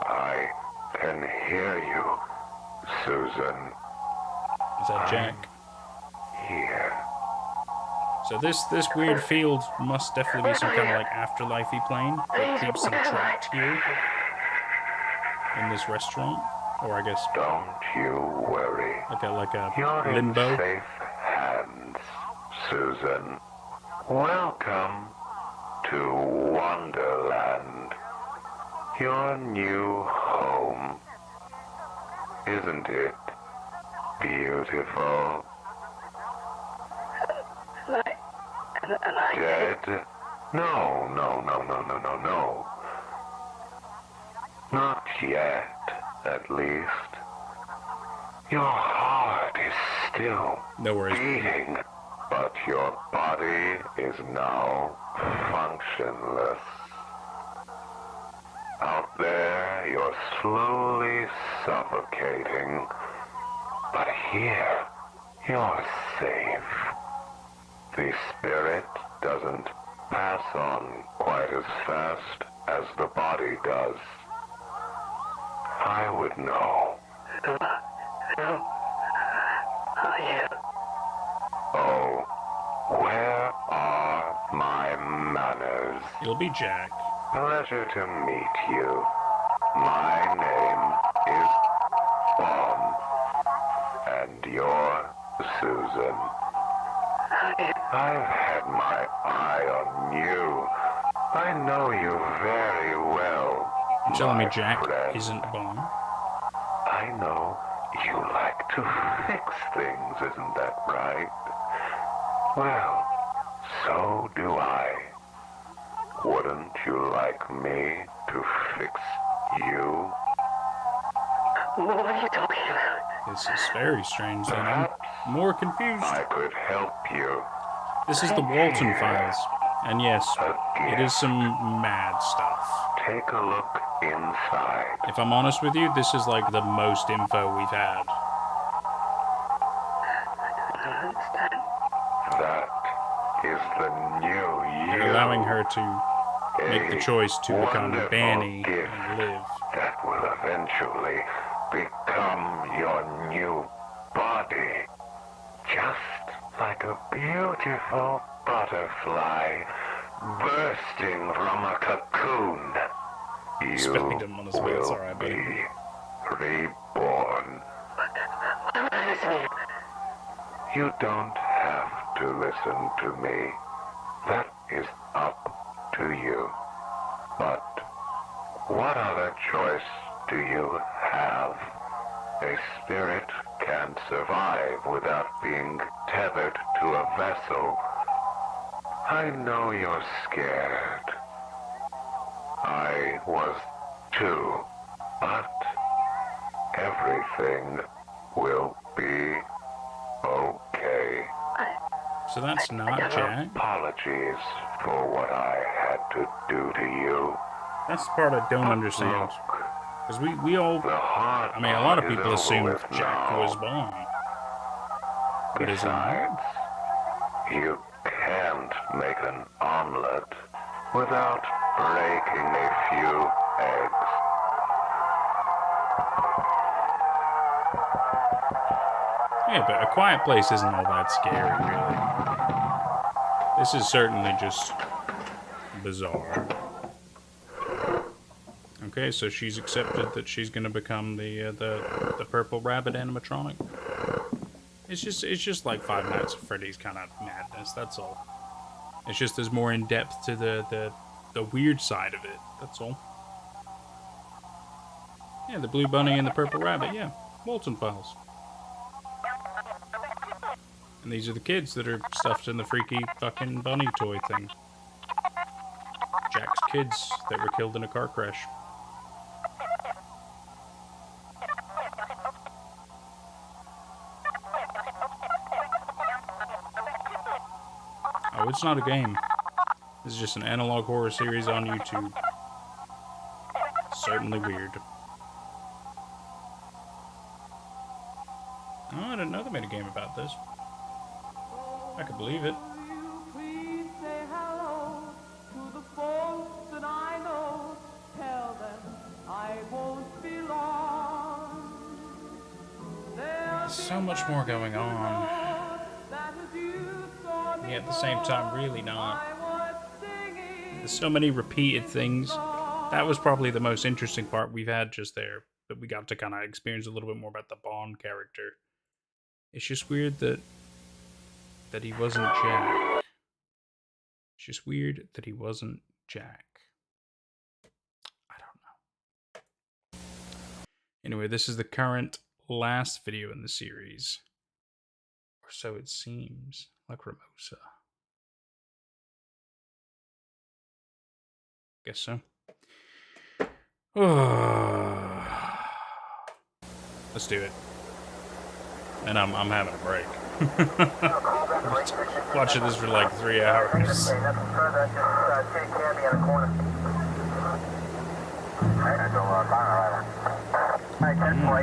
I can hear you, Susan. Is that Jack? Here. So this weird field must definitely be some kind of like afterlifey plane that keeps them trapped here in this restaurant, or I guess. Don't you worry. Like a You're limbo. in safe hands, Susan. Welcome to Wonderland, your new home. Isn't it beautiful? Am I Dead? No. Not yet, at least. Your heart is still beating, but your body is now functionless. Out there, you're slowly suffocating, but here, you're safe. The spirit doesn't pass on quite as fast as the body does. I would know. Oh, where are my manners? You'll be Jack. Pleasure to meet you. My name is Bon, and you're Susan. I've had my eye on you. I know you very well. You're telling me Jack isn't Bon? I know you like to fix things, isn't that right? Well, so do I. Wouldn't you like me to fix you? What are you talking about? This is very strange, then. I'm more confused. I could help you. This is the Walten Files. And yes, it is some mad stuff. Take a look inside. If I'm honest with you, this is like the most info we've had. That is the new you. They're allowing her to make the choice to become Banny and live. That will eventually become your new body. Just like a beautiful butterfly bursting from a cocoon. You will be reborn. You don't have to listen to me. That is up to you. But what other choice do you have? A spirit can't survive without being tethered to a vessel. I know you're scared. I was too. But everything will be okay. So that's not Jack? Apologies for what I had to do to you. That's the part I don't understand. Because we all, I mean, a lot of people assumed Jack was Bon. But is it not? You can't make an omelet without breaking a few eggs. Yeah, but A Quiet Place isn't all that scary, really. This is certainly just bizarre. Okay, so she's accepted that she's going to become the Purple Rabbit animatronic. It's just like Five Nights at Freddy's kind of madness. That's all. It's just there's more in depth to the weird side of it. That's all. Yeah, the Blue Bunny and the Purple Rabbit. Yeah, Walten Files. And these are the kids that are stuffed in the freaky fucking bunny toy thing. Jack's kids that were killed in a car crash. No, it's not a game. This is just an analog horror series on YouTube. Certainly weird. Oh, I didn't know they made a game about this. I could believe it. Please say hello to the folks that I know. Tell them I won't be long. There's so much more going on. Yet at the same time, really not. There's so many repeated things. That was probably the most interesting part we've had just there. But we got to kind of experience a little bit more about the Bond character. It's just weird that he wasn't Jack. It's just weird that he wasn't Jack. I don't know. Anyway, this is the current last video in the series. Or so it seems. Like Ramosa. Guess so. Let's do it. And I'm having a break. Watching this for like 3 hours.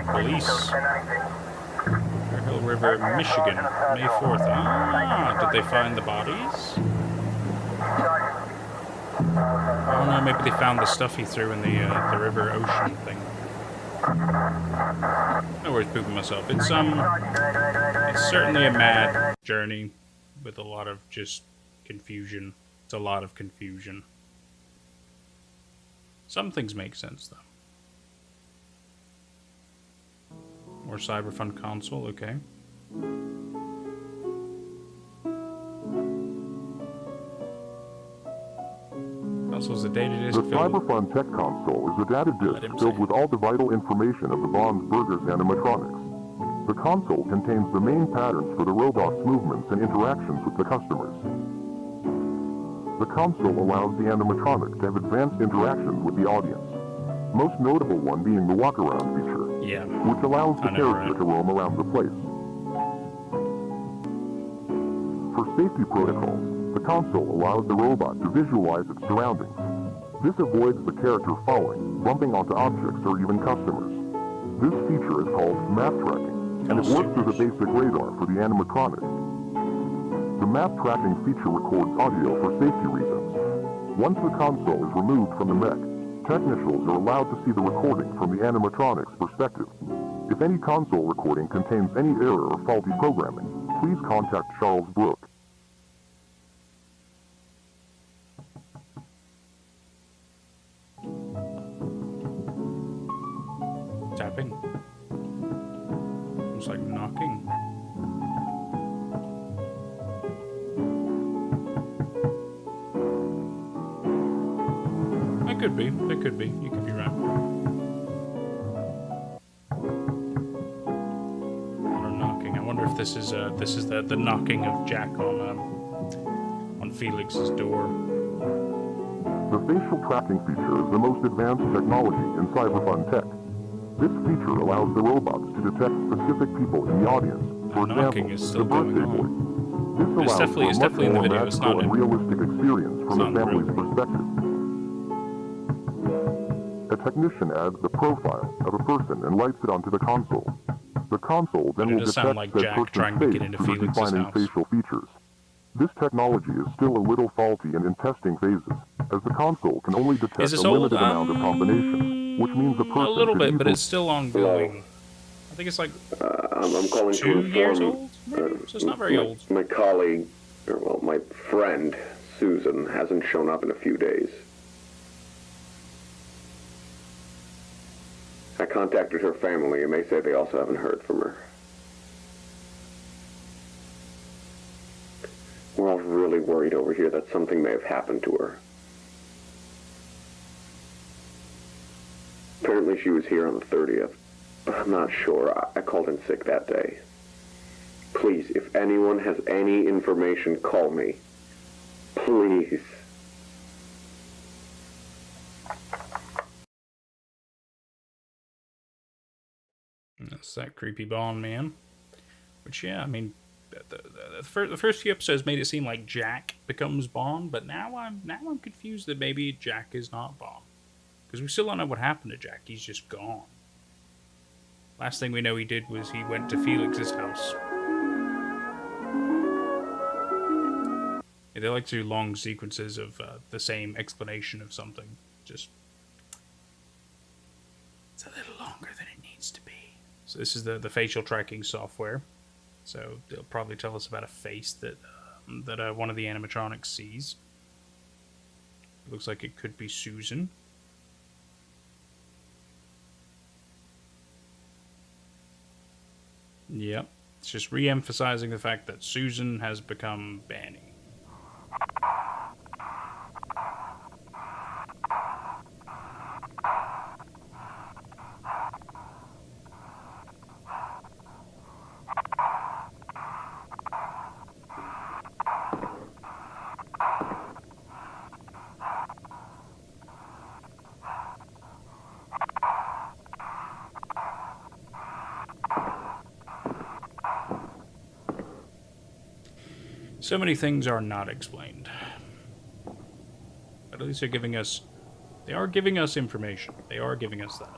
Police. Fair Hill River, Michigan, May 4th. Ah, did they find the bodies? Oh no, maybe they found the stuff he threw in the river ocean thing. No worries, pooping myself. It's certainly a mad journey with a lot of just confusion. It's a lot of confusion. Some things make sense though. More Cyberfun console, okay. Console's a data disk The Cyberfun Tech Console is a data disk filled with all the vital information of the Bond's burgers animatronics. The console contains the main patterns for the robot's movements and interactions with the customers. The console allows the animatronics to have advanced interactions with the audience. Most notable one being the walk-around feature, which allows the character to roam around the place. For safety protocols, the console allows the robot to visualize its surroundings. This avoids the character falling, bumping onto objects or even customers. This feature is called map tracking, and it works as a basic radar for the animatronics. The map tracking feature records audio for safety reasons. Once the console is removed from the mech, technicians are allowed to see the recording from the animatronic's perspective. If any console recording contains any error or faulty programming, please contact Charles Brooke. Tapping. It's like knocking. It could be. It could be. You could be right. Or knocking. I wonder if this is the knocking of Jack on Felix's door. The facial tracking feature is the most advanced technology in Cyberfun Tech. This feature allows the robots to detect specific people in the audience. For example, the birthday boy. This allows for a much more magical and realistic experience from the family's perspective. A technician adds the profile of a person and lights it onto the console. The console then will detect that person's face through the defining facial features. This technology is still a little faulty and in testing phases, as the console can only detect a limited amount of combinations, which means a person a little bit, but it's still ongoing. I think it's like I'm calling 2 years old, maybe? So it's not very old. My colleague, or well, my friend, Susan, hasn't shown up in a few days. I contacted her family, and they say they also haven't heard from her. We're all really worried over here that something may have happened to her. Apparently she was here on the 30th, but I'm not sure. I called in sick that day. Please, if anyone has any information, call me. Please. That's that creepy Bond man. Which, yeah, I mean, the first few episodes made it seem like Jack becomes Bond, but now I'm confused that maybe Jack is not Bond, because we still don't know what happened to Jack. He's just gone. Last thing we know he did was he went to Felix's house. Yeah, they like to do long sequences of the same explanation of something. Just it's a little longer than it needs to be. So this is the facial tracking software. So they'll probably tell us about a face that one of the animatronics sees. It looks like it could be Susan. Yep. It's just re-emphasizing the fact that Susan has become Banny. So many things are not explained. But at least they are giving us information. They are giving us that.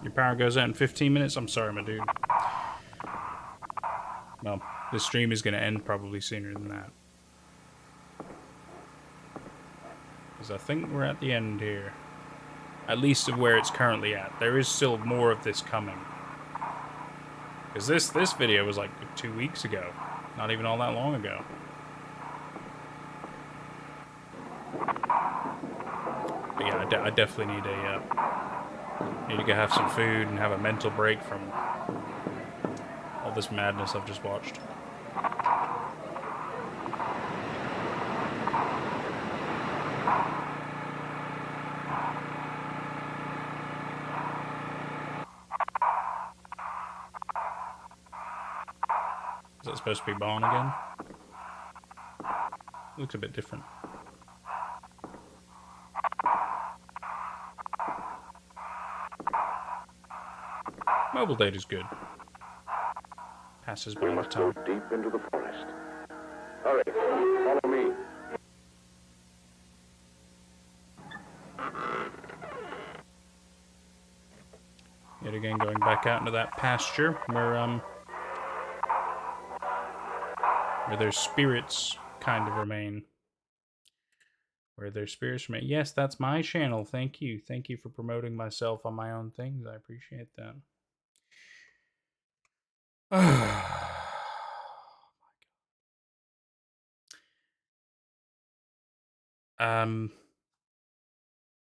Your power goes out in 15 minutes? I'm sorry, my dude. Well, this stream is going to end probably sooner than that. Because I think we're at the end here. At least of where it's currently at. There is still more of this coming. Because this video was like 2 weeks ago. Not even all that long ago. But yeah, I definitely need to go have some food and have a mental break from all this madness I've just watched. Is that supposed to be Bond again? Looks a bit different. Mobile data's good. Passes by We the must go time. deep into the forest. Hurry, follow me. Yet again, going back out into that pasture where their spirits kind of remain. Where their spirits remain. Yes, that's my channel. Thank you. Thank you for promoting myself on my own things. I appreciate that.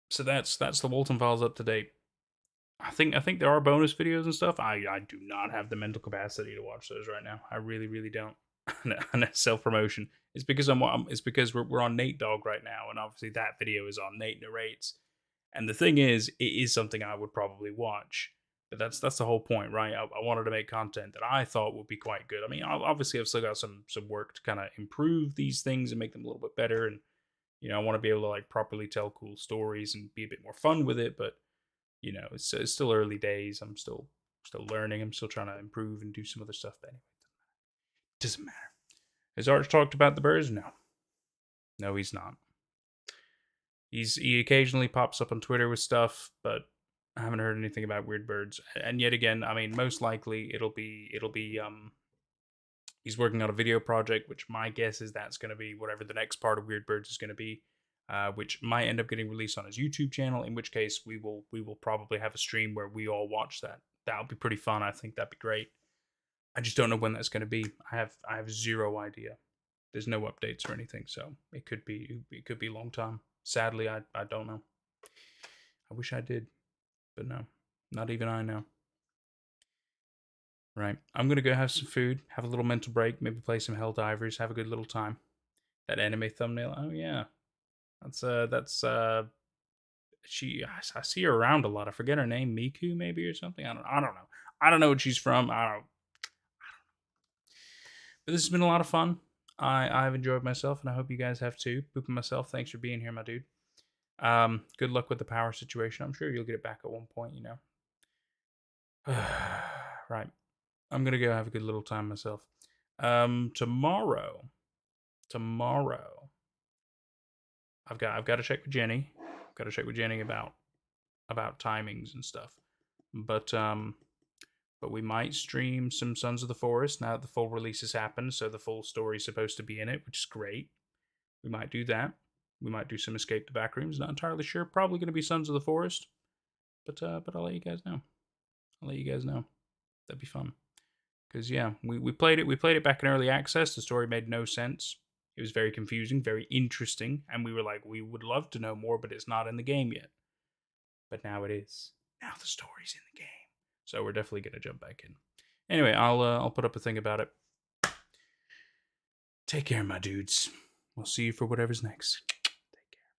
So that's the Walten Files up to date. I think there are bonus videos and stuff. I do not have the mental capacity to watch those right now. I really don't. And self promotion. It's because it's because we're on Nate Dogg right now, and obviously that video is on Nate Narrates. And the thing is, it is something I would probably watch. But that's the whole point, right? I wanted to make content that I thought would be quite good. I mean, obviously I've still got some work to kind of improve these things and make them a little bit better. And I want to be able to like properly tell cool stories and be a bit more fun with it. But it's still early days. I'm still learning. I'm still trying to improve and do some other stuff. But anyway, it doesn't matter. Has Arch talked about the birds? No, he's not. He occasionally pops up on Twitter with stuff, but I haven't heard anything about weird birds. And yet again, I mean, most likely it'll be he's working on a video project, which my guess is that's going to be whatever the next part of Weird Birds is going to be, which might end up getting released on his YouTube channel. In which case, we will probably have a stream where we all watch that. That would be pretty fun. I think that'd be great. I just don't know when that's going to be. I have zero idea. There's no updates or anything, so it could be a long time. Sadly, I don't know. I wish I did, but no, not even I know. Right, I'm gonna go have some food, have a little mental break, maybe play some Helldivers, have a good little time. That anime thumbnail, oh yeah, that's I see her around a lot. I forget her name, Miku maybe or something. I don't know. I don't know what she's from. I don't. But this has been a lot of fun. I've enjoyed myself, and I hope you guys have too. Pooping myself, thanks for being here, my dude. Good luck with the power situation. I'm sure you'll get it back at one point, you know. Right. I'm gonna go have a good little time myself. Tomorrow, I've got to check with Jenny. I've got to check with Jenny about timings and stuff. But we might stream some Sons of the Forest now that the full release has happened, so the full story's supposed to be in it, which is great. We might do that. We might do some Escape the Backrooms. Not entirely sure. Probably going to be Sons of the Forest. But I'll let you guys know. That'd be fun. Because yeah, we played it. We played it back in early access. The story made no sense. It was very confusing, very interesting, and we were like, we would love to know more, but it's not in the game yet. But now it is. Now the story's in the game, so we're definitely gonna jump back in. Anyway, I'll put up a thing about it. Take care, my dudes. We'll see you for whatever's next.